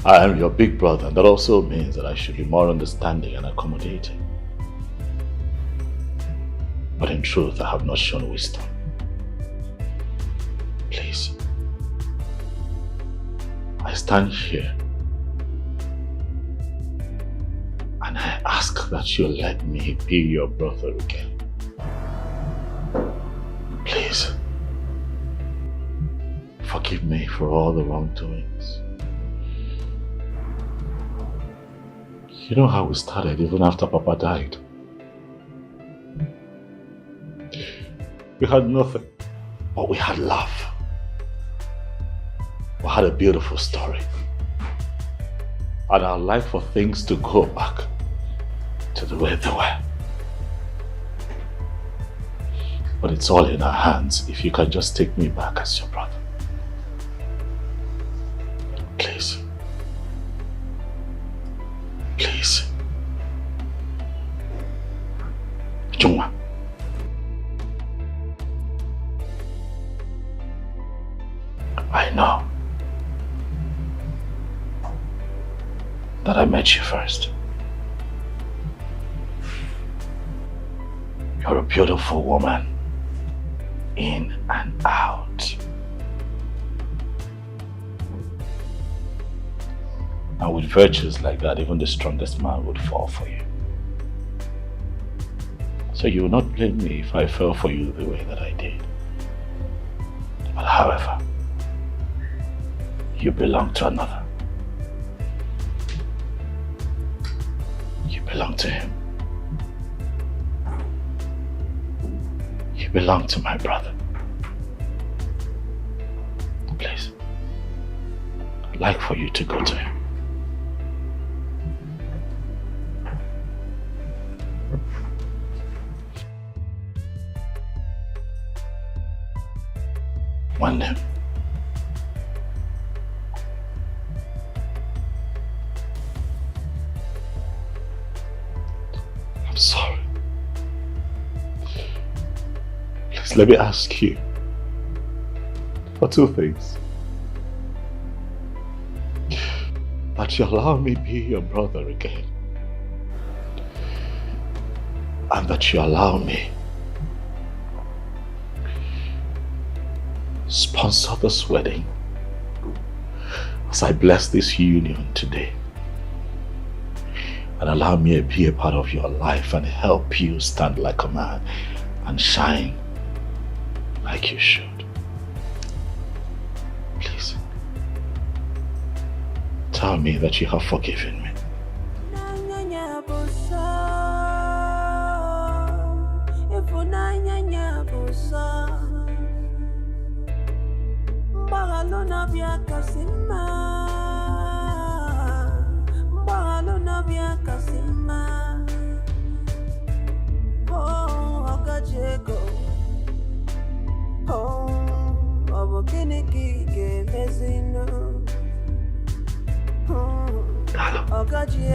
I am your big brother, and that also means that I should be more understanding and accommodating. But in truth, I have not shown wisdom. Please. I stand here and I ask that you let me be your brother again. Please. Forgive me for all the wrongdoings. You know how we started even after Papa died? We had nothing, but we had love. We had a beautiful story. And I'd like for things to go back to the way they were. But it's all in our hands if you can just take me back as your brother. Please. Please. Jungwa. I know that I met you first. You're a beautiful woman, in and out. And with virtues like that, even the strongest man would fall for you. So you will not blame me if I fell for you the way that I did. But however, you belong to another. You belong to him. You belong to my brother. Please, I'd like for you to go to him. One day. I'm sorry. Please Please, let me ask you for two things. That you allow me be your brother again. And that you allow me sponsor this wedding as I bless this union today. And allow me to be a part of your life and help you stand like a man and shine like you should. Please, tell me that you have forgiven me.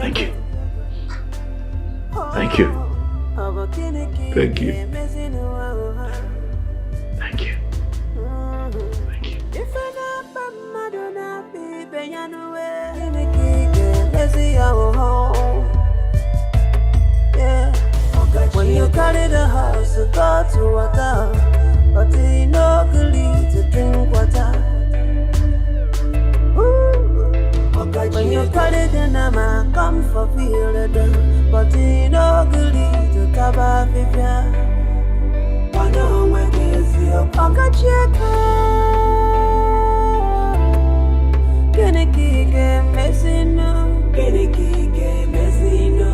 Thank you. Thank you. Thank you. Thank you. Thank you. When you carry the house to go to water, but you no good to drink water. When you carry the nama, come for feel it, but you no good to cover fifia. Wano when is your pocket check? Keniki game messing no, Keniki game messing no.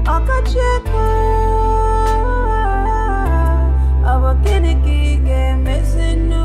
Akacheka, our Keniki game messing no.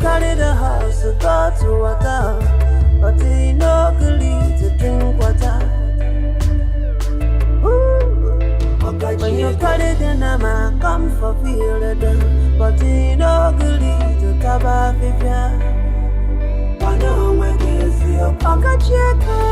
Carry the house to go to water, but you no good to drink water. When you carry the nama, come for feel it, but you no good to cover fifia. Wano when is your pocket check?